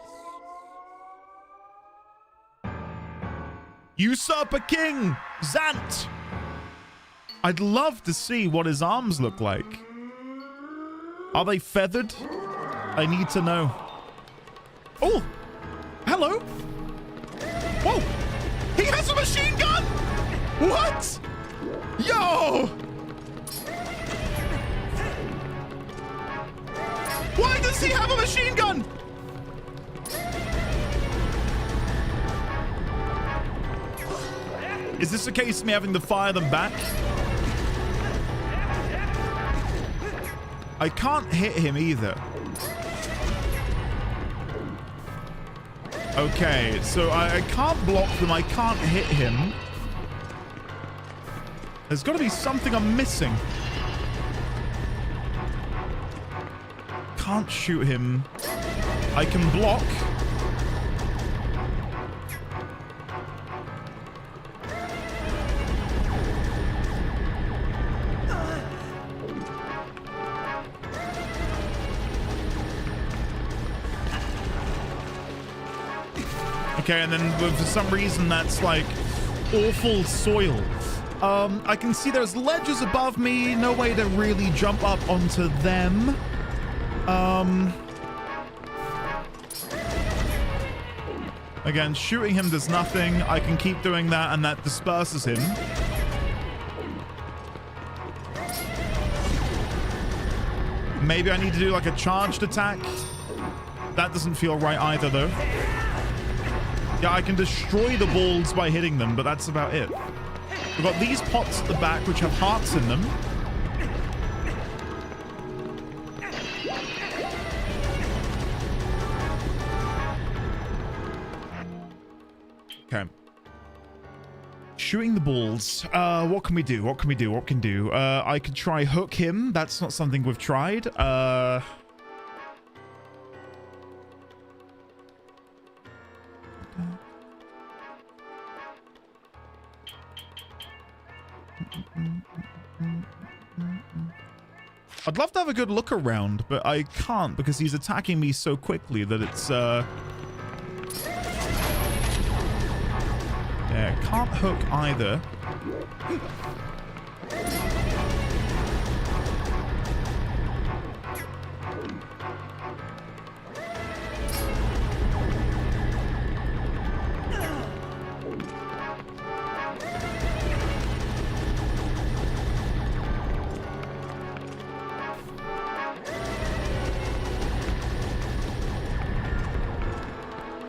Usurper King, Zant! I'd love to see what his arms look like. Are they feathered? I need to know. Oh! Hello! Whoa! He has a machine gun! What? Yo! Why does he have a machine gun? Is this a case of me having to fire them back? I can't hit him either. Okay, so I can't block them, I can't hit him. There's got to be something I'm missing. Can't shoot him. I can block. Okay, and then for some reason that's like awful soil. I can see there's ledges above me, no way to really jump up onto them. Again, shooting him does nothing. I can keep doing that and that disperses him. Maybe I need to do like a charged attack. That doesn't feel right either though. Yeah, I can destroy the balls by hitting them, but that's about it. We've got these pots at the back which have hearts in them. Okay. Shooting the balls. What can we do? What can we do? What can do? I could try hook him. That's not something we've tried. I'd love to have a good look around, but I can't because he's attacking me so quickly that it's, yeah, can't hook either.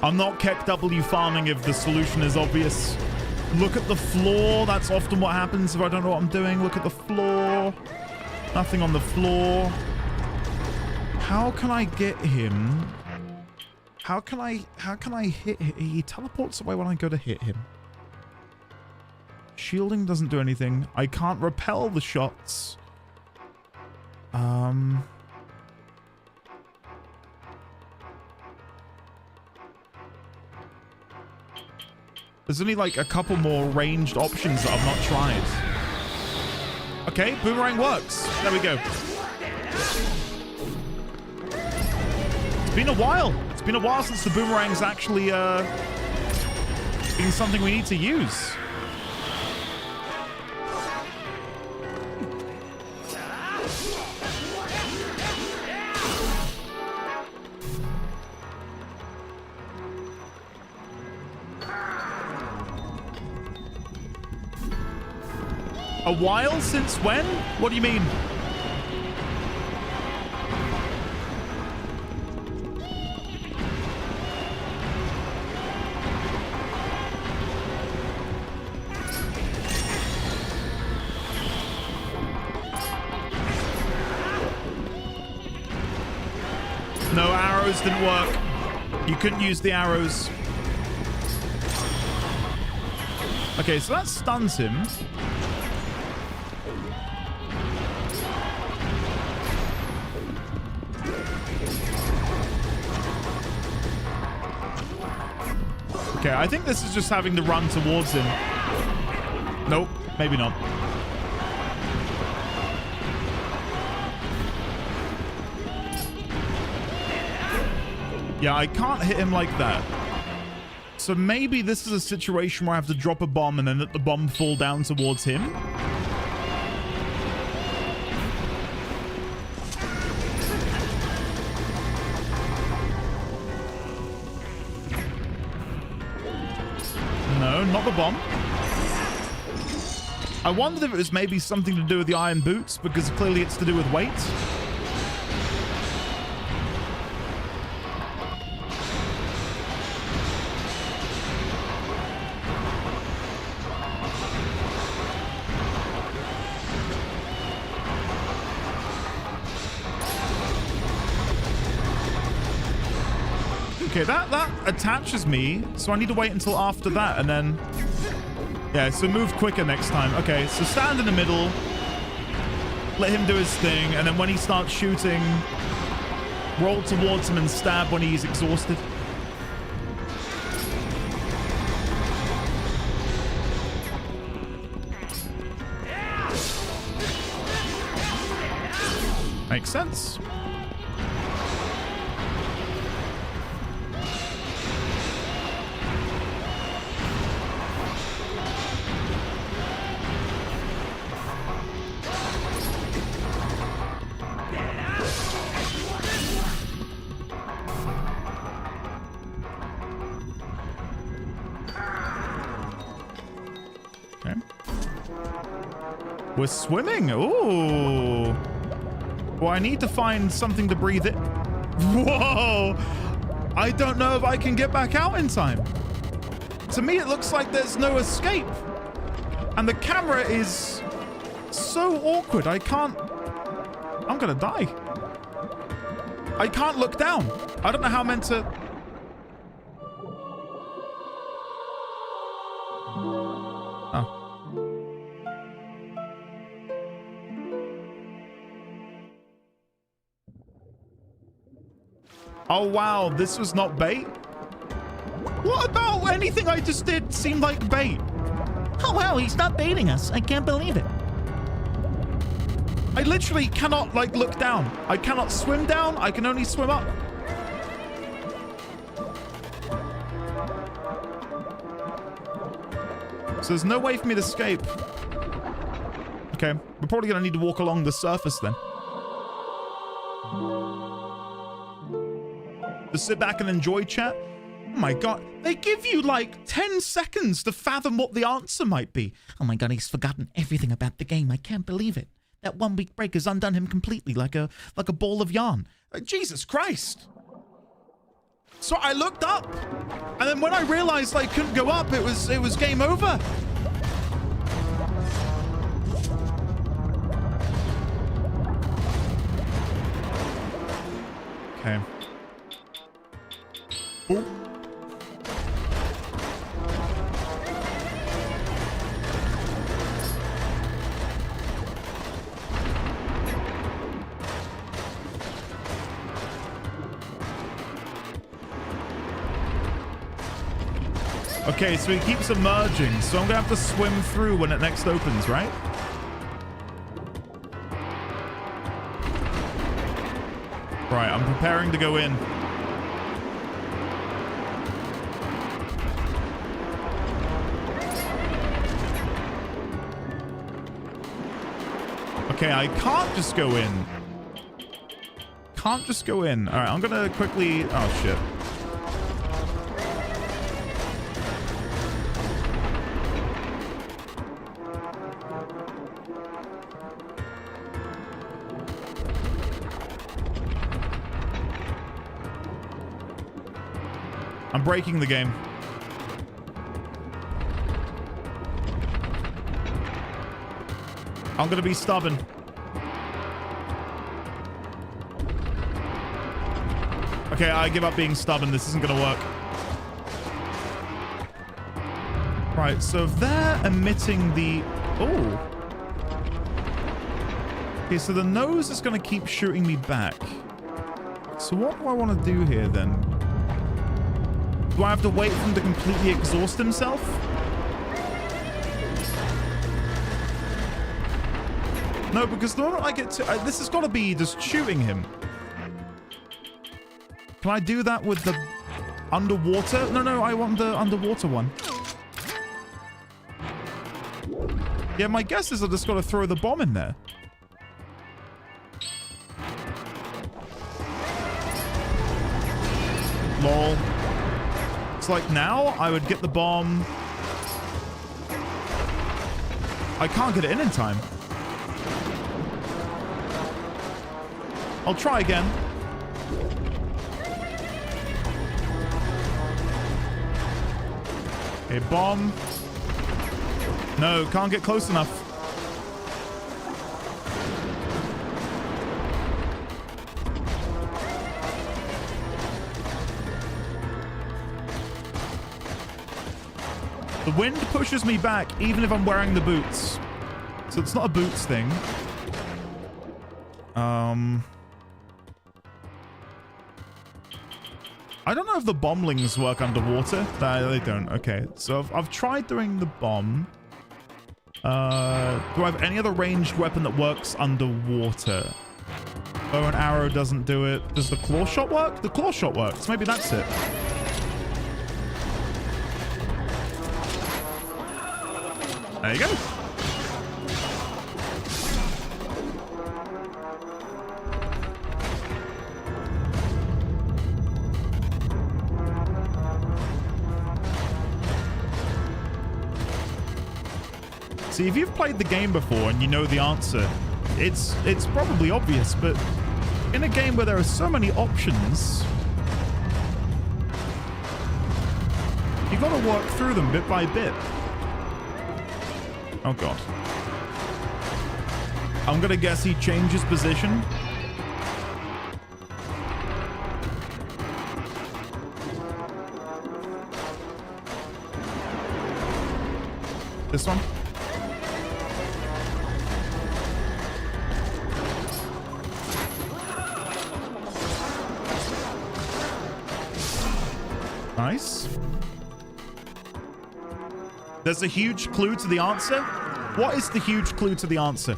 I'm not KEKW farming if the solution is obvious. Look at the floor. That's often what happens if I don't know what I'm doing. Look at the floor. Nothing on the floor. How can I get him? How can I hit him? He teleports away when I go to hit him. Shielding doesn't do anything. I can't repel the shots. There's only like a couple more ranged options that I've not tried. Okay, boomerang works. There we go. It's been a while. It's been a while since the boomerang's actually been something we need to use. A while? Since when? What do you mean? No, arrows didn't work. You couldn't use the arrows. Okay, so that stuns him. Okay, I think this is just having to run towards him. Nope, maybe not. Yeah, I can't hit him like that. So maybe this is a situation where I have to drop a bomb and then let the bomb fall down towards him. No, not the bomb. I wondered if it was maybe something to do with the iron boots, because clearly it's to do with weight. Okay, that attaches me, so I need to wait until after that, and then... Yeah, so move quicker next time. Okay, so stand in the middle, let him do his thing, and then when he starts shooting, roll towards him and stab when he's exhausted. Makes sense. We're swimming. Ooh. Well, I need to find something to breathe in. Whoa. I don't know if I can get back out in time. To me, it looks like there's no escape. And the camera is so awkward. I can't... I'm gonna die. I can't look down. I don't know how I'm meant to... Oh, wow. This was not bait? What about anything I just did seemed like bait? Oh, wow, he's not baiting us. I can't believe it. I literally cannot, like, look down. I cannot swim down. I can only swim up. So there's no way for me to escape. Okay, we're probably going to need to walk along the surface then. Just sit back and enjoy, chat. Oh my god, they give you like 10 seconds to fathom what the answer might be. Oh my god, he's forgotten everything about the game. I can't believe it. That 1 week break has undone him completely like a ball of yarn. Jesus Christ. So I looked up, and then when I realized I couldn't go up, it was game over. Okay. Ooh. Okay, so he keeps emerging, so I'm gonna have to swim through when it next opens, right? Right, I'm preparing to go in. Okay, I can't just go in. Can't just go in. All right, I'm gonna quickly... Oh, shit. I'm breaking the game. I'm gonna be stubborn. Okay, I give up being stubborn. This isn't gonna work. Right, so if they're emitting the... Oh. Okay, so the nose is gonna keep shooting me back. So what do I want to do here then? Do I have to wait for him to completely exhaust himself? No, because the moment I get to... this has got to be just shooting him. Can I do that with the underwater? No, I want the underwater one. Yeah, my guess is I just got to throw the bomb in there. Lol. It's like now I would get the bomb. I can't get it in time. I'll try again. Okay, bomb. No, can't get close enough. The wind pushes me back even if I'm wearing the boots. So it's not a boots thing. I don't know if the bomblings work underwater. No, they don't. Okay, so I've tried doing the bomb. Do I have any other ranged weapon that works underwater? Bow and arrow doesn't do it. Does the claw shot work? The claw shot works. Maybe that's it. There you go. See, if you've played the game before and you know the answer, it's probably obvious, but in a game where there are so many options, you got to work through them bit by bit. Oh god. I'm gonna guess he changes position. This one? Nice. There's a huge clue to the answer. What is the huge clue to the answer?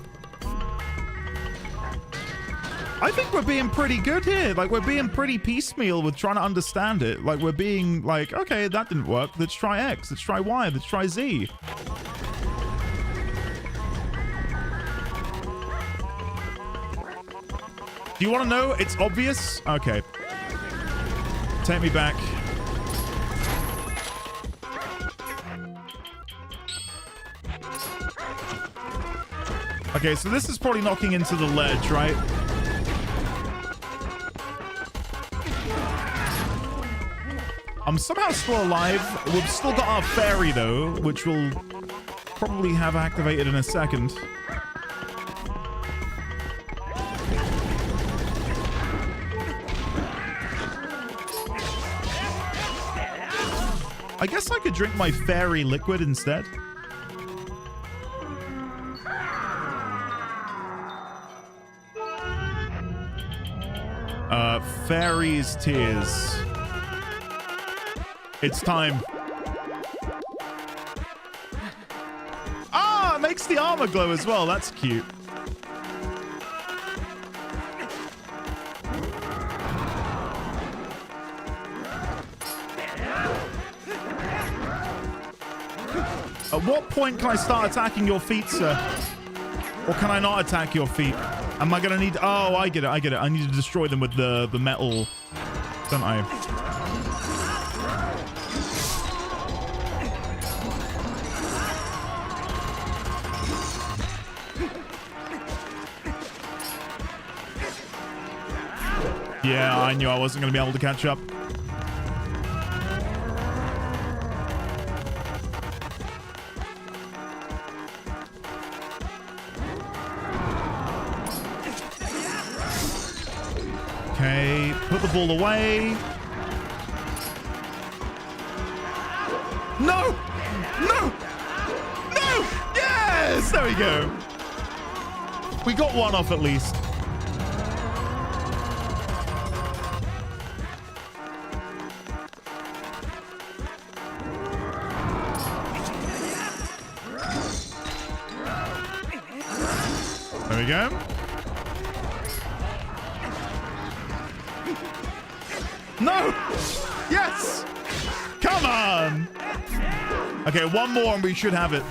I think we're being pretty good here. Like, we're being pretty piecemeal with trying to understand it. Like, we're being like, okay, that didn't work. Let's try X. Let's try Y. Let's try Z. Do you want to know? It's obvious. Okay. Take me back. Okay, so this is probably knocking into the ledge, right? I'm somehow still alive. We've still got our fairy, though, which we'll probably have activated in a second. I guess I could drink my fairy liquid instead. Fairy's tears. It's time. Ah, it makes the armor glow as well. That's cute. At what point can I start attacking your feet, sir? Or can I not attack your feet? Am I gonna need... Oh, I get it. I get it. I need to destroy them with the metal, don't I? Yeah, I knew I wasn't gonna be able to catch up. Okay, put the ball away. No! No! No! Yes! There we go. We got one off at least. There we go. No! Yes! Come on! Okay, one more and we should have it.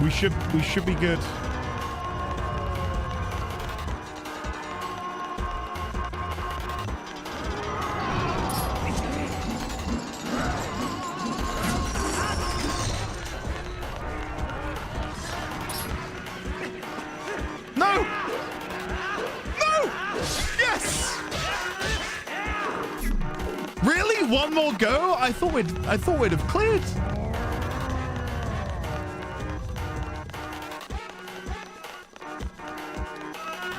We should be good. No! No! Yes! Really? One more go? I thought we'd have cleared.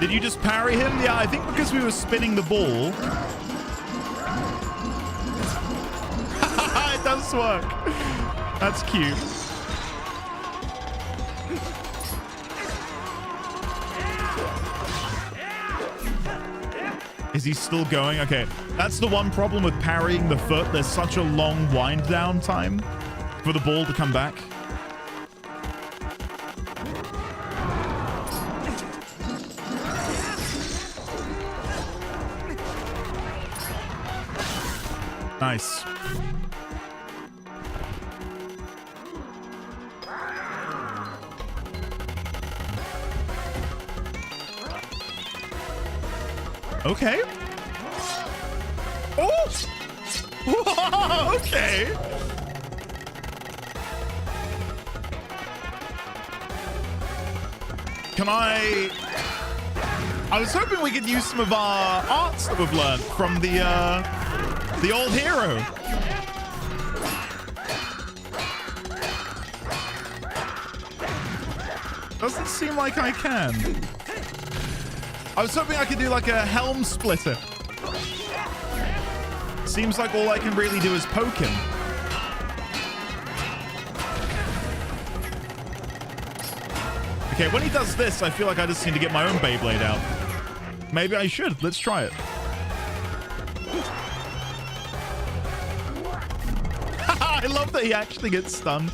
Did you just parry him? Yeah, I think because we were spinning the ball. It does work. That's cute. Is he still going? Okay, that's the one problem with parrying the foot. There's such a long wind down time for the ball to come back. Nice. Okay. Oh! Whoa, okay. Can I was hoping we could use some of our arts that we've learned from the old hero. Doesn't seem like I can. I was hoping I could do like a helm splitter. Seems like all I can really do is poke him. Okay, when he does this, I feel like I just need to get my own Beyblade out. Maybe I should. Let's try it. I love that he actually gets stunned.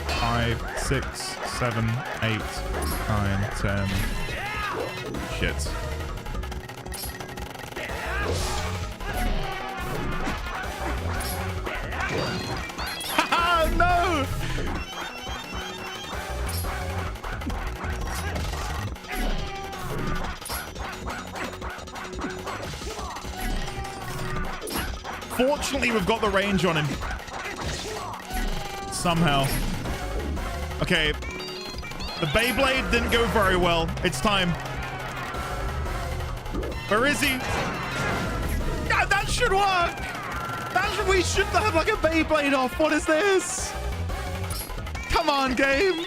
Five, 6, 7, 8, 9, 10. Shit. Haha, no! Fortunately, we've got the range on him. Somehow. Okay. The Beyblade didn't go very well. It's time. Where is he? God, that should work. We should have like a Beyblade off. What is this? Come on, game.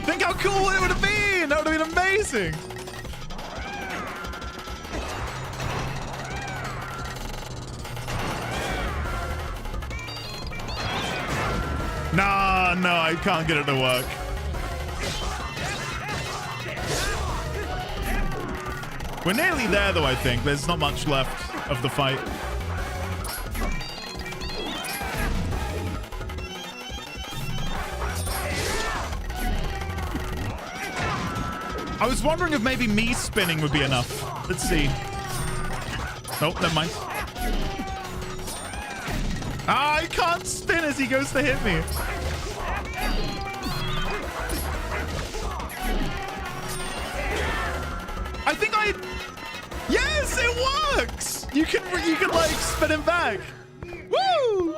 Think how cool it would have been. That would have been amazing. Nah, no, I can't get it to work. We're nearly there, though, I think. There's not much left of the fight. I was wondering if maybe me spinning would be enough. Let's see. Nope, never mind. Ah, I can't spin as he goes to hit me. I think yes, it works. You can like spin him back. Woo!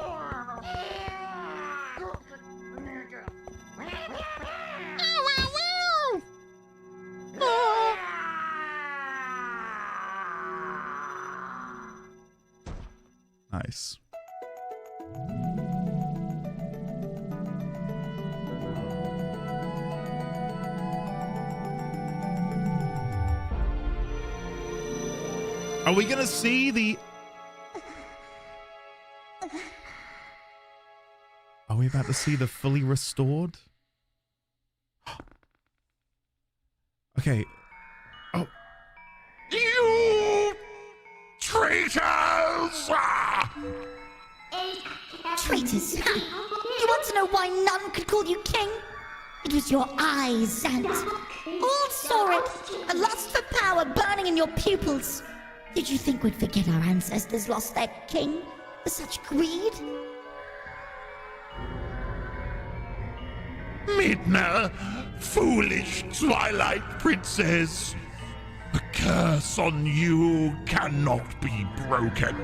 Nice. Are we gonna see the... Are we about to see the fully restored? Okay. Oh. You traitors! Traitors! You want to know why none could call you king? It was your eyes, and all saw it. A lust for power burning in your pupils. Did you think we'd forget our ancestors lost their king for such greed? Midna, foolish Twilight princess. The curse on you cannot be broken.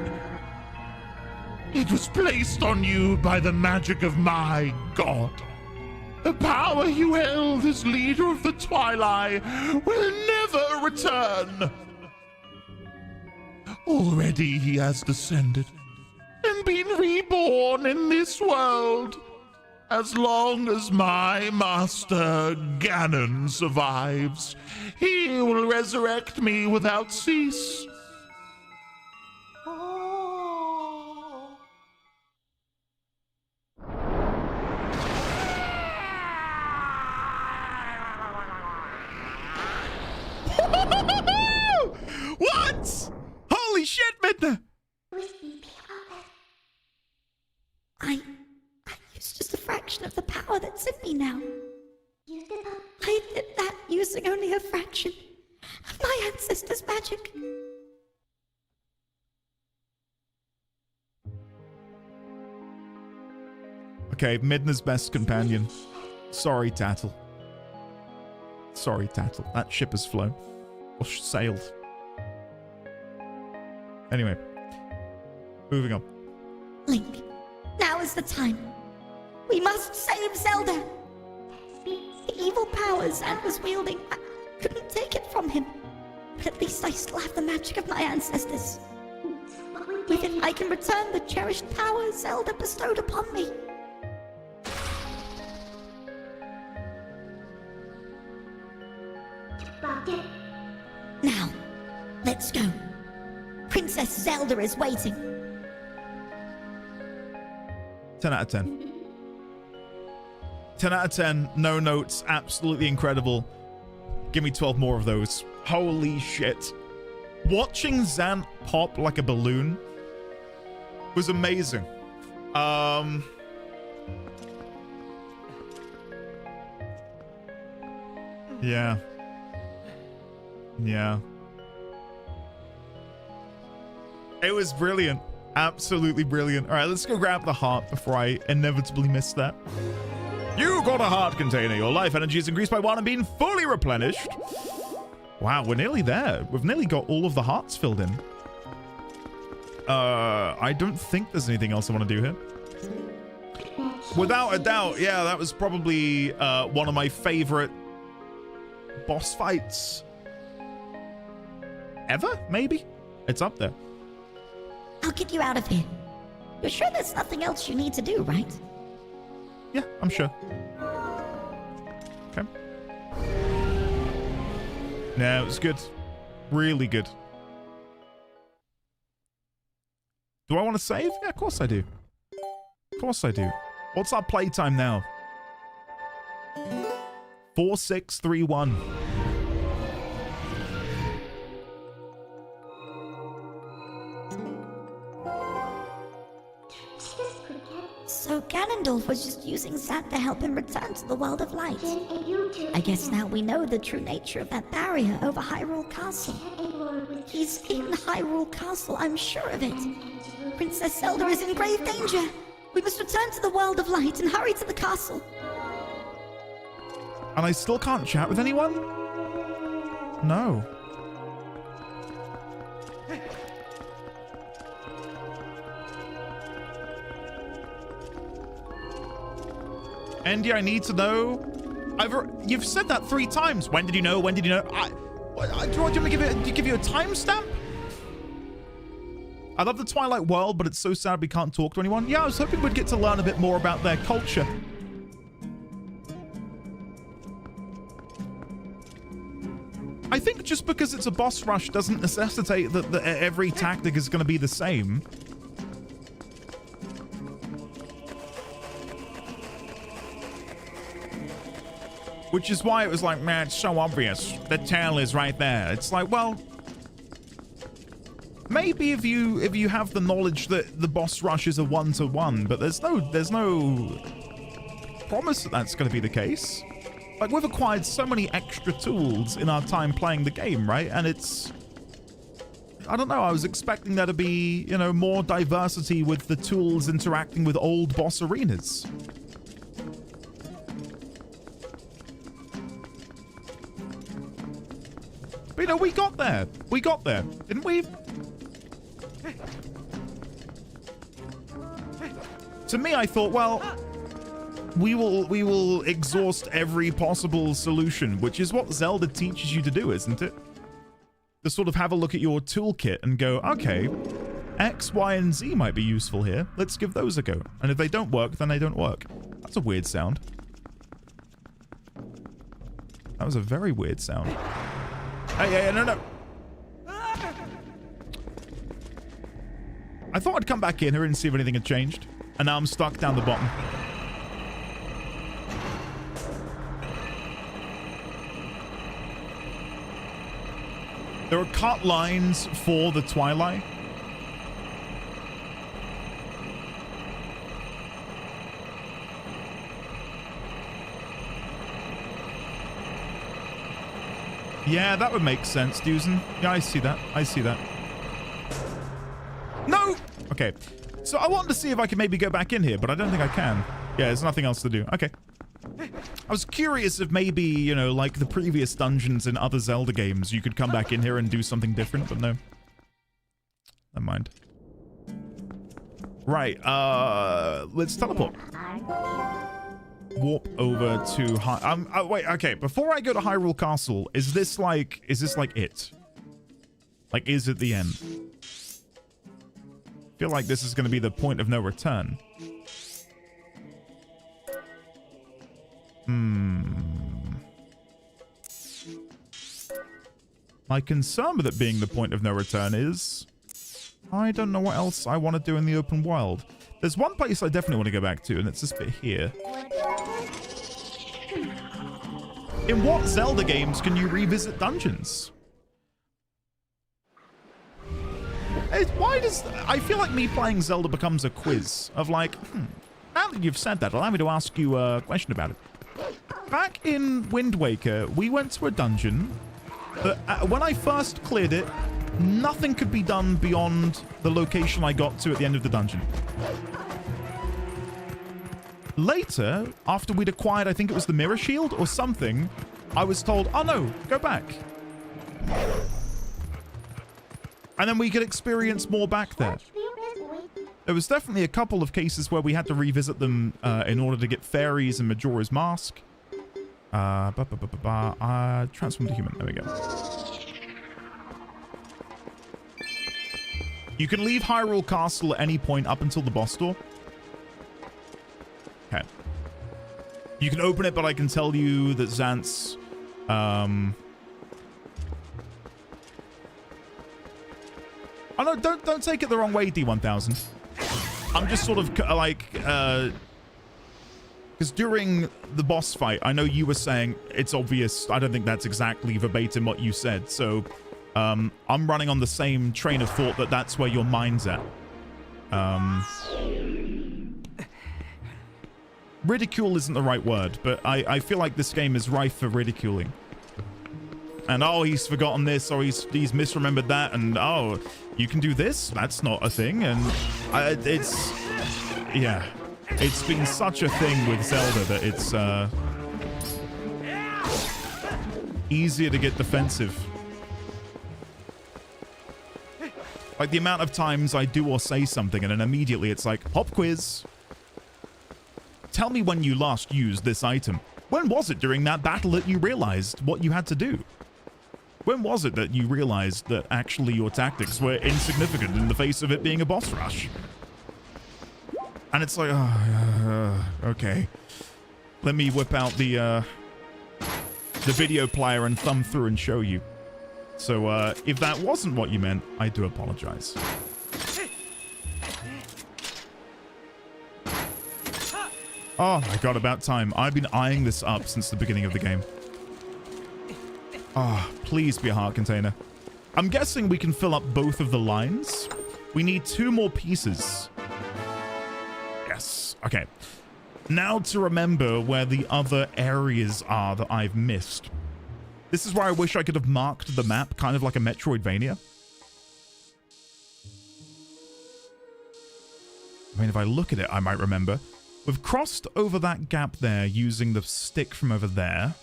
It was placed on you by the magic of my god. The power you held as leader of the Twilight will never return. Already he has descended and been reborn in this world. As long as my master Ganon survives, he will resurrect me without cease. What? Holy shit, Midna! I use just a fraction of the power that's in me now. I did that using only a fraction of my ancestors' magic. Okay, Midna's best companion. Sorry, Tattle. Sorry, Tattle. That ship has flown. Or sailed. Anyway. Moving on. Link, now is the time. We must save Zelda. The evil powers Ant was wielding, I couldn't take it from him. But at least I still have the magic of my ancestors. With it, I can return the cherished power Zelda bestowed upon me. Now, let's go. Princess Zelda is waiting. 10 out of 10. 10 out of 10. No notes. Absolutely incredible. Give me 12 more of those. Holy shit. Watching Zant pop like a balloon was amazing. Yeah. Yeah. It was brilliant. Absolutely brilliant. All right, let's go grab the heart before I inevitably miss that. You got a heart container. Your life energy is increased by 1 and being fully replenished. Wow, we're nearly there. We've nearly got all of the hearts filled in. I don't think there's anything else I want to do here. Without a doubt, yeah, that was probably one of my favorite boss fights ever, maybe? It's up there. I'll get you out of here. You're sure there's nothing else you need to do, right? Yeah, I'm sure. Okay. No, it was good. Really good. Do I want to save? Yeah, of course I do. Of course I do. What's our playtime now? 4631. So Ganondorf was just using Zant to help him return to the world of light. I guess now we know the true nature of that barrier over Hyrule Castle. He's in Hyrule Castle, I'm sure of it. Princess Zelda is in grave danger. We must return to the world of light and hurry to the castle. And I still can't chat with anyone? No. Andy, I need to know. You've said that 3 times. When did you know? When did you know? Do you want me to give you a timestamp? I love the Twilight world, but it's so sad we can't talk to anyone. Yeah, I was hoping we'd get to learn a bit more about their culture. I think just because it's a boss rush doesn't necessitate that every tactic is going to be the same. Which is why it was like, man, it's so obvious. The tail is right there. It's like, well, maybe if you have the knowledge that the boss rush is a 1-to-1, but there's no promise that that's going to be the case. Like, we've acquired so many extra tools in our time playing the game, right? And it's, I don't know, I was expecting there to be, you know, more diversity with the tools interacting with old boss arenas. But, you know, we got there. We got there, didn't we? To me, I thought, well, we will exhaust every possible solution, which is what Zelda teaches you to do, isn't it? To sort of have a look at your toolkit and go, okay, X, Y, and Z might be useful here. Let's give those a go. And if they don't work, then they don't work. That's a weird sound. That was a very weird sound. Hey, no. I thought I'd come back in here and see if anything had changed. And now I'm stuck down the bottom. There are cut lines for the Twilight. Yeah, that would make sense, Dusen. Yeah, I see that. I see that. No! Okay. So I wanted to see if I could maybe go back in here, but I don't think I can. Yeah, there's nothing else to do. Okay. I was curious if maybe, you know, like the previous dungeons in other Zelda games, you could come back in here and do something different, but no. Never mind. Right, let's teleport. Warp over to wait, okay, before I go to Hyrule Castle, is this like it? Like, is it the end? I feel like this is going to be the point of no return. My concern with it being the point of no return is I don't know what else I want to do in the open world. There's one place I definitely want to go back to, and it's this bit here. In what Zelda games can you revisit dungeons? Why does... I feel like me playing Zelda becomes a quiz of like, now that you've said that, allow me to ask you a question about it. Back in Wind Waker, we went to a dungeon that when I first cleared it, nothing could be done beyond the location I got to at the end of the dungeon. Later, after we'd acquired, I think it was the Mirror Shield or something, I was told, oh no, go back. And then we could experience more back there. There was definitely a couple of cases where we had to revisit them in order to get fairies and Majora's Mask. Transform to human. There we go. You can leave Hyrule Castle at any point up until the boss door. Okay. You can open it, but I can tell you that Zant's... Oh no, don't take it the wrong way, D1000. I'm just sort of like... Because during the boss fight, I know you were saying it's obvious. I don't think that's exactly verbatim what you said. So I'm running on the same train of thought that that's where your mind's at. Ridicule isn't the right word, but I feel like this game is rife for ridiculing. And oh, he's forgotten this, or he's misremembered that, and oh, you can do this? That's not a thing. And it's... Yeah. It's been such a thing with Zelda that it's easier to get defensive. Like the amount of times I do or say something and then immediately it's like, pop quiz. Tell me when you last used this item. When was it during that battle that you realized what you had to do? When was it that you realized that actually your tactics were insignificant in the face of it being a boss rush? And it's like, okay. Let me whip out the video player and thumb through and show you. So, if that wasn't what you meant, I do apologize. Oh my god, about time. I've been eyeing this up since the beginning of the game. Ah, oh, please be a heart container. I'm guessing we can fill up both of the lines. We need 2 more pieces. Yes. Okay. Now to remember where the other areas are that I've missed. This is where I wish I could have marked the map, kind of like a Metroidvania. I mean, if I look at it, I might remember. We've crossed over that gap there using the stick from over there.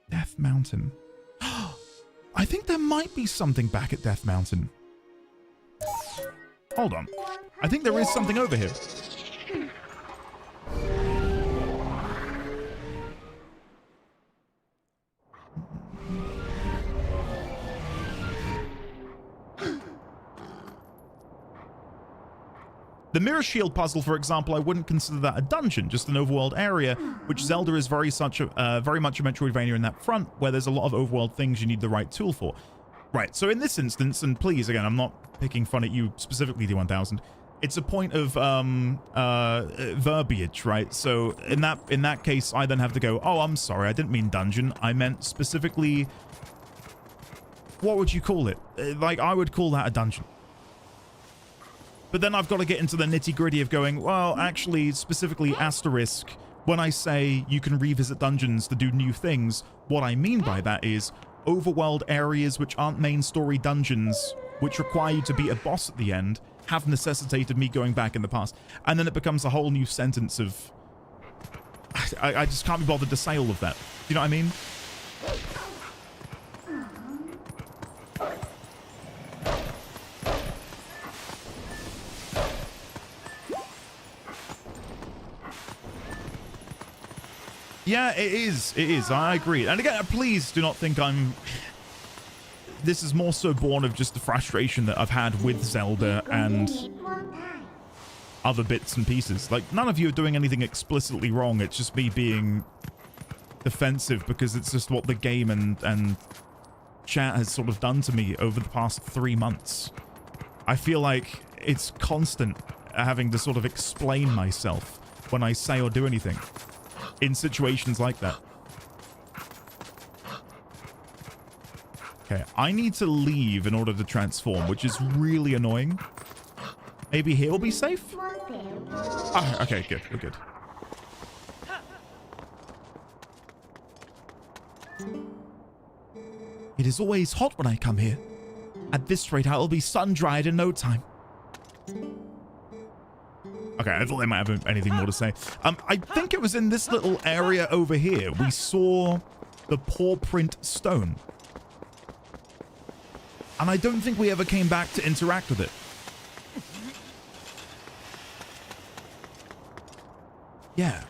Death Mountain. I think there might be something back at Death Mountain. Hold on. I think there is something over here. The Mirror Shield puzzle, for example, I wouldn't consider that a dungeon, just an overworld area, which Zelda is very much a Metroidvania in that front, where there's a lot of overworld things you need the right tool for. Right, so in this instance, and please, again, I'm not picking fun at you specifically, D1000, it's a point of verbiage, right? So in that case, I then have to go, oh, I'm sorry, I didn't mean dungeon. I meant specifically, what would you call it? Like, I would call that a dungeon. But then I've got to get into the nitty-gritty of going, well, actually, specifically asterisk, when I say you can revisit dungeons to do new things, what I mean by that is overworld areas which aren't main story dungeons, which require you to beat a boss at the end, have necessitated me going back in the past. And then it becomes a whole new sentence of... I just can't be bothered to say all of that. Do you know what I mean? Yeah, it is. It is. I agree. And again, please do not think I'm... This is more so born of just the frustration that I've had with Zelda and other bits and pieces. Like, none of you are doing anything explicitly wrong. It's just me being defensive because it's just what the game and chat has sort of done to me over the past 3 months. I feel like it's constant having to sort of explain myself when I say or do anything in situations like that. Okay, I need to leave in order to transform, which is really annoying. Maybe he'll be safe? Ah, okay, good. We're good. It is always hot when I come here. At this rate, I will be sun-dried in no time. Okay, I thought they might have anything more to say. I think it was in this little area over here. We saw the paw print stone. And I don't think we ever came back to interact with it. Yeah.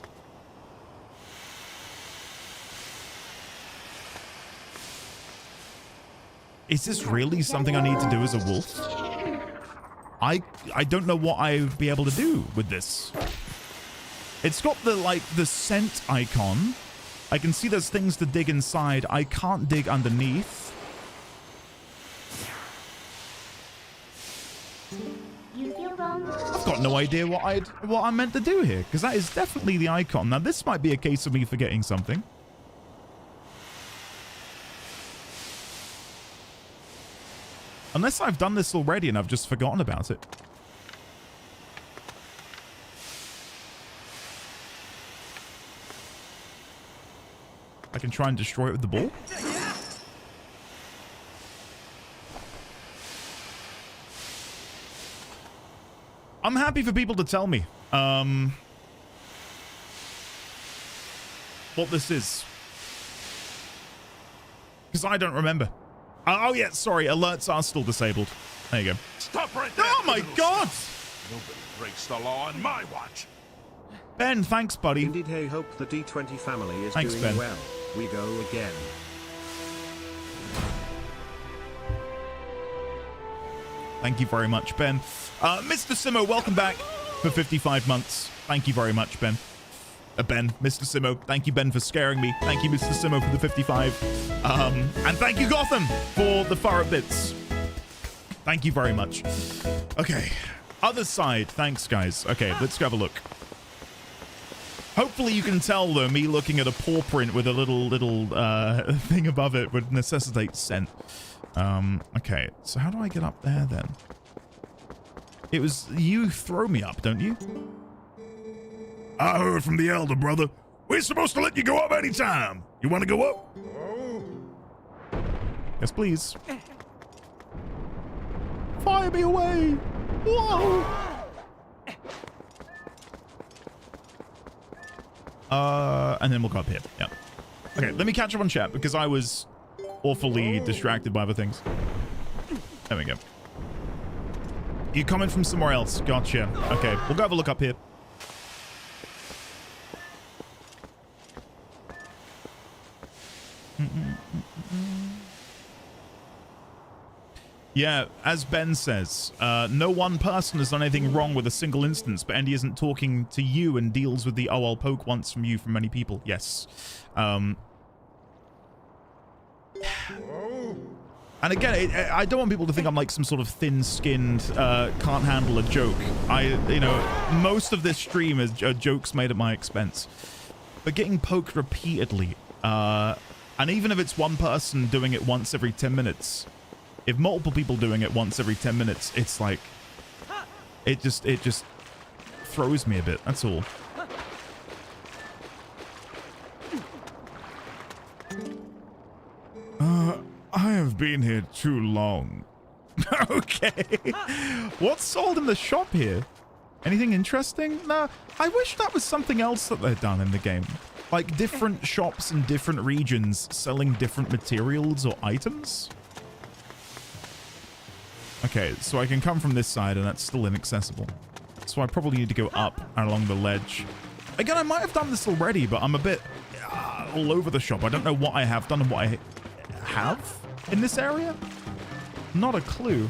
Is this really something I need to do as a wolf? I don't know what I'd be able to do with this. It's got the scent icon. I can see there's things to dig inside. I can't dig underneath. I've got no idea what I'm meant to do here, because that is definitely the icon. Now this might be a case of me forgetting something. Unless I've done this already and I've just forgotten about it. I can try and destroy it with the ball. I'm happy for people to tell me what this is. Because I don't remember. Oh, yeah, sorry. Alerts are still disabled. There you go. Stop right there. Oh, my God! Nobody breaks the law on my watch. Ben, thanks, buddy. Indeed, hey, hope the D20 family is Thanks, doing Ben. well. We go again. Thank you very much, Ben. Mr. Simo, welcome back for 55 months. Thank you very much, Ben. Ben, Mr. Simo. Thank you, Ben, for scaring me. Thank you, Mr. Simo, for the 55. And thank you, Gotham, for the Furrett bits. Thank you very much. Okay. Other side. Thanks, guys. Okay, let's go have a look. Hopefully you can tell, though, me looking at a paw print with a little thing above it would necessitate scent. Okay, so how do I get up there, then? It was... You throw me up, don't you? I heard from the elder, brother. We're supposed to let you go up anytime. You want to go up? Yes, please. Fire me away! Whoa! And then we'll go up here. Yeah. Okay, let me catch up on chat because I was awfully distracted by other things. There we go. You coming from somewhere else? Gotcha. Okay, we'll go have a look up here. Yeah, as Ben says, no one person has done anything wrong with a single instance, but Andy isn't talking to you and deals with the I'll poke once from you from many people. Yes. And again, I don't want people to think I'm like some sort of thin-skinned, can't handle a joke. Most of this stream is jokes made at my expense. But getting poked repeatedly, and even if it's one person doing it once every 10 minutes, if multiple people doing it once every 10 minutes, it's like, it just throws me a bit, that's all. I have been here too long. Okay. What's sold in the shop here? Anything interesting? Nah, I wish that was something else that they'd done in the game. Like different shops in different regions selling different materials or items. Okay, so I can come from this side and that's still inaccessible. So I probably need to go up and along the ledge. Again, I might have done this already, but I'm a bit all over the shop. I don't know what I have done and what I have in this area. Not a clue.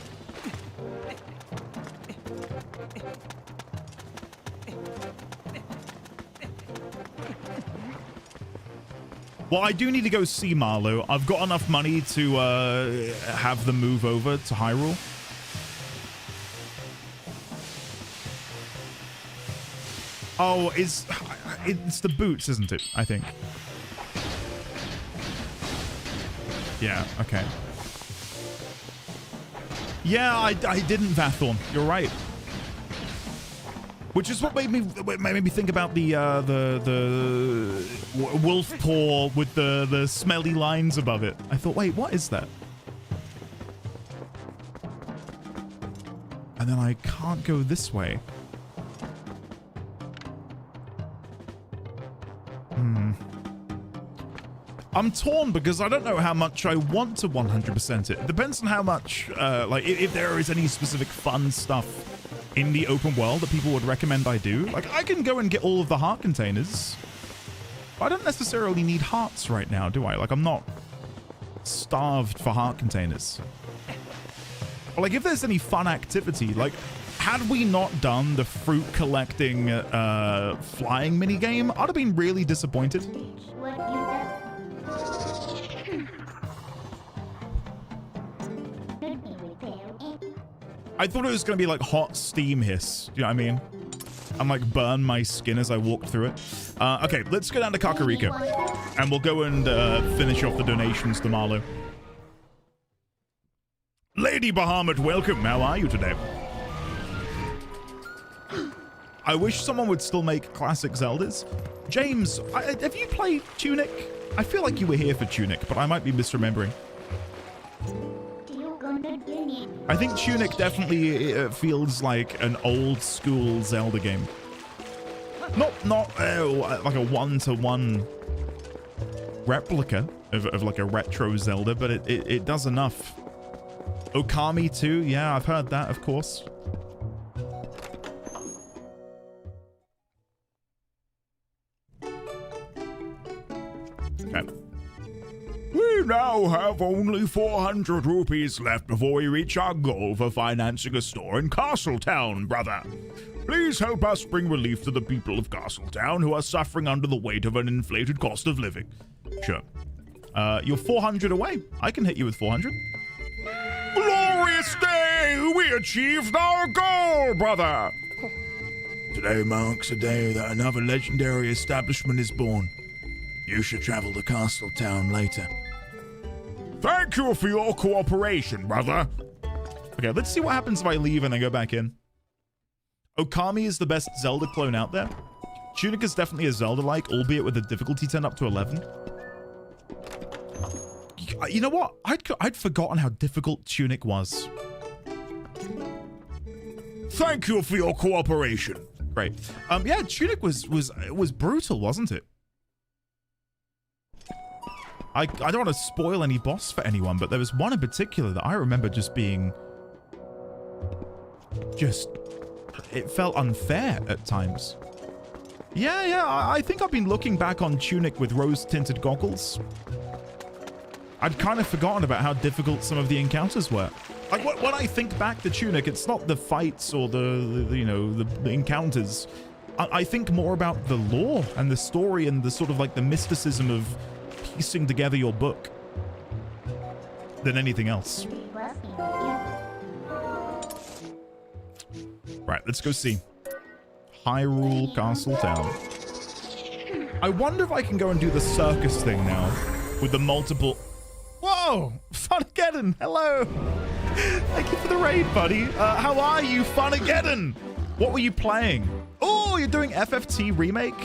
Well, I do need to go see Marlowe. I've got enough money to have them move over to Hyrule. Oh, it's the boots, isn't it? I think. Yeah, okay. Yeah, I didn't, Vathorn. You're right. Which is what made me think about the wolf paw with the smelly lines above it. I thought, wait, what is that? And then I can't go this way. I'm torn because I don't know how much I want to 100% it. It depends on how much, like, if there is any specific fun stuff in the open world that people would recommend I do. Like, I can go and get all of the heart containers. But I don't necessarily need hearts right now, do I? Like, I'm not starved for heart containers. But, like, if there's any fun activity, like, had we not done the fruit collecting flying minigame, I'd have been really disappointed. I thought it was going to be like hot steam hiss. Do you know what I mean? And like burn my skin as I walked through it. Okay, let's go down to Kakariko. And we'll go and finish off the donations to Marlowe. Lady Bahamut, welcome. How are you today? I wish someone would still make classic Zeldas. James, have you played Tunic? I feel like you were here for Tunic, but I might be misremembering. I think Tunic definitely feels like an old school Zelda game. Not like a one-to-one replica of like a retro Zelda, but it does enough. Okami too, yeah, I've heard that, of course. Okay. We now have only 400 rupees left before we reach our goal for financing a store in Castletown, brother. Please help us bring relief to the people of Castletown who are suffering under the weight of an inflated cost of living. Sure. You're 400 away. I can hit you with 400. Glorious day! We achieved our goal, brother! Today marks a day that another legendary establishment is born. You should travel to Castletown later. Thank you for your cooperation, brother. Okay, let's see what happens if I leave and then go back in. Okami is the best Zelda clone out there. Tunic is definitely a Zelda-like, albeit with the difficulty turned up to 11. You know what? I'd forgotten how difficult Tunic was. Thank you for your cooperation. Great. Yeah, Tunic was brutal, wasn't it? I don't want to spoil any boss for anyone, but there was one in particular that I remember just being... it felt unfair at times. Yeah, I think I've been looking back on Tunic with rose-tinted goggles. I'd kind of forgotten about how difficult some of the encounters were. Like, when I think back to Tunic, it's not the fights or the encounters. I think more about the lore and the story and the sort of like the mysticism of piecing together your book than anything else. Right, let's go see Hyrule Castletown. I wonder if I can go and do the circus thing now with the multiple... Whoa! Funageddon, hello! Thank you for the raid, buddy. How are you, Funageddon? What were you playing? Oh, you're doing FFT Remake?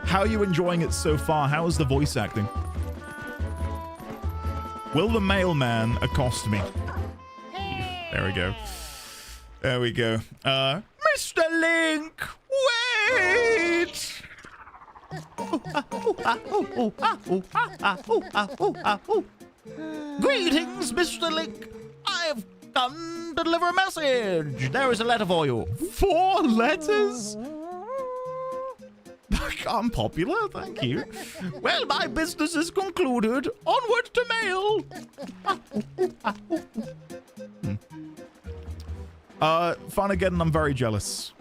How are you enjoying it so far? How is the voice acting? Will the mailman accost me? There we go. There we go. Mr. Link, wait! Greetings, Mr. Link. I've come to deliver a message. There is a letter for you. 4 letters? I'm popular, thank you. Well, my business is concluded. Onward to mail. Funageddon, I'm very jealous.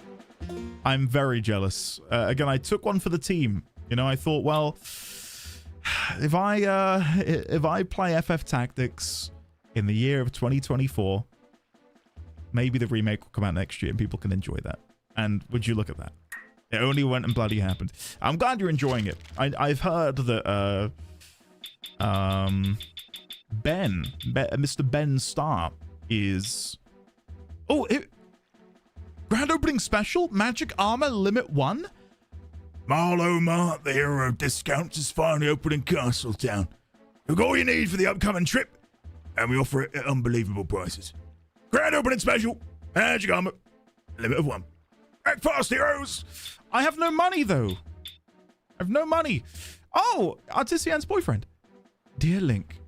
I'm very jealous. Again, I took one for the team. You know, I thought, well, if I play FF Tactics in the year of 2024, maybe the remake will come out next year and people can enjoy that. And would you look at that? It only went and bloody happened. I'm glad you're enjoying it. I've heard that Mr. Ben Starr is... Oh, grand opening special? Magic Armor Limit 1? Marlow Mart, the hero of discounts, is finally open in Castletown. Look all you need for the upcoming trip, and we offer it at unbelievable prices. Grand opening special, Magic Armor, limit of 1. Act fast, heroes! I have no money, though. I have no money. Oh, Artisian's boyfriend. Dear Link,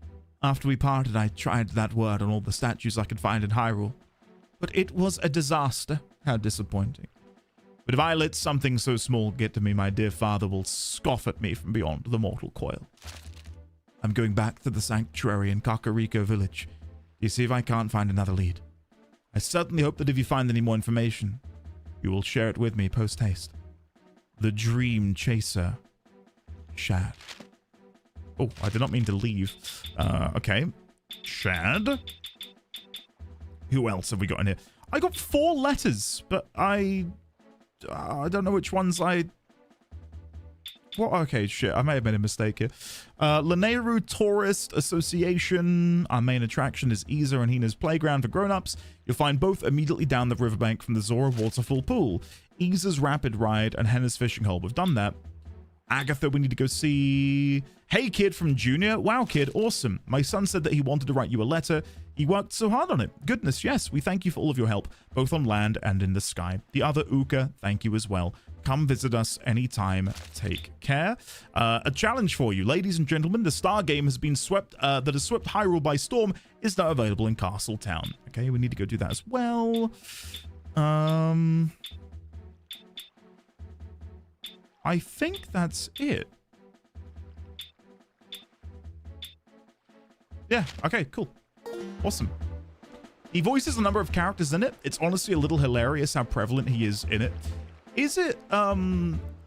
after we parted, I tried that word on all the statues I could find in Hyrule. But it was a disaster. How disappointing. But if I let something so small get to me, my dear father will scoff at me from beyond the mortal coil. I'm going back to the sanctuary in Kakariko village. You see if I can't find another lead. I certainly hope that if you find any more information, you will share it with me post-haste. The Dream Chaser, Shad. Oh, I did not mean to leave. Okay. Shad. Who else have we got in here? I got 4 letters, but I don't know which ones I... What? Okay, shit. I may have made a mistake here. Lanayru Tourist Association. Our main attraction is Isa and Hina's playground for grown-ups. You'll find both immediately down the riverbank from the Zora Waterfall Pool. Isa's Rapid Ride and Henna's Fishing Hole. We've done that. Agatha, we need to go see... Hey, kid from Junior. Wow, kid. Awesome. My son said that he wanted to write you a letter. He worked so hard on it. Goodness, yes. We thank you for all of your help, both on land and in the sky. The other Uka, thank you as well. Come visit us anytime. Take care. A challenge for you. Ladies and gentlemen, the star game has been swept, that has swept Hyrule by storm, is now available in Castletown. Okay, we need to go do that as well. I think that's it. Yeah, okay, cool. Awesome. He voices a number of characters in it. It's honestly a little hilarious how prevalent he is in it. Is it, how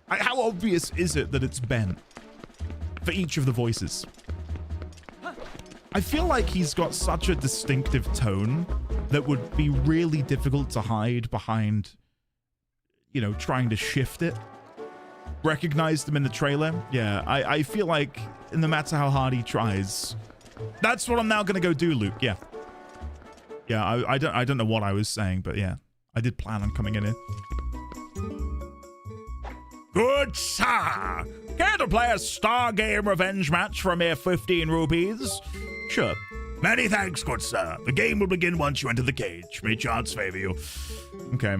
obvious is it that it's Ben for each of the voices? I feel like he's got such a distinctive tone that would be really difficult to hide behind, you know, trying to shift it. Recognized him in the trailer. Yeah, I feel like no matter how hard he tries, that's what I'm now gonna go do, Luke. Yeah. Yeah, I don't know what I was saying, but yeah, I did plan on coming in here. Good sir! Care to play a Star Game Revenge match for a mere 15 rupees? Sure. Many thanks, good sir. The game will begin once you enter the cage. May chance favor you. Okay.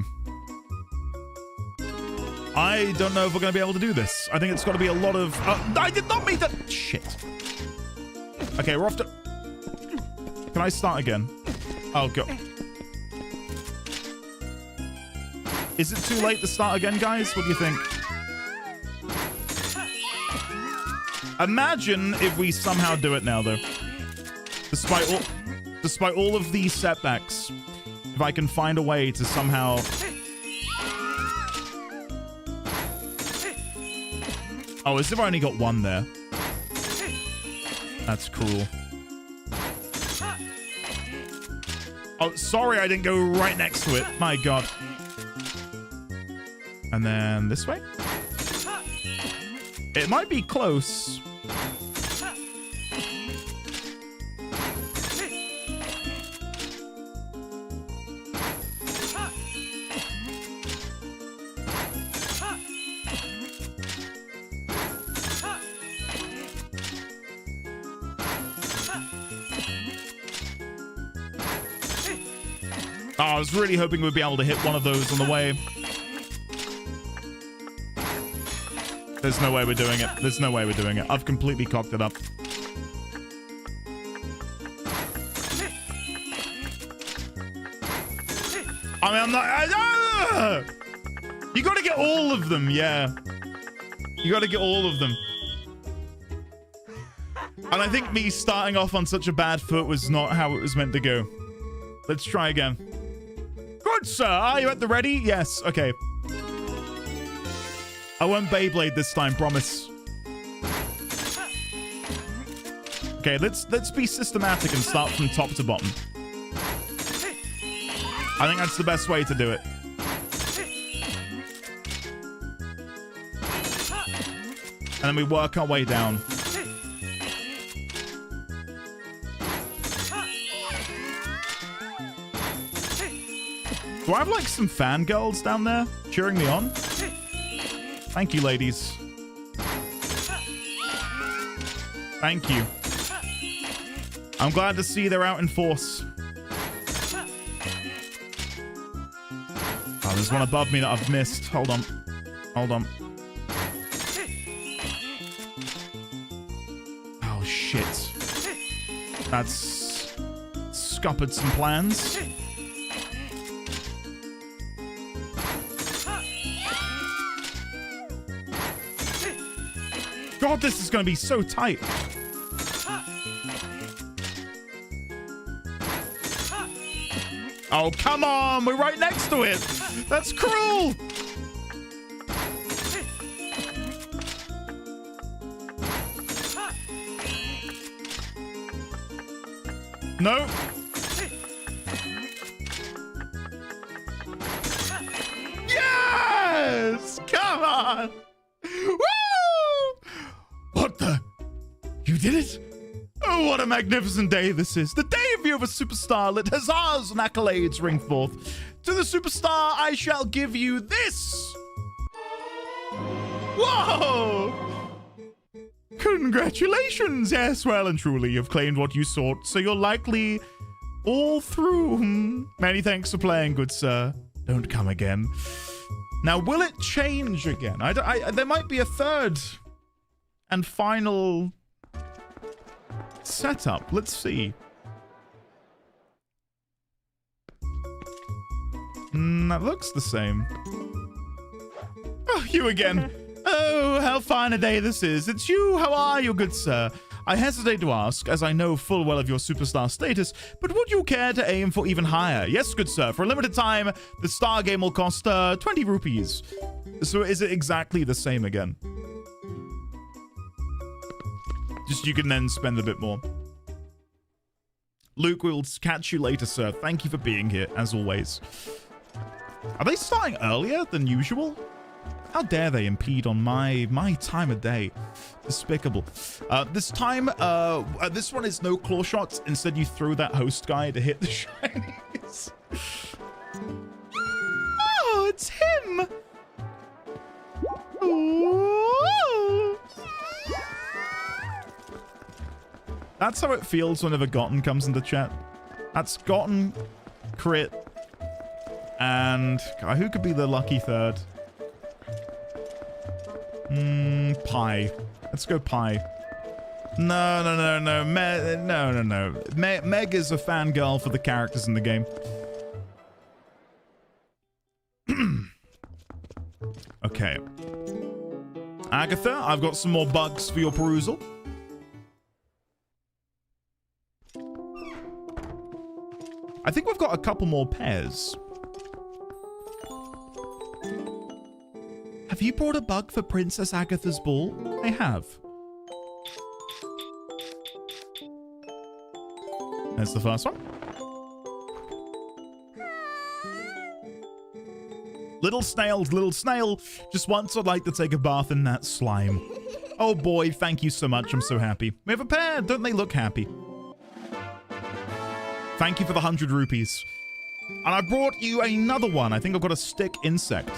I don't know if we're going to be able to do this. I think it's got to be a lot of... I did not mean that... Shit. Okay, we're off to... Can I start again? Oh, go. Is it too late to start again, guys? What do you think? Imagine if we somehow do it now, though. Despite all of these setbacks, if I can find a way to somehow... Oh, as if I only got one there. That's cruel. Oh, sorry I didn't go right next to it. My God. And then this way? It might be close. Oh, I was really hoping we'd be able to hit one of those on the way. There's no way we're doing it. There's no way we're doing it. I've completely cocked it up. I mean, I'm not... You gotta get all of them, yeah. You gotta get all of them. And I think me starting off on such a bad foot was not how it was meant to go. Let's try again. Good, sir. Are you at the ready? Yes. Okay. I won't Beyblade this time, promise. Okay, let's be systematic and start from top to bottom. I think that's the best way to do it. And then we work our way down. Do I have like some fangirls down there cheering me on? Thank you, ladies. Thank you. I'm glad to see they're out in force. Oh, there's one above me that I've missed. Hold on. Hold on. Oh, shit. That's scuppered some plans. God, this is going to be so tight. Oh, come on. We're right next to it. That's cruel. No. Yes. Come on. Woo! What the? You did it? Oh, what a magnificent day this is. The debut of a superstar. Let huzzahs and accolades ring forth. To the superstar, I shall give you this. Whoa! Congratulations. Yes, well and truly, you've claimed what you sought, so you're likely all through. Many thanks for playing, good sir. Don't come again. Now, will it change again? There might be a third and final setup. Let's see. That looks the same. Oh, you again. Oh, how fine a day this is. It's you. How are you, good sir? I hesitate to ask, as I know full well of your superstar status, but would you care to aim for even higher? Yes, good sir. For a limited time, the star game will cost 20 rupees. So is it exactly the same again? Just you can then spend a bit more. Luke, we'll catch you later, sir. Thank you for being here, as always. Are they starting earlier than usual? How dare they impede on my time of day? Despicable. This time, this one is no claw shots. Instead, you throw that host guy to hit the shinies. Oh, it's him! Ooh. That's how it feels whenever Gotten comes into chat. That's Gotten, Crit, and who could be the lucky third? Pie. Let's go Pie. No. Meg is a fangirl for the characters in the game. Okay. Agatha, I've got some more bugs for your perusal. I think we've got a couple more pairs. Have you brought a bug for Princess Agatha's ball? I have. There's the first one. Little snail. Just once I'd like to take a bath in that slime. Oh boy, thank you so much. I'm so happy. We have a pair. Don't they look happy? Thank you for the 100 rupees. And I brought you another one. I think I've got a stick insect.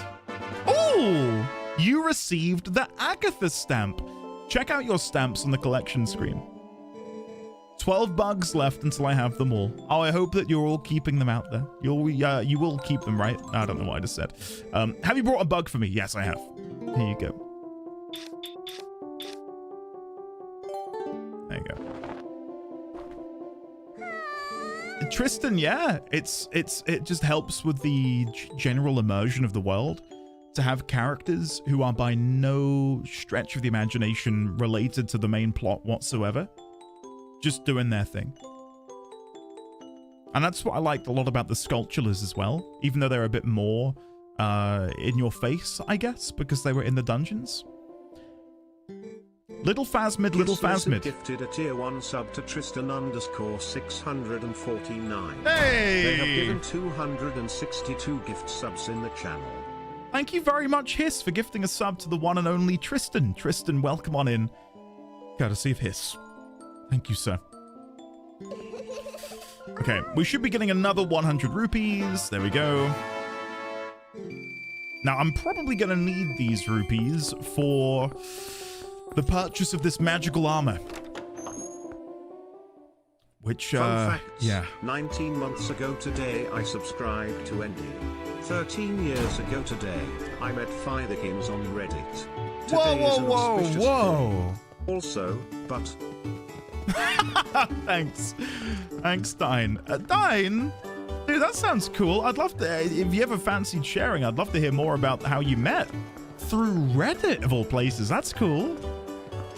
Oh, you received the Agatha stamp. Check out your stamps on the collection screen. 12 bugs left until I have them all. Oh, I hope that you're all keeping them out there. You will keep them, right? I don't know what I just said. Have you brought a bug for me? Yes, I have. Here you go. There you go. Tristan, yeah, it just helps with the general immersion of the world to have characters who are by no stretch of the imagination related to the main plot whatsoever, just doing their thing. And that's what I liked a lot about the sculptures as well, even though they're a bit more in your face, I guess, because they were in the dungeons. Little Phasmid, Little Listeners Phasmid. gifted a tier 1 sub to Tristan_649. Hey! They have given 262 gift subs in the channel. Thank you very much, Hiss, for gifting a sub to the one and only Tristan. Tristan, welcome on in. Courtesy of Hiss. Thank you, sir. Okay, we should be getting another 100 rupees. There we go. Now, I'm probably going to need these rupees for the purchase of this magical armor. Which, Fun facts. yeah. 19 months ago today, I subscribed to ND. 13 years ago today, I met Fithikins on Reddit. Today is an auspicious day. Also, but... Thanks. Thanks, Dine. Dine? Dude, that sounds cool. I'd love to, if you ever fancied sharing, I'd love to hear more about how you met. Through Reddit, of all places. That's cool.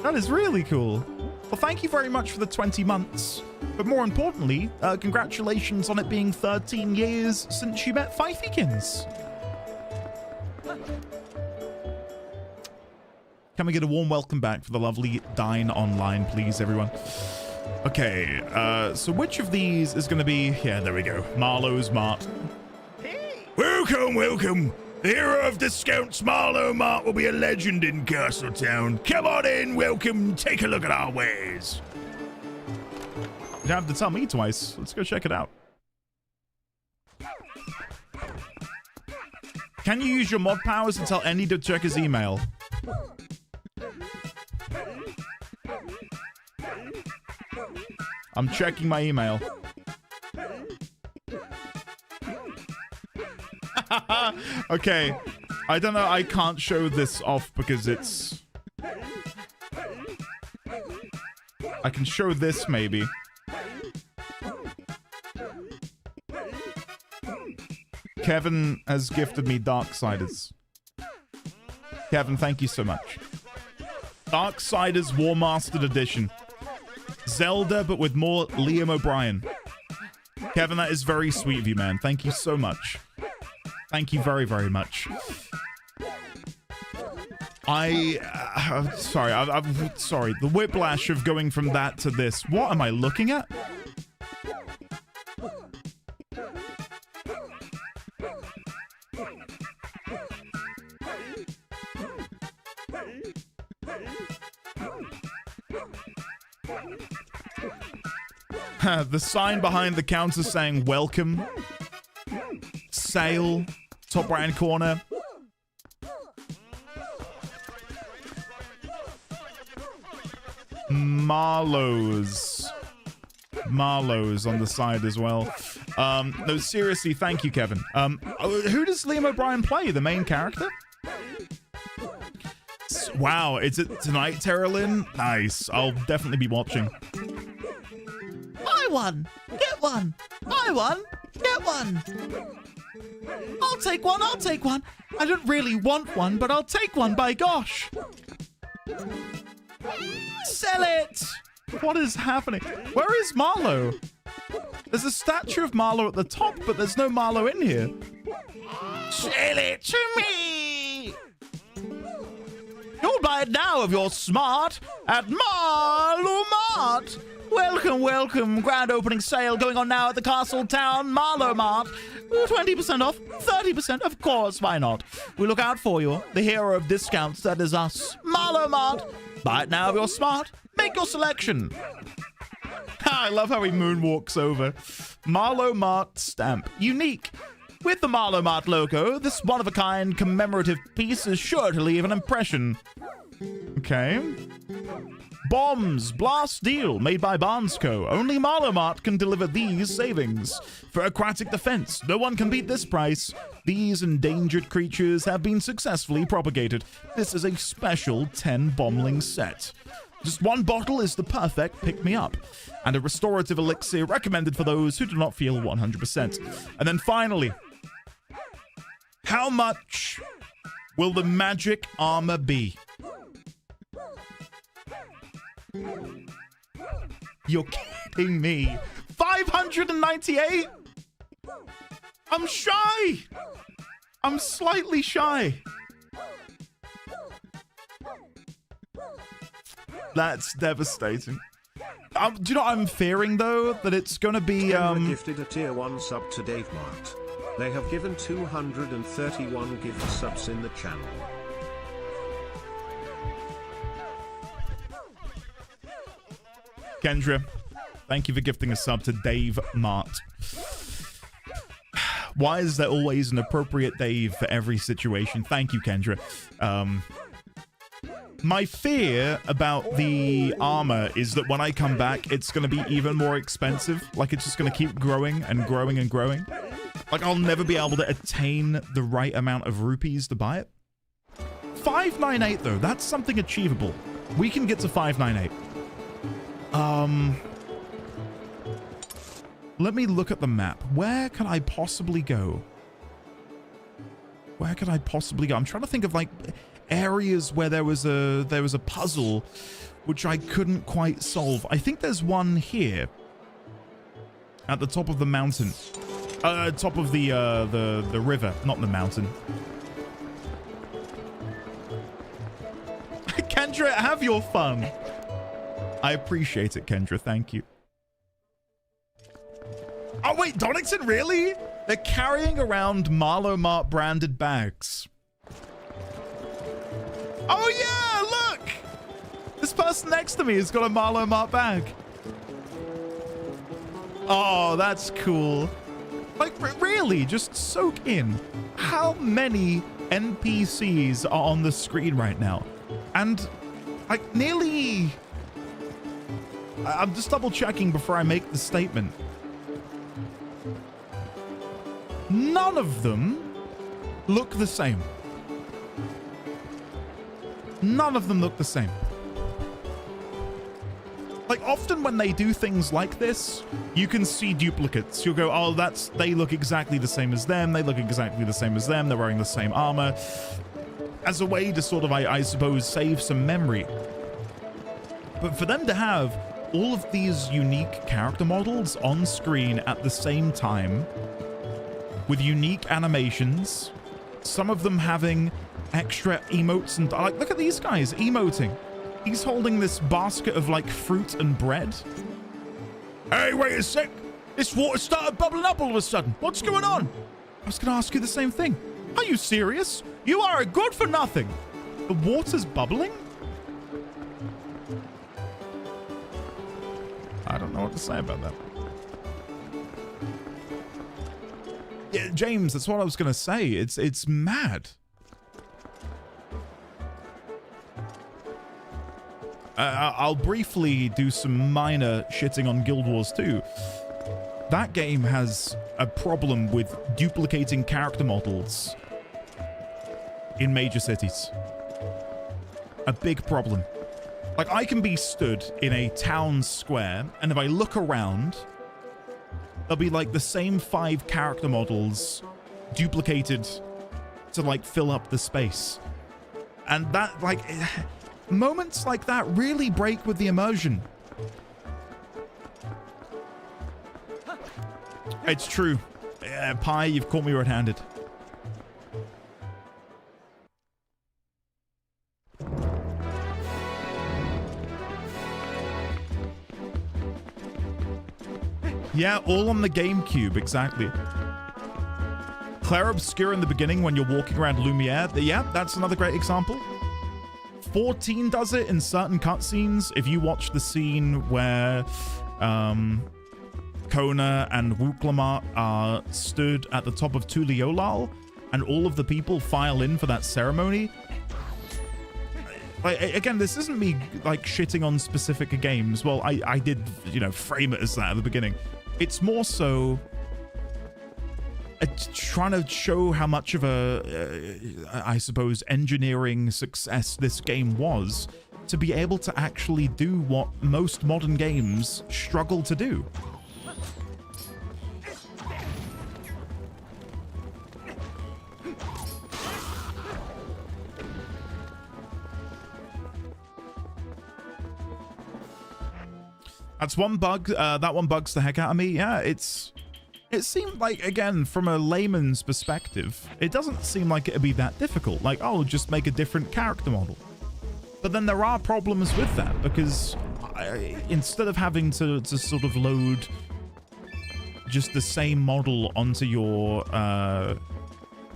That is really cool. Well, thank you very much for the 20 months. But more importantly, congratulations on it being 13 years since you met Fifekins. Can we get a warm welcome back for the lovely Dine Online, please, everyone? Okay, so which of these is going to be... Yeah, there we go. Marlowe's Mart. Hey. Welcome, welcome. The hero of discounts, Marlowe Mart, will be a legend in Castletown. Come on in, welcome. Take a look at our wares. You don't have to tell me twice. Let's go check it out. Can you use your mod powers to tell Andy to check his email? I'm checking my email. Okay. I don't know. I can't show this off because it's... I can show this maybe. Kevin has gifted me Darksiders. Kevin, thank you so much. Darksiders War Mastered Edition. Zelda, but with more Liam O'Brien. Kevin, that is very sweet of you, man. Thank you so much. Thank you very, very much. Sorry, I'm sorry. The whiplash of going from that to this. What am I looking at? The sign behind the counter saying welcome. Sale. Top right hand corner. Marlowe's on the side as well. No, seriously, thank you, Kevin. Who does Liam O'Brien play? The main character? Wow, is it tonight, Terralyn? Nice. I'll definitely be watching. Buy one, get one. Buy one, get one. I'll take one, I'll take one. I don't really want one, but I'll take one, by gosh. Sell it! What is happening? Where is Marlowe? There's a statue of Marlowe at the top, but there's no Marlowe in here. Sell it to me! You'll buy it now if you're smart at Marlowe Mart. Welcome, welcome. Grand opening sale going on now at the Castletown Marlowe Mart. 20% off, 30%, of course, why not? We look out for you. The hero of discounts, that is us. Marlowe Mart. Buy it now if you're smart. Make your selection. I love how he moonwalks over. Marlowe Mart stamp. Unique. With the Marlowe Mart logo, this one-of-a-kind commemorative piece is sure to leave an impression. Okay. Bombs, blast deal, made by Barnes Co. Only Marlowe Mart can deliver these savings. For aquatic defense, no one can beat this price. These endangered creatures have been successfully propagated. This is a special 10 bombling set. Just one bottle is the perfect pick-me-up, and a restorative elixir recommended for those who do not feel 100%. And then finally, how much will the magic armor be? You're kidding me. 598? I'm shy. I'm slightly shy. That's devastating. Do you know what I'm fearing, though? That it's going to be... gifted a tier 1 sub to Dave Mart. They have given 231 gift subs in the channel. Kendra, thank you for gifting a sub to Dave Mart. Why is there always an appropriate Dave for every situation? Thank you, Kendra. My fear about the armor is that when I come back, it's going to be even more expensive. Like, it's just going to keep growing and growing and growing. Like, I'll never be able to attain the right amount of rupees to buy it. 598, though. That's something achievable. We can get to 598. Let me look at the map. Where can I possibly go? Where could I possibly go? I'm trying to think of, like, areas where there was a puzzle which I couldn't quite solve. I think there's one here at the top of the mountain. Top of the river, not the mountain. Kendra, have your fun. I appreciate it, Kendra. Thank you. Oh, wait, Donington, really? They're carrying around Marlow Mart branded bags. Oh, yeah, look! This person next to me has got a Marlow Mart bag. Oh, that's cool. Like, really, just soak in how many NPCs are on the screen right now. And, like, nearly... I'm just double checking before I make the statement. None of them look the same. None of them look the same. Like, often when they do things like this, you can see duplicates. You'll go, oh, they look exactly the same as them. They look exactly the same as them. They're wearing the same armor. As a way to sort of, I suppose, save some memory. But for them to have all of these unique character models on screen at the same time, with unique animations, some of them having extra emotes and like, look at these guys emoting. He's holding this basket of like fruit and bread. Hey, wait a sec. This water started bubbling up all of a sudden. What's going on? I was going to ask you the same thing. Are you serious? You are a good for nothing. The water's bubbling? I don't know what to say about that. Yeah, James, that's what I was going to say. It's mad. I'll briefly do some minor shitting on Guild Wars 2. That game has a problem with duplicating character models in major cities. A big problem. Like, I can be stood in a town square, and if I look around, there'll be like the same 5 character models duplicated to like fill up the space. And that, like, moments like that really break with the immersion. It's true. Pi, you've caught me red-handed. Yeah, all on the GameCube, exactly. Claire Obscura in the beginning when you're walking around Lumiere. Yeah, that's another great example. 14 does it in certain cutscenes. If you watch the scene where Kona and Wooklamat are stood at the top of Tuliolal and all of the people file in for that ceremony. Again, this isn't me like shitting on specific games. Well, I did, you know, frame it as that at the beginning. It's more so trying to show how much of a, I suppose, engineering success this game was to be able to actually do what most modern games struggle to do. That's one bug. That one bugs the heck out of me. Yeah, it seemed like, again, from a layman's perspective, it doesn't seem like it'd be that difficult. Like, oh, just make a different character model. But then there are problems with that, because instead of having to sort of load just the same model onto your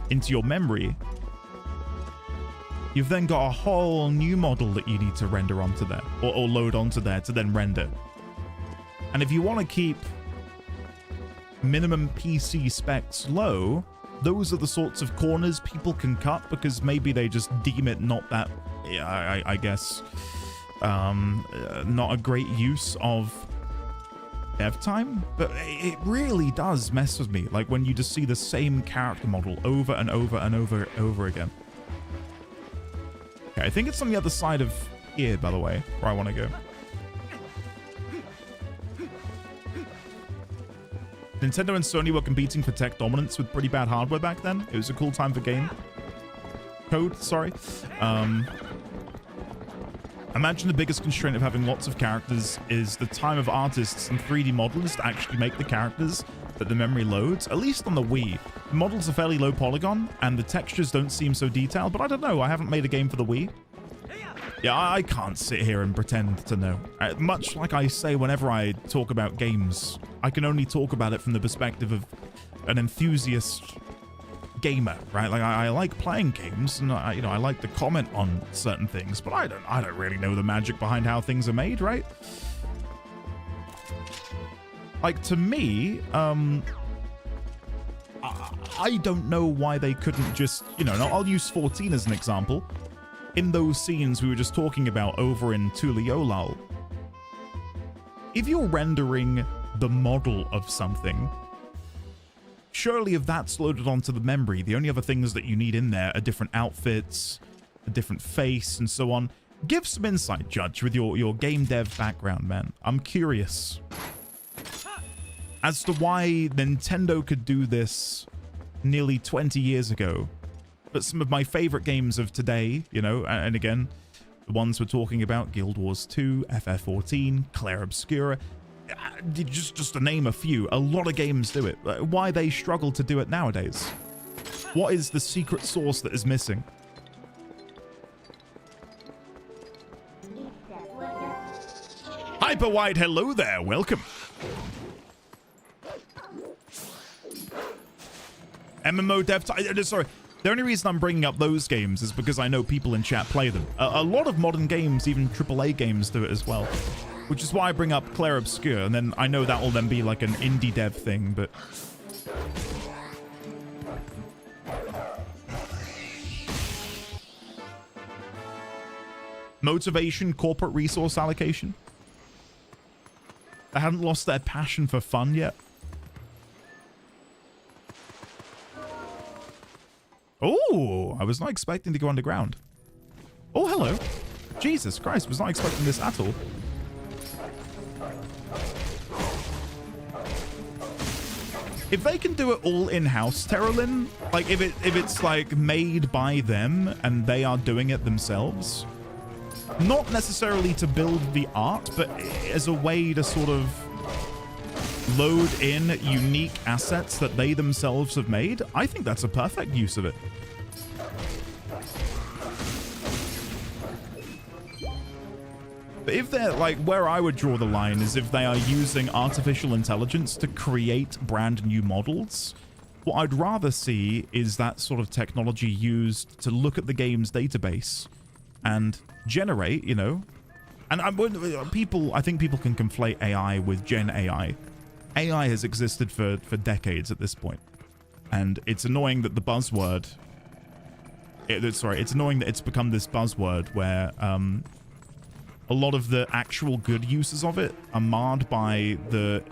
into your memory, you've then got a whole new model that you need to render onto there, or load onto there to then render. And if you want to keep minimum PC specs low, those are the sorts of corners people can cut, because maybe they just deem it not that, I guess, not a great use of dev time. But it really does mess with me, like when you just see the same character model over and over and over again. Okay, I think it's on the other side of here, by the way, where I want to go. Nintendo and Sony were competing for tech dominance with pretty bad hardware back then. It was a cool time for game code, sorry. Imagine the biggest constraint of having lots of characters is the time of artists and 3D modelers to actually make the characters that the memory loads. At least on the Wii, the models are fairly low polygon and the textures don't seem so detailed, but I don't know, I haven't made a game for the Wii. Yeah, I can't sit here and pretend to know. Much like I say whenever I talk about games, I can only talk about it from the perspective of an enthusiast gamer, right? Like I like playing games, and I like to comment on certain things, but I don't really know the magic behind how things are made, right? Like to me, I don't know why they couldn't just, I'll use 14 as an example. In those scenes we were just talking about over in Tuliolal, if you're rendering the model of something, surely if that's loaded onto the memory, the only other things that you need in there are different outfits, a different face, and so on. Give some insight, Judge, with your game dev background, man. I'm curious as to why Nintendo could do this nearly 20 years ago. But some of my favorite games of today, and again, the ones we're talking about, Guild Wars 2, FF14, Claire Obscura, just to name a few, a lot of games do it. Why they struggle to do it nowadays? What is the secret sauce that is missing? Hyperwide, hello there, welcome. MMO dev time, sorry. The only reason I'm bringing up those games is because I know people in chat play them. A lot of modern games, even AAA games, do it as well. Which is why I bring up Claire Obscure, and then I know that will then be like an indie dev thing, but... Motivation, corporate resource allocation. They haven't lost their passion for fun yet. Oh, I was not expecting to go underground. Oh, hello. Jesus Christ, was not expecting this at all. If they can do it all in-house, Terralyn, like if it's like made by them and they are doing it themselves, not necessarily to build the art, but as a way to sort of load in unique assets that they themselves have made, I think that's a perfect use of it. But if they're like, where I would draw the line is if they are using artificial intelligence to create brand new models. What I'd rather see is that sort of technology used to look at the game's database and generate, and I think people can conflate AI with Gen AI. AI has existed for decades at this point, and it's annoying that the buzzword... it's annoying that it's become this buzzword where a lot of the actual good uses of it are marred by the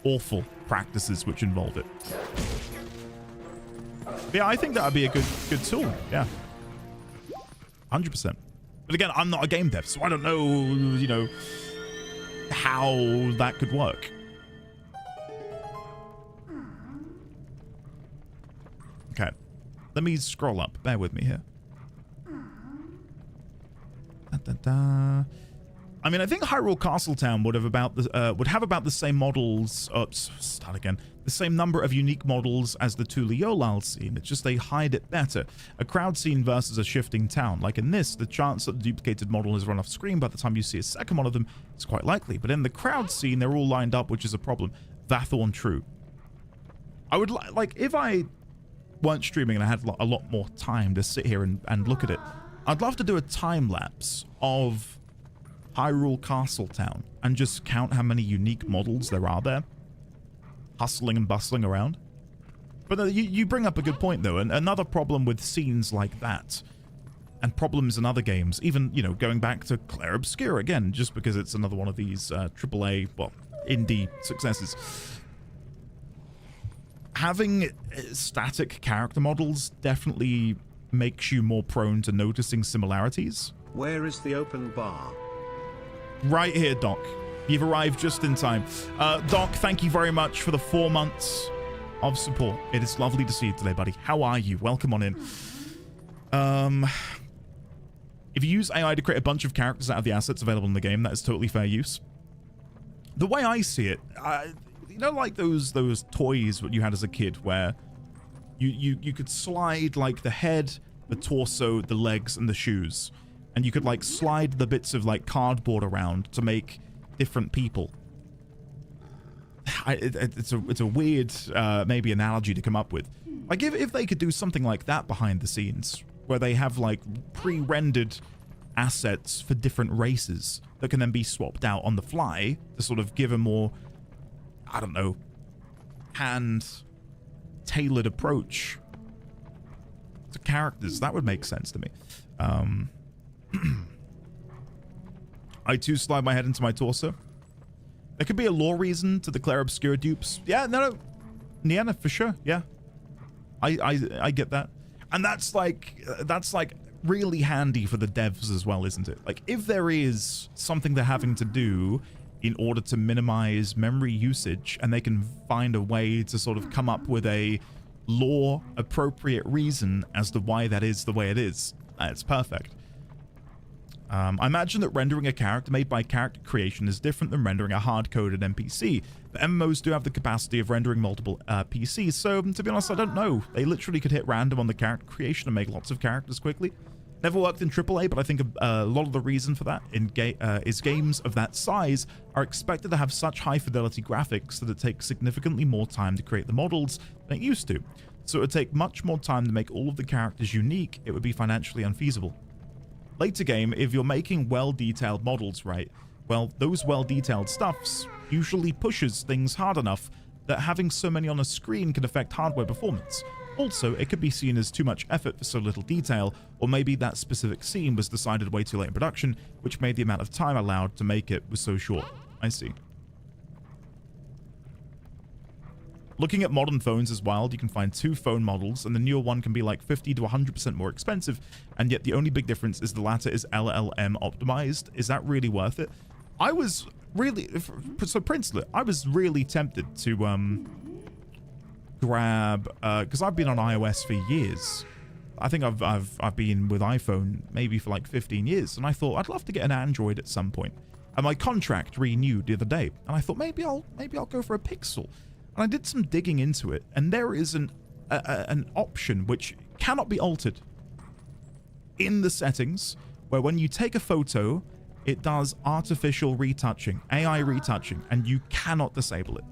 awful practices which involve it. But yeah, I think that would be a good tool, yeah. 100%. But again, I'm not a game dev, so I don't know, how that could work. Okay, let me scroll up. Bear with me here. I mean, I think Hyrule Castletown would have about the same models. Start again. The same number of unique models as the Tuliolal scene. It's just they hide it better. A crowd scene versus a shifting town. Like in this, the chance that the duplicated model has run off screen by the time you see a second one of them is quite likely. But in the crowd scene, they're all lined up, which is a problem. Vathorn true. I would like if I weren't streaming and I had a lot more time to sit here and look at it. I'd love to do a time lapse of Hyrule Castletown and just count how many unique models there are there, hustling and bustling around. But you bring up a good point though, and another problem with scenes like that, and problems in other games, even, you know, going back to Clair Obscur again, just because it's another one of these AAA, well, indie successes. Having static character models definitely makes you more prone to noticing similarities. Where is the open bar? Right here, Doc. You've arrived just in time. Doc, thank you very much for the 4 months of support. It is lovely to see you today, buddy. How are you? Welcome on in. If you use AI to create a bunch of characters out of the assets available in the game, that is totally fair use. The way I see it, you know, like those toys that you had as a kid where you could slide like the head, the torso, the legs, and the shoes. And you could like slide the bits of like cardboard around to make different people. It's a weird maybe analogy to come up with. Like if they could do something like that behind the scenes, where they have like pre-rendered assets for different races that can then be swapped out on the fly to sort of give a more, I don't know, hand-tailored approach to characters, that would make sense to me. I too slide my head into my torso. There could be a lore reason to the Clair Obscur dupes. Yeah, no, Niana, for sure. Yeah, I get that, and that's like really handy for the devs as well, isn't it? Like if there is something they're having to do in order to minimize memory usage, and they can find a way to sort of come up with a lore appropriate reason as to why that is the way it is, it's perfect. I imagine that rendering a character made by character creation is different than rendering a hard-coded NPC, but MMOs do have the capacity of rendering multiple PCs, so to be honest, I don't know. They literally could hit random on the character creation and make lots of characters quickly. Never worked in AAA, but I think a lot of the reason for that is games of that size are expected to have such high-fidelity graphics that it takes significantly more time to create the models than it used to. So it would take much more time to make all of the characters unique. It would be financially unfeasible. Later game, if you're making well-detailed models, right, well, those well-detailed stuffs usually pushes things hard enough that having so many on a screen can affect hardware performance. Also, it could be seen as too much effort for so little detail, or maybe that specific scene was decided way too late in production, which made the amount of time allowed to make it was so short. I see. Looking at modern phones is wild. You can find 2 phone models, and the newer one can be like 50 to 100% more expensive, and yet the only big difference is the latter is LLM optimized. Is that really worth it? I was really, so Princelet, I was really tempted to grab, because I've been on iOS for years. I think I've been with iPhone maybe for like 15 years, and I thought I'd love to get an Android at some point. And my contract renewed the other day, and I thought maybe I'll go for a Pixel. And I did some digging into it, and there is an option which cannot be altered in the settings, where when you take a photo, it does artificial retouching, AI retouching, and you cannot disable it.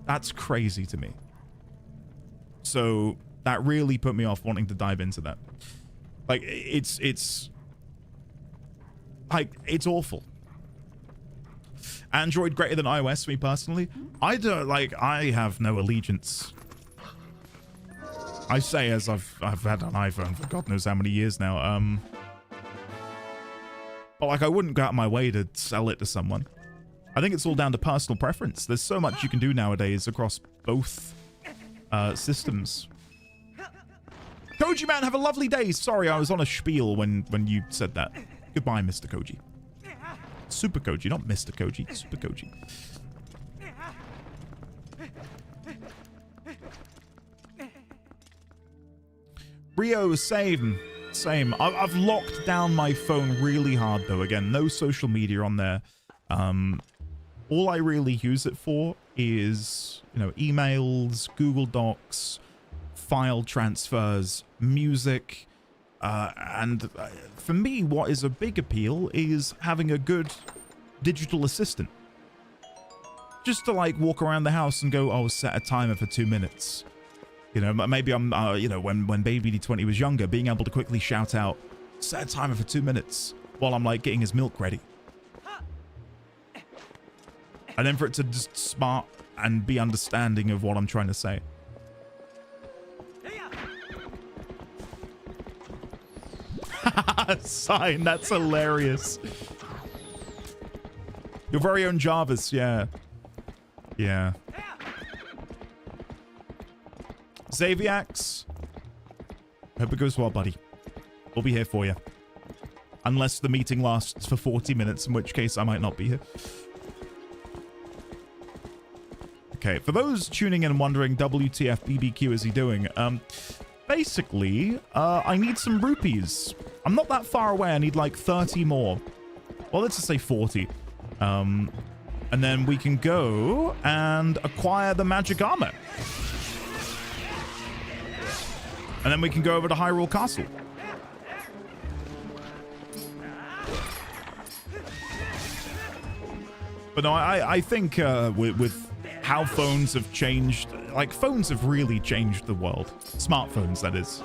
That's crazy to me. So that really put me off wanting to dive into that. Like it's awful. Android greater than iOS for me personally. I have no allegiance. I say as I've had an iPhone for God knows how many years now. But like I wouldn't go out of my way to sell it to someone. I think it's all down to personal preference. There's so much you can do nowadays across both systems. Koji man, have a lovely day. Sorry, I was on a spiel when you said that. Goodbye, Mr. Koji. Super Koji, not Mr. Koji. Super Koji. Rio, same. Same. I've locked down my phone really hard, though. Again, no social media on there. All I really use it for is, you know, emails, Google Docs, file transfers, music, and for me, what is a big appeal is having a good digital assistant. Just to, like, walk around the house and go, oh, set a timer for 2 minutes. You know, maybe I'm, you know, when Baby D20 was younger, being able to quickly shout out, set a timer for 2 minutes while I'm, like, getting his milk ready. And then for it to just smart and be understanding of what I'm trying to say. Sign, that's hilarious. Your very own Jarvis, yeah. Yeah. Xaviax, hope it goes well, buddy. We'll be here for you. Unless the meeting lasts for 40 minutes, in which case I might not be here. Okay, for those tuning in and wondering, WTF BBQ is he doing? Basically, I need some rupees. I'm not that far away. I need like 30 more. Well, let's just say 40. And then we can go and acquire the magic armor. And then we can go over to Hyrule Castle. But no, I think with how phones have changed, like phones have really changed the world. Smartphones, that is.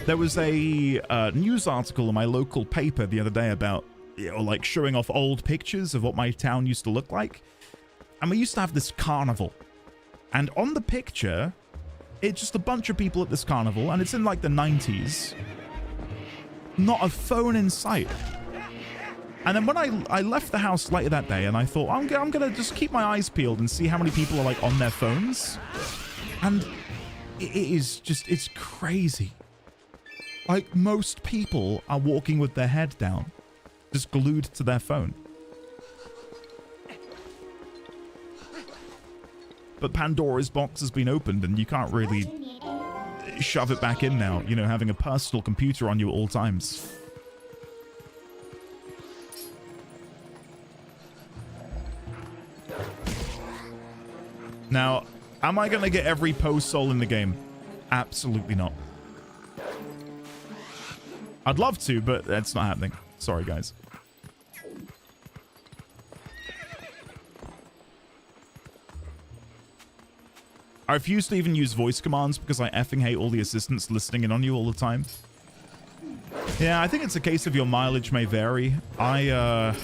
There was a news article in my local paper the other day about, you know, like showing off old pictures of what my town used to look like. And we used to have this carnival. And on the picture, it's just a bunch of people at this carnival, and it's in like the 90s. Not a phone in sight. And then when I left the house later that day, and I thought, I'm going to just keep my eyes peeled and see how many people are like on their phones. And it is just, it's crazy. Like most people are walking with their head down, just glued to their phone. But Pandora's box has been opened and you can't really shove it back in now, you know, having a personal computer on you at all times. Now, am I going to get every post soul in the game? Absolutely not. I'd love to, but that's not happening. Sorry, guys. I refuse to even use voice commands because I effing hate all the assistants listening in on you all the time. Yeah, I think it's a case of your mileage may vary. I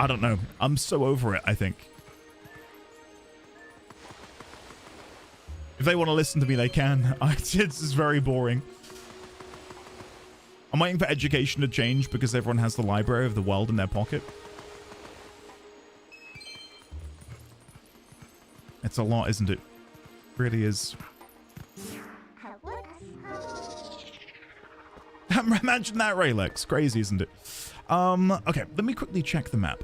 don't know. I'm so over it, I think. If they want to listen to me, they can. It's just very boring. I'm waiting for education to change because everyone has the library of the world in their pocket. It's a lot, isn't it? It really is. Imagine that, Raylex. Crazy, isn't it? Okay, let me quickly check the map.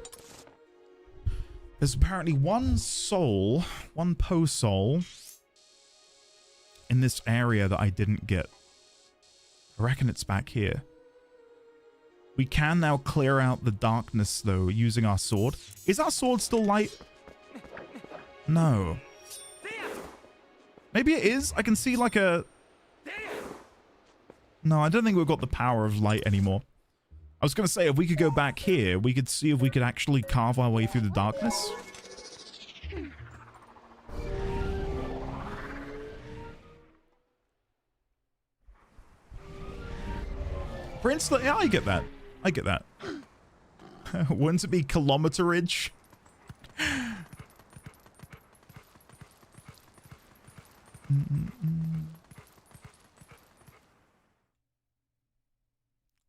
There's apparently one soul, one Poe soul in this area that I didn't get. I reckon it's back here. We can now clear out the darkness, though, using our sword. Is our sword still light? No. Maybe it is. I can see like a... No, I don't think we've got the power of light anymore. I was going to say, if we could go back here, we could see if we could actually carve our way through the darkness. For instance, yeah, I get that. I get that. Wouldn't it be kilometerage?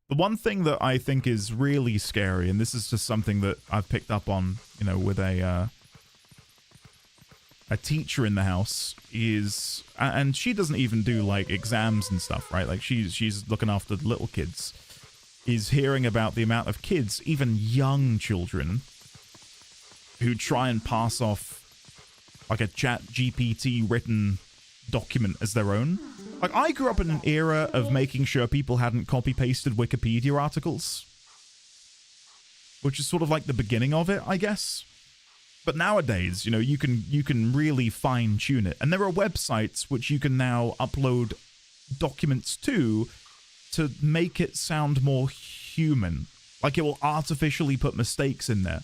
The one thing that I think is really scary, and this is just something that I've picked up on, you know, with a teacher in the house, is, and she doesn't even do like exams and stuff, right? Like she's looking after the little kids, is hearing about the amount of kids, even young children, who try and pass off like a chat GPT written document as their own. Like, I grew up in an era of making sure people hadn't copy pasted Wikipedia articles, which is sort of like the beginning of it, I guess. But nowadays, you know, you can really fine tune it. And there are websites which you can now upload documents to make it sound more human. Like, it will artificially put mistakes in there.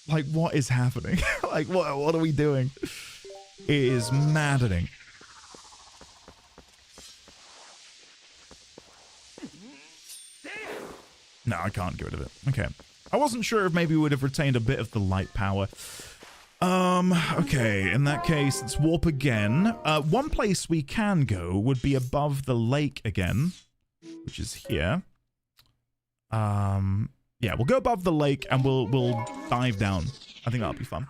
Like, what is happening? Like, what are we doing? It is maddening. No, I can't get rid of it. Okay. I wasn't sure if maybe we would have retained a bit of the light power. Okay, in that case, let's warp again. One place we can go would be above the lake again, which is here. Yeah, we'll go above the lake and we'll dive down. I think that'll be fun.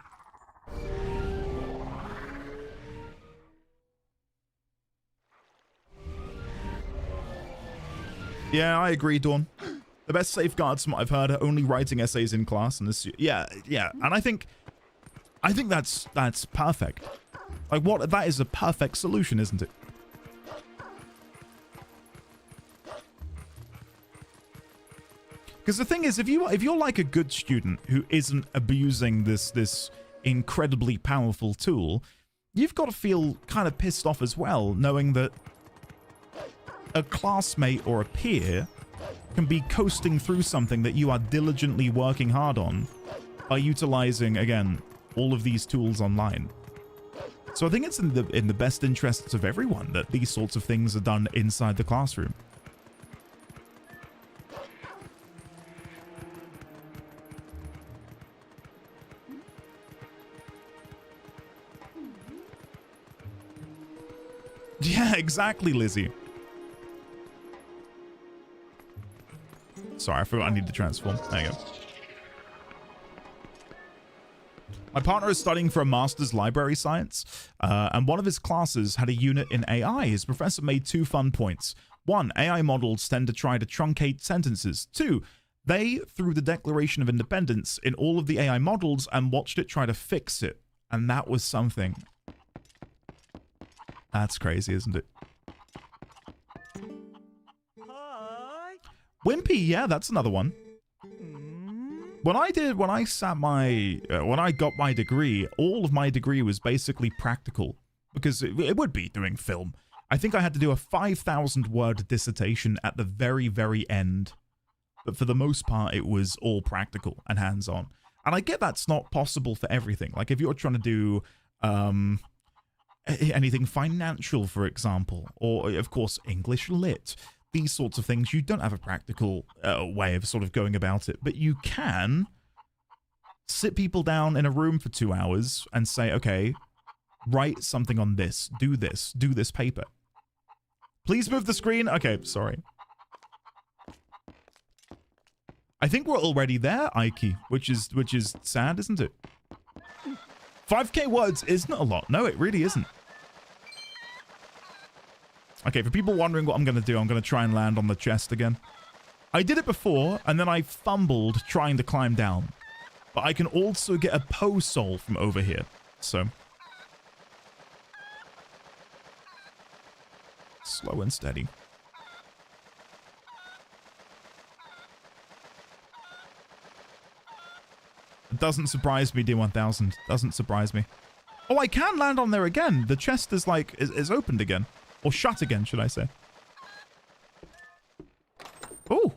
Yeah, I agree, Dawn. The best safeguards from what I've heard are only writing essays in class and this. Yeah, and I think that's perfect. Like, that is a perfect solution, isn't it? Because the thing is, if you're like a good student who isn't abusing this incredibly powerful tool, you've got to feel kind of pissed off as well, knowing that a classmate or a peer can be coasting through something that you are diligently working hard on by utilizing, again, all of these tools online. So I think it's in the best interests of everyone that these sorts of things are done inside the classroom. Yeah, exactly, Lizzie. Sorry, I forgot I need to transform. There you go. My partner is studying for a master's library science, and one of his classes had a unit in AI. His professor made 2 fun points. 1, AI models tend to try to truncate sentences. 2, they threw the Declaration of Independence in all of the AI models and watched it try to fix it. And that was something. That's crazy, isn't it? Wimpy, yeah, that's another one. When I got my degree, all of my degree was basically practical, because it would be doing film. I think I had to do a 5,000-word dissertation at the very, very end, but for the most part, it was all practical and hands-on. And I get that's not possible for everything. Like, if you're trying to do anything financial, for example, or, of course, English lit, these sorts of things, you don't have a practical way of sort of going about it, but you can sit people down in a room for 2 hours and say, okay, write something on this, do this paper. Please move the screen. Okay, sorry. I think we're already there, Ike, which is sad, isn't it? 5k words isn't a lot. No, it really isn't. Okay, for people wondering what I'm going to do, I'm going to try and land on the chest again. I did it before, and then I fumbled trying to climb down. But I can also get a Poe soul from over here, so... slow and steady. It doesn't surprise me, D1000. Doesn't surprise me. Oh, I can land on there again. The chest is like, is opened again. Or shut again, should I say. Oh.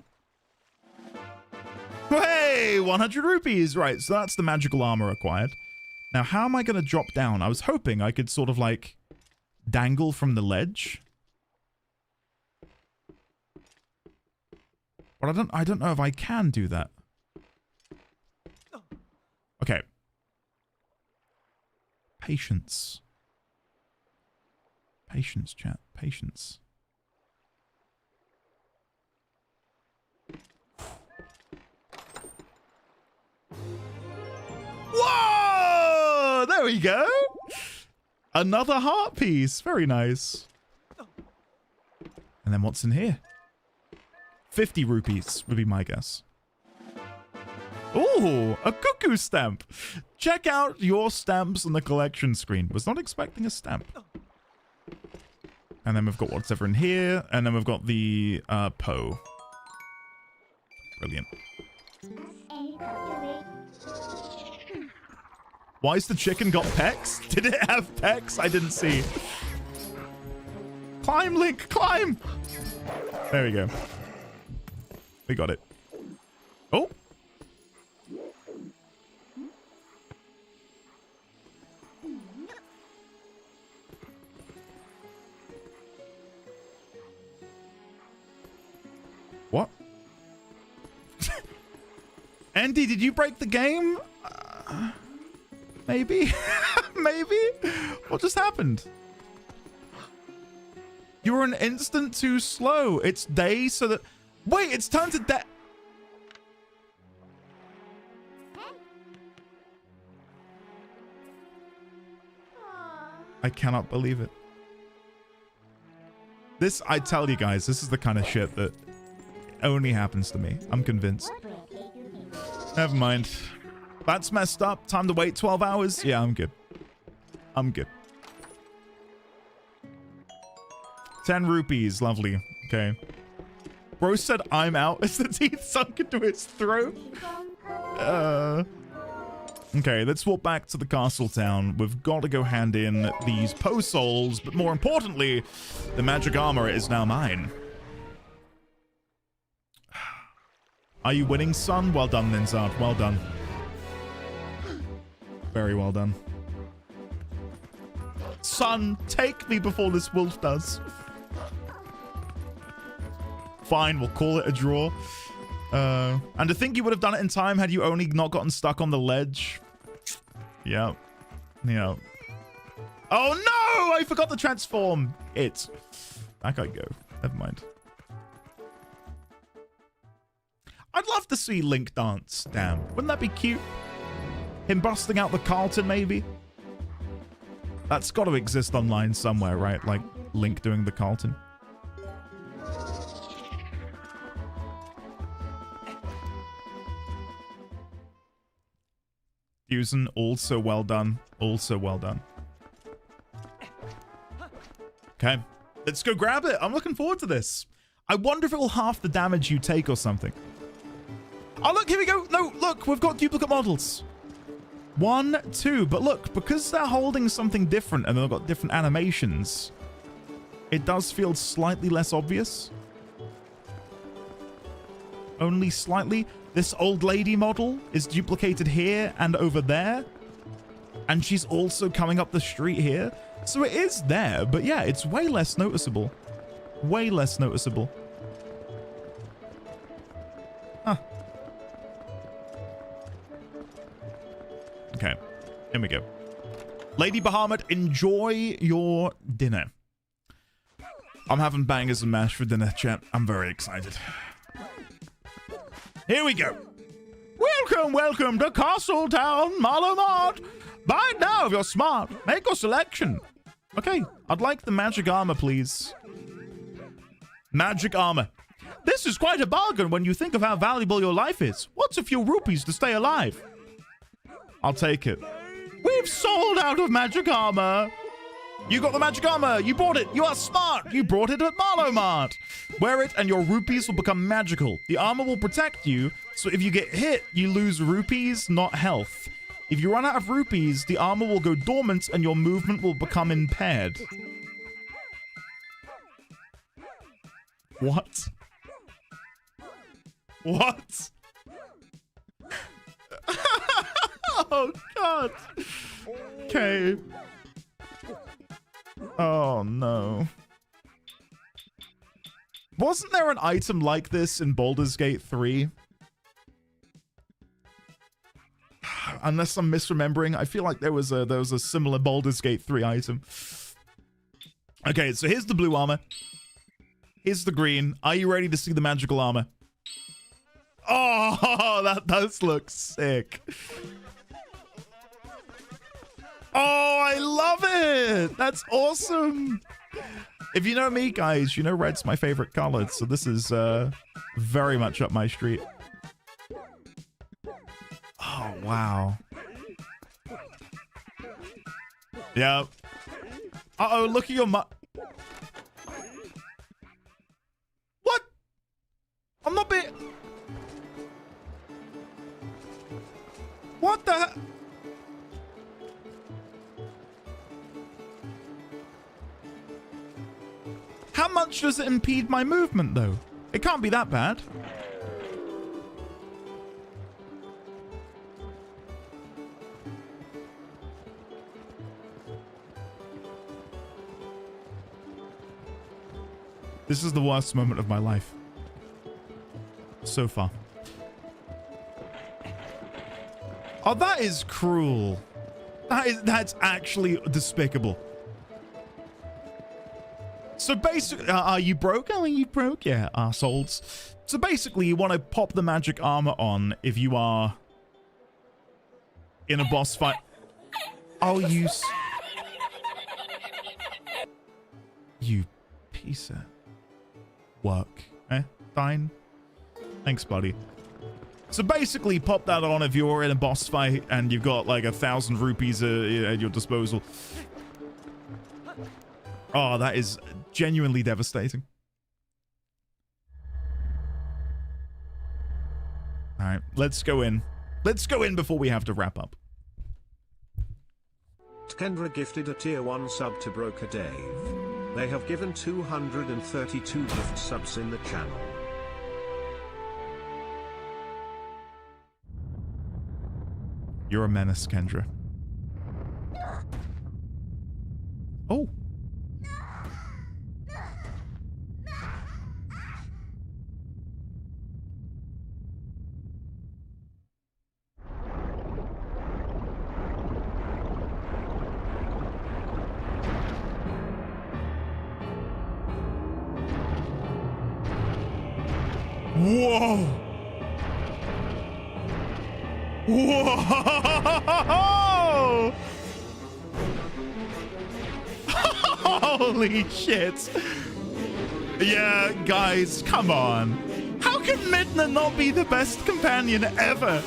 Hey, 100 rupees. Right, so that's the magical armor acquired. Now, how am I going to drop down? I was hoping I could sort of like dangle from the ledge. But I don't know if I can do that. Okay. Patience. Patience, chat. Patience. Whoa! There we go. Another heart piece. Very nice. And then what's in here? 50 rupees would be my guess. Ooh, a cuckoo stamp. Check out your stamps on the collection screen. Was not expecting a stamp. And then we've got whatever in here. And then we've got the Poe. Brilliant. Why's the chicken got pecs? Did it have pecs? I didn't see. Climb, Link, climb! There we go. We got it. Oh! What? Andy, did you break the game? Maybe? Maybe? What just happened? You were an instant too slow. It's day so that... Wait, it's turned to day... I cannot believe it. This, I tell you guys, this is the kind of shit that only happens to me. I'm convinced. Never mind. That's messed up. Time to wait 12 hours? Yeah, I'm good. I'm good. 10 rupees. Lovely. Okay. Bro said I'm out as the teeth sunk into his throat. Okay, let's walk back to the castle town. We've got to go hand in these Poe souls, but more importantly, the magic armor is now mine. Are you winning, son? Well done, Ninzard. Well done. Very well done. Son, take me before this wolf does. Fine, we'll call it a draw. And to think you would have done it in time had you only not gotten stuck on the ledge. Yeah. Yeah. Oh no! I forgot to transform it. Back I go. Never mind. I'd love to see Link dance. Damn. Wouldn't that be cute? Him busting out the Carlton, maybe? That's got to exist online somewhere, right? Like Link doing the Carlton. Fusion, also well done. Also well done. Okay. Let's go grab it. I'm looking forward to this. I wonder if it will half the damage you take or something. Oh, look, here we go. No, look, we've got duplicate models. 1, 2. But look, because they're holding something different and they've got different animations, it does feel slightly less obvious. Only slightly. This old lady model is duplicated here and over there. And she's also coming up the street here. So it is there, but yeah, it's way less noticeable. Way less noticeable. Huh. Okay, here we go. Lady Bahamut, enjoy your dinner. I'm having bangers and mash for dinner, chat. I'm very excited. Here we go. Welcome, welcome to Castletown, Malamart. Buy now if you're smart. Make your selection. Okay, I'd like the magic armor, please. Magic armor. This is quite a bargain when you think of how valuable your life is. What's a few rupees to stay alive? I'll take it. We've sold out of magic armor. You got the magic armor. You bought it. You are smart. You brought it at Malomart. Wear it and your rupees will become magical. The armor will protect you, so if you get hit, you lose rupees, not health. If you run out of rupees, the armor will go dormant and your movement will become impaired. What? What? Oh, God. Okay. Oh, no. Wasn't there an item like this in Baldur's Gate 3? Unless I'm misremembering, I feel like there was a similar Baldur's Gate 3 item. Okay, so here's the blue armor. Here's the green. Are you ready to see the magical armor? Oh, that does look sick. Oh, I love it. That's awesome. If you know me, guys, you know red's my favorite color, so this is very much up my street. Wow. Yeah. Uh-oh, look at your What? I'm not being... What the... How much does it impede my movement, though? It can't be that bad. This is the worst moment of my life. So far. Oh, that is cruel. That's actually despicable. So basically, are you broke? Oh, you broke? Yeah, arseholes. So basically, you want to pop the magic armor on if you are in a boss fight. Oh, you piece of work. Fine. Thanks, buddy. So basically, pop that on if you're in a boss fight and you've got like 1,000 rupees at your disposal. Oh, that is genuinely devastating. All right, let's go in. Let's go in before we have to wrap up. Kendra gifted a tier 1 sub to Broker Dave. They have given 232 gift subs in the channel. You're a menace, Kendra. Oh. Whoa! Whoa! Holy shit! Yeah, guys, come on. How can Midna not be the best companion ever?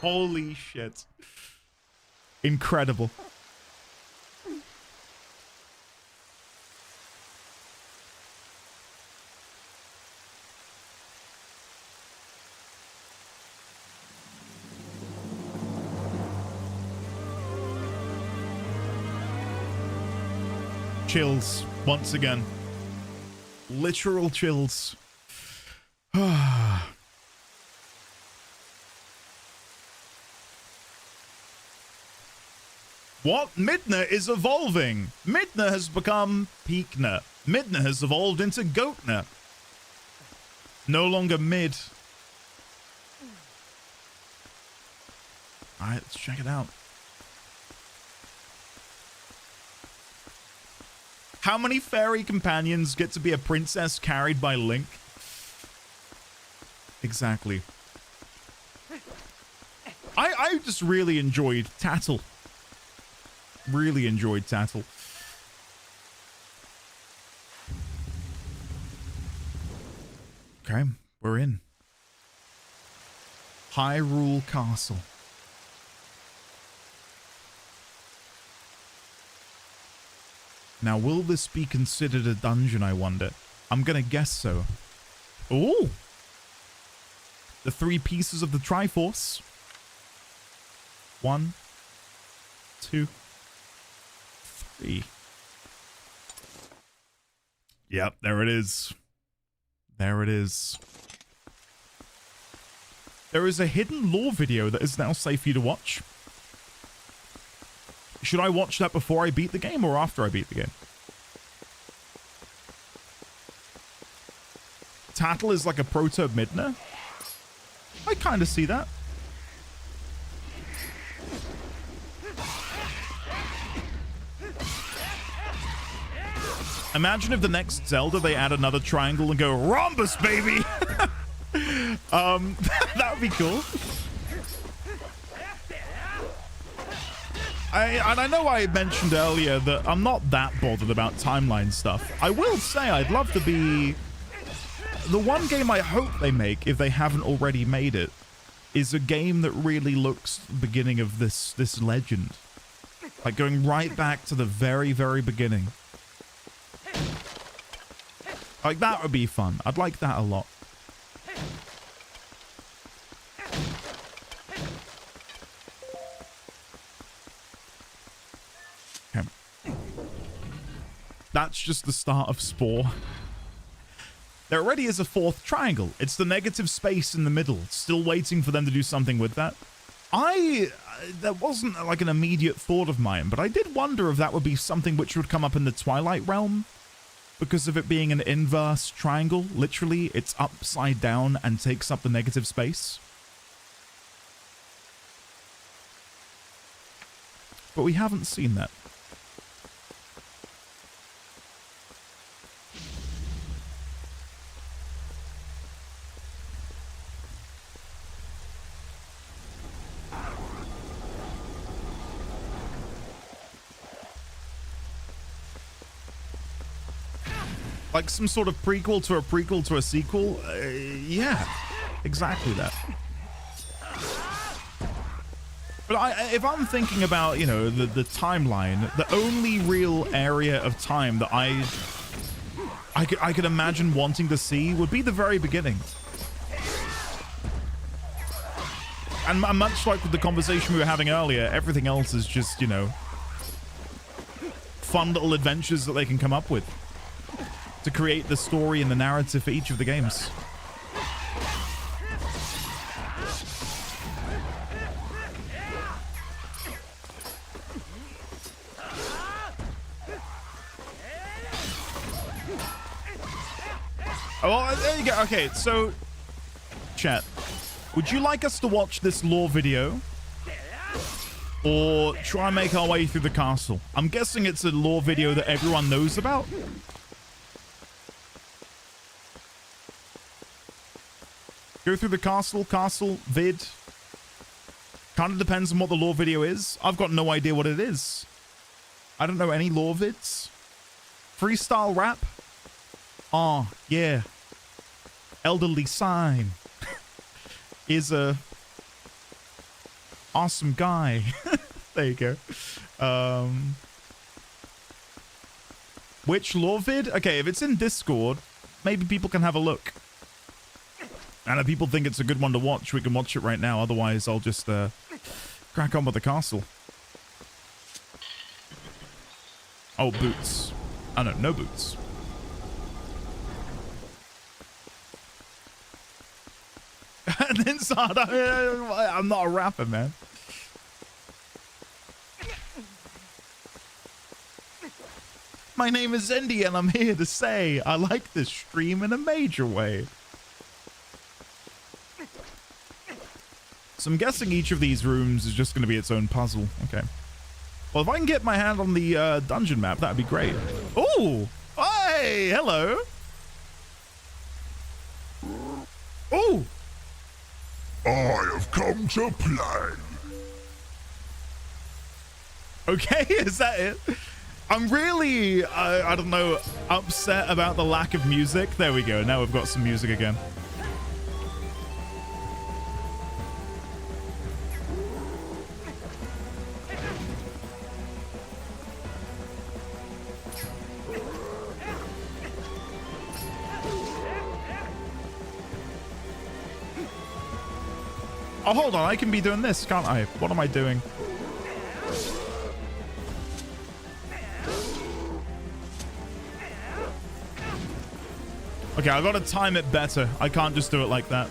Holy shit. Incredible. Chills, once again. Literal chills. What? Midna is evolving. Midna has become Peakna. Midna has evolved into Goatna. No longer mid. Alright, let's check it out. How many fairy companions get to be a princess carried by Link? Exactly. I just really enjoyed Tattle. Really enjoyed Tattle. Okay, we're in. Hyrule Castle. Now, will this be considered a dungeon, I wonder? I'm gonna guess so. Ooh! The 3 pieces of the Triforce. 1, 2, 3. Yep, there it is. There it is. There is a hidden lore video that is now safe for you to watch. Should I watch that before I beat the game or after I beat the game? Tattle is like a proto Midna. I kind of see that. Imagine if the next Zelda they add another triangle and go rhombus, baby. That would be cool. I know I mentioned earlier that I'm not that bothered about timeline stuff. I will say I'd love to be... The one game I hope they make, if they haven't already made it, is a game that really looks the beginning of this legend. Like going right back to the very, very beginning. Like that would be fun. I'd like that a lot. Okay. That's just the start of Spore. There already is a fourth triangle. It's the negative space in the middle. Still waiting for them to do something with that. That wasn't like an immediate thought of mine, but I did wonder if that would be something which would come up in the Twilight realm. Because of it being an inverse triangle, literally, it's upside down and takes up the negative space. But we haven't seen that. Like some sort of prequel to a sequel? Yeah, exactly that. But if I'm thinking about, you know, the timeline, the only real area of time that I could imagine wanting to see would be the very beginning. And much like with the conversation we were having earlier, everything else is just, you know, fun little adventures that they can come up with to create the story and the narrative for each of the games. Oh, well, there you go. Okay, so chat, would you like us to watch this lore video or try and make our way through the castle? I'm guessing it's a lore video that everyone knows about. Go through the castle vid. Kind of depends on what the lore video is. I've got no idea what it is. I don't know any lore vids. Freestyle rap? Oh, yeah. Elderly Sign is a awesome guy. There you go. Which lore vid? Okay, if it's in Discord, maybe people can have a look. And if people think it's a good one to watch, we can watch it right now. Otherwise, I'll just crack on with the castle. Oh, boots. Oh, no, no boots. And then I'm not a rapper, man. My name is Zendi, and I'm here to say I like this stream in a major way. So I'm guessing each of these rooms is just going to be its own puzzle. Okay. Well, if I can get my hand on the dungeon map, that'd be great. Oh! Hey! Hello! Oh! I have come to play. Okay, is that it? I'm really, I don't know, upset about the lack of music. There we go. Now we've got some music again. Oh, hold on. I can be doing this, can't I? What am I doing? Okay, I've got to time it better. I can't just do it like that.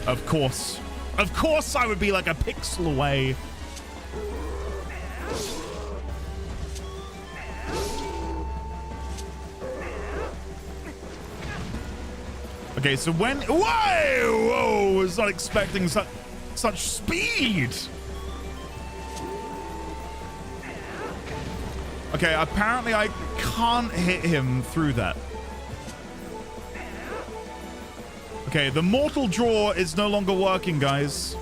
Of course. Of course I would be like a pixel away. Okay, so when... Whoa! Whoa! I was not expecting such speed! Okay, apparently I can't hit him through that. Okay, the mortal draw is no longer working, guys.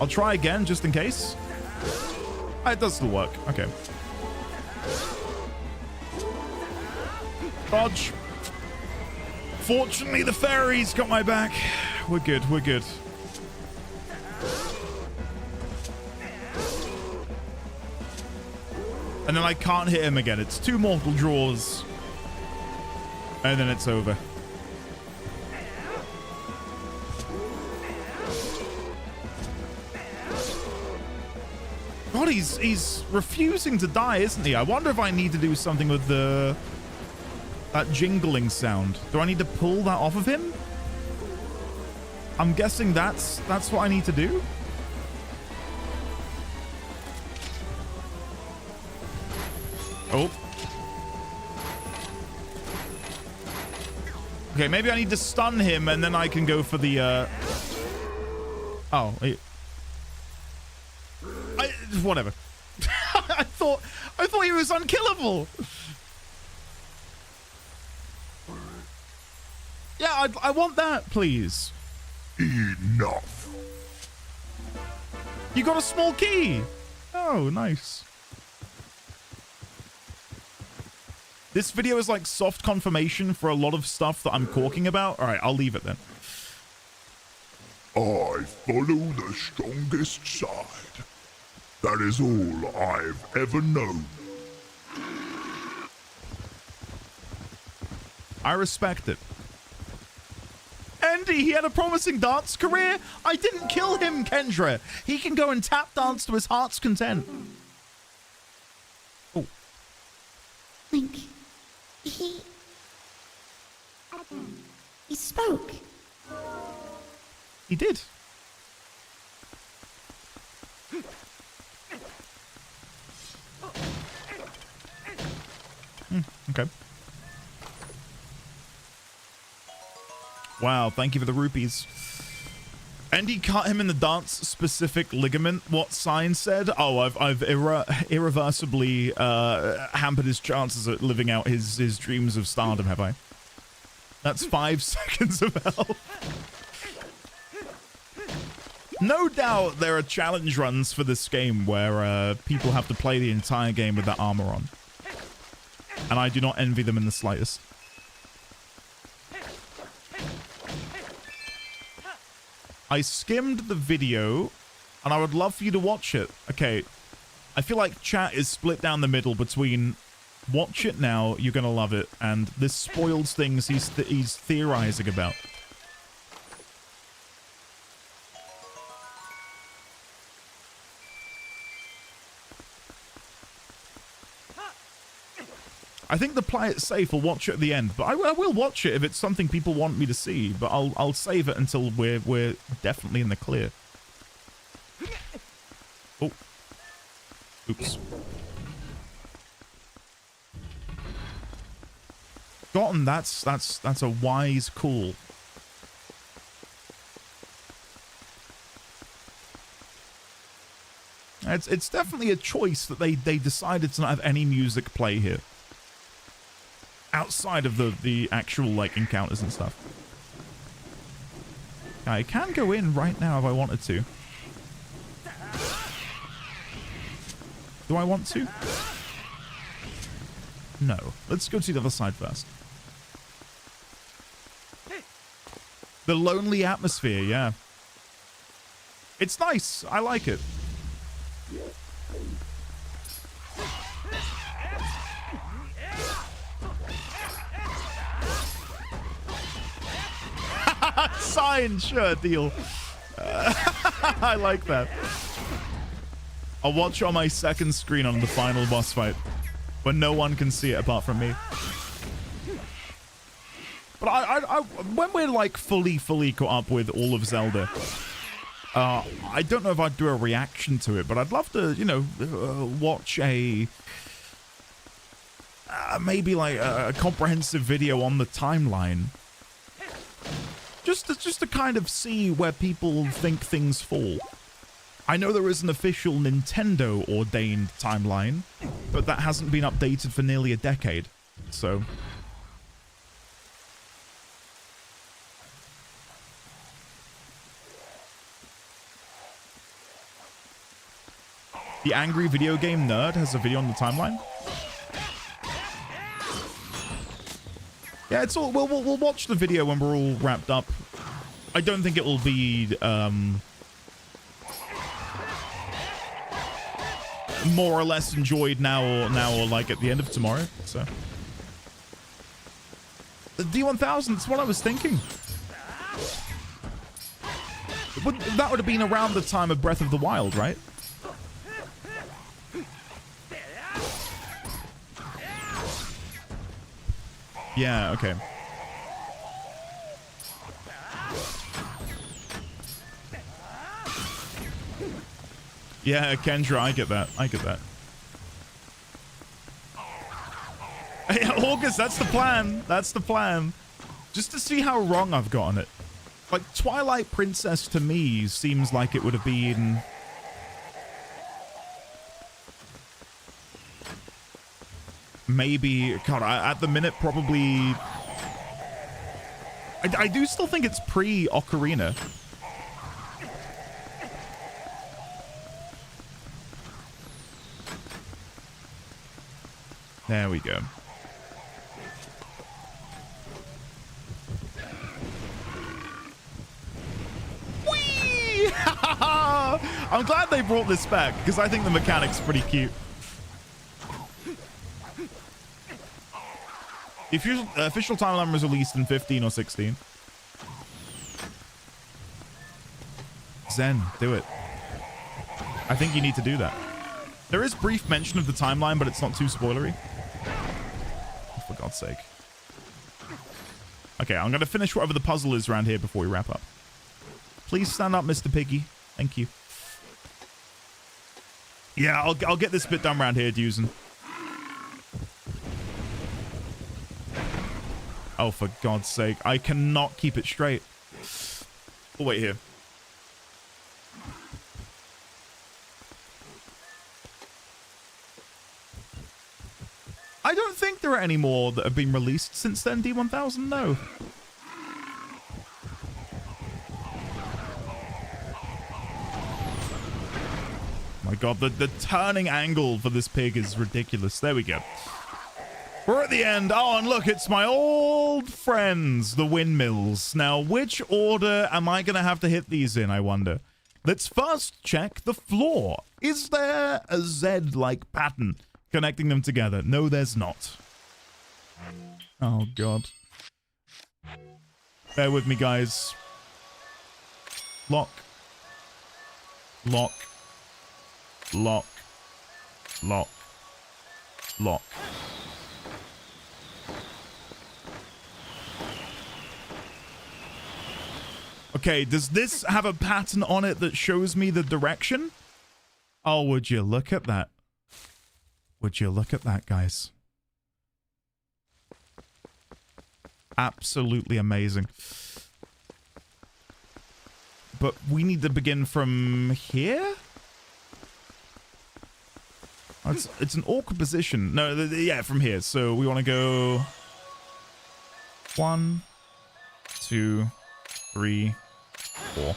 I'll try again just in case. It does still work. Okay. Dodge. Fortunately, the fairies got my back. We're good. We're good. And then I can't hit him again. It's 2 mortal draws. And then it's over. God, he's refusing to die, isn't he? I wonder if I need to do something with that jingling sound. Do I need to pull that off of him? I'm guessing that's what I need to do. Oh. Okay, maybe I need to stun him and then I can go for the oh, whatever. I thought he was unkillable. Yeah, I want that, please. Enough. You got a small key. Oh, nice. This video is like soft confirmation for a lot of stuff that I'm talking about. All right, I'll leave it then. I follow the strongest side. That is all I've ever known. I respect it. Andy, he had a promising dance career. I didn't kill him, Kendra. He can go and tap dance to his heart's content. Oh. Link, he spoke. He did. Okay. Wow, thank you for the rupees. Andy cut him in the dance-specific ligament. What sign said? Oh, I've irreversibly hampered his chances at living out his dreams of stardom, have I? That's 5 seconds of health. No doubt there are challenge runs for this game where people have to play the entire game with their armor on. And I do not envy them in the slightest. I skimmed the video, and I would love for you to watch it. Okay, I feel like chat is split down the middle between watch it now, you're gonna love it, and this spoils things he's theorizing about. I think the play it safe will watch it at the end, but I will watch it if it's something people want me to see, but I'll save it until we're definitely in the clear. Oh. Oops. Gotten, that's a wise call. It's definitely a choice that they decided to not have any music play here. Outside of the actual, like, encounters and stuff. I can go in right now if I wanted to. Do I want to? No. Let's go to the other side first. The lonely atmosphere, yeah. It's nice. I like it. Sign, sure, deal. I like that. I'll watch on my second screen on the final boss fight, but no one can see it apart from me. But I when we're like fully caught up with all of Zelda, I don't know if I'd do a reaction to it, but I'd love to, you know, watch a maybe like a comprehensive video on the timeline. Just to kind of see where people think things fall. I know there is an official Nintendo ordained timeline, but that hasn't been updated for nearly a decade. So The Angry Video Game Nerd has a video on the timeline. Yeah, it's all. We'll watch the video when we're all wrapped up. I don't think it will be more or less enjoyed now or like at the end of tomorrow. So the D1000. That's what I was thinking. That would have been around the time of Breath of the Wild, right? Yeah, okay. Yeah, Kendra, I get that. I get that. Hey, August, that's the plan. That's the plan. Just to see how wrong I've gotten it. Like, Twilight Princess to me seems like it would have been... maybe... God, at the minute, probably... I do still think it's pre-Ocarina. There we go. Whee! I'm glad they brought this back, because I think the mechanic's pretty cute. If your official timeline was released in 15 or 16. Zen, do it. I think you need to do that. There is brief mention of the timeline, but it's not too spoilery. Oh, for God's sake. Okay, I'm going to finish whatever the puzzle is around here before we wrap up. Please stand up, Mr. Piggy. Thank you. Yeah, I'll get this bit done around here, Dusen. Oh, for God's sake. I cannot keep it straight. We'll wait here. I don't think there are any more that have been released since then, D1000. No. My God, the turning angle for this pig is ridiculous. There we go. We're at the end. Oh, and look, it's my old friends, the windmills. Now, which order am I going to have to hit these in, I wonder? Let's first check the floor. Is there a Z-like pattern connecting them together? No, there's not. Oh, God. Bear with me, guys. Lock. Lock. Lock. Lock. Lock. Okay, does this have a pattern on it that shows me the direction? Oh, would you look at that? Would you look at that, guys? Absolutely amazing. But we need to begin from here? Oh, it's an awkward position. No, yeah, from here. So we want to go 1, 2, 3, 4.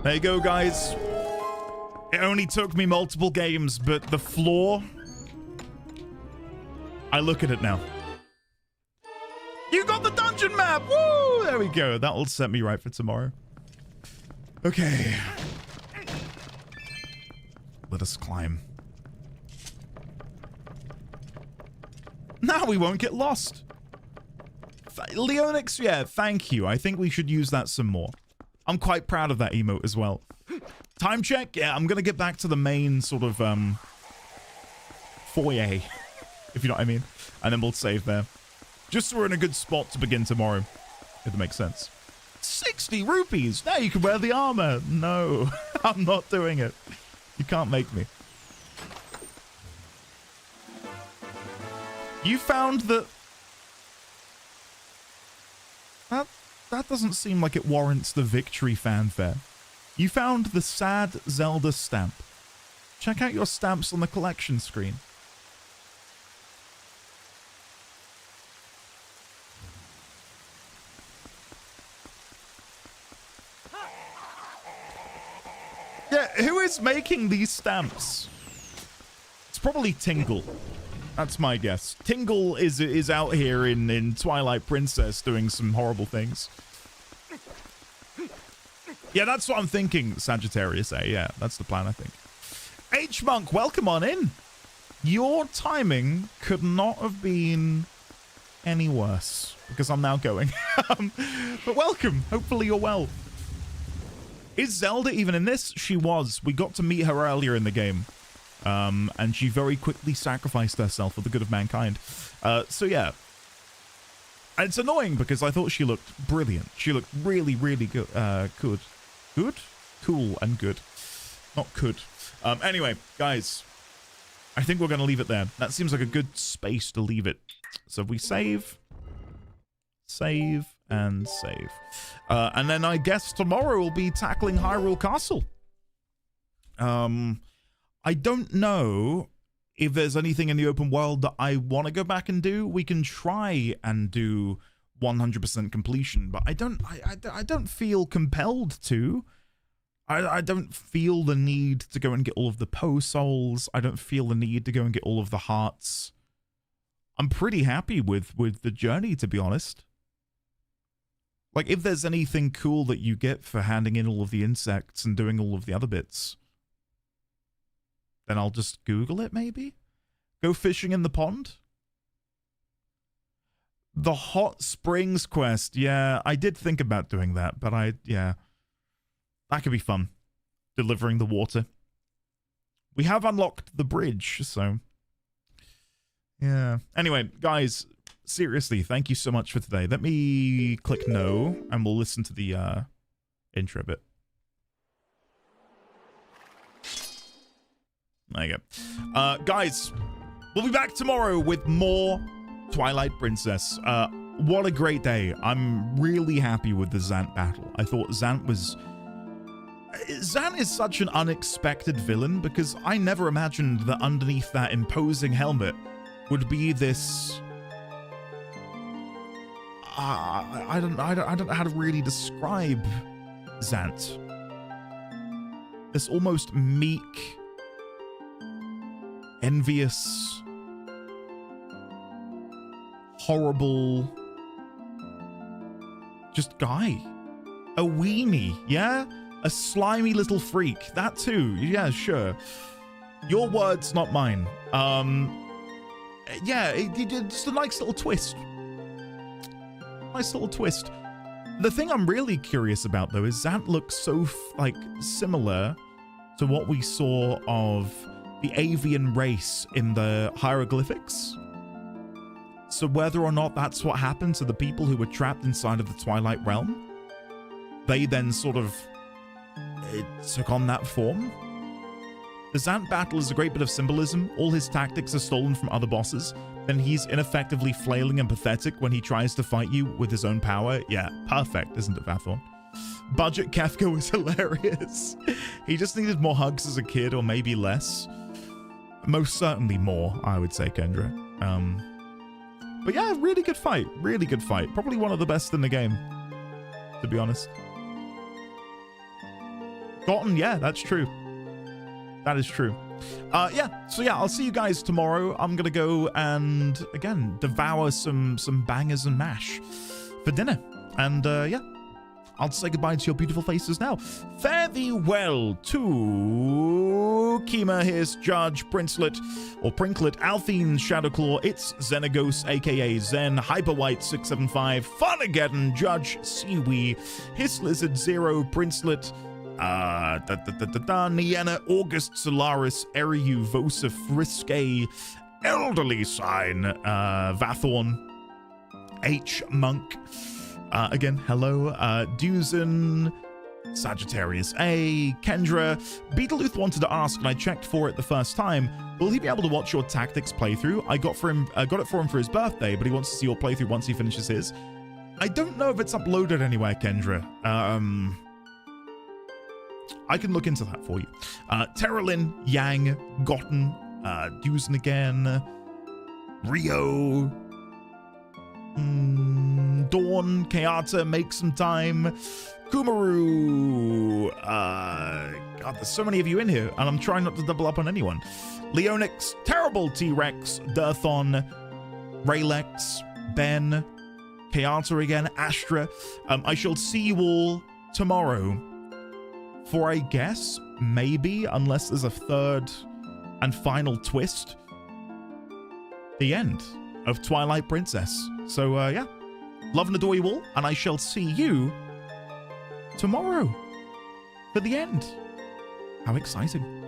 There you go, guys. It only took me multiple games, but the floor... I look at it now. You got the dungeon map! Woo! There we go. That'll set me right for tomorrow. Okay. Let us climb. Now we won't get lost. Leonix, yeah, thank you. I think we should use that some more. I'm quite proud of that emote as well. Time check? Yeah, I'm going to get back to the main sort of foyer, if you know what I mean. And then we'll save there. Just so we're in a good spot to begin tomorrow, if it makes sense. 60 rupees! Now you can wear the armor! No, I'm not doing it. You can't make me. You found that... That doesn't seem like it warrants the victory fanfare. You found the sad Zelda stamp. Check out your stamps on the collection screen. Who is making these stamps? It's probably Tingle. That's my guess. Tingle is out here in Twilight Princess doing some horrible things. Yeah, that's what I'm thinking, Sagittarius A. Yeah, that's the plan, I think. H-Monk, welcome on in. Your timing could not have been any worse, because I'm now going. But welcome. Hopefully you're well. Is Zelda even in this? She was. We got to meet her earlier in the game. And she very quickly sacrificed herself for the good of mankind. So yeah. And it's annoying because I thought she looked brilliant. She looked really, really good. Good? Cool and good. Not could. Anyway, guys. I think we're going to leave it there. That seems like a good space to leave it. So if we save, and save. And then I guess tomorrow we'll be tackling Hyrule Castle. I don't know if there's anything in the open world that I want to go back and do. We can try and do 100% completion, but I don't feel compelled to. I don't feel the need to go and get all of the Poe souls. I don't feel the need to go and get all of the hearts. I'm pretty happy with the journey, to be honest. Like, if there's anything cool that you get for handing in all of the insects and doing all of the other bits, then I'll just Google it, maybe? Go fishing in the pond? The Hot Springs quest. Yeah, I did think about doing that, but yeah. That could be fun. Delivering the water. We have unlocked the bridge, so... yeah. Anyway, guys, seriously, thank you so much for today. Let me click no, and we'll listen to the intro bit. There you go. Guys, we'll be back tomorrow with more Twilight Princess. What a great day. I'm really happy with the Zant battle. I thought Zant is such an unexpected villain because I never imagined that underneath that imposing helmet would be this... I don't know how to really describe Zant. This almost meek, envious, horrible, just guy. A weenie, yeah? A slimy little freak. That too. Yeah, sure. Your words, not mine. Yeah, just a nice little twist. Nice little twist. The thing I'm really curious about, though, is Zant looks so, similar to what we saw of the avian race in the hieroglyphics. So whether or not that's what happened to the people who were trapped inside of the Twilight Realm, they then sort of took on that form. The Zant battle is a great bit of symbolism. All his tactics are stolen from other bosses. Then he's ineffectively flailing and pathetic when he tries to fight you with his own power. Yeah, perfect, isn't it, Vathorn? Budget Kefka was hilarious. He just needed more hugs as a kid, or maybe less. Most certainly more, I would say, Kendra. But yeah, really good fight. Really good fight. Probably one of the best in the game, to be honest. Gotten, yeah, that's true. That is true. Yeah, so yeah, I'll see you guys tomorrow. I'm gonna go and, again, devour some bangers and mash for dinner. And, yeah, I'll say goodbye to your beautiful faces now. Fare thee well to Kima, Hiss, Judge, Princelet, or Prinklet, Alphine, Shadowclaw, It's Xenagos, aka Zen, Hyperwhite675, Funageddon, Judge, Siwi, Hiss Lizard, Zero, Princelet, Niena, August, Solaris, Eriu, Vosa, Friske, Elderly Sign, Vathorn, H. Monk, again, hello, Duzen, Sagittarius A, Kendra. Beetleluth wanted to ask, and I checked for it the first time, will he be able to watch your tactics playthrough? I got it for him for his birthday, but he wants to see your playthrough once he finishes his. I don't know if it's uploaded anywhere, Kendra. I can look into that for you. Terralyn, Yang, Gotten, Duzen again, Rio, Dawn, Kayata, Make Some Time, Kumaru, God, there's so many of you in here, and I'm trying not to double up on anyone. Leonix, Terrible T-Rex, Dirthon, Raylex, Ben, Keata again, Astra. I shall see you all tomorrow for, I guess, maybe, unless there's a third and final twist, the end of Twilight Princess. So, yeah, love and adore you all, and I shall see you tomorrow for the end. How exciting.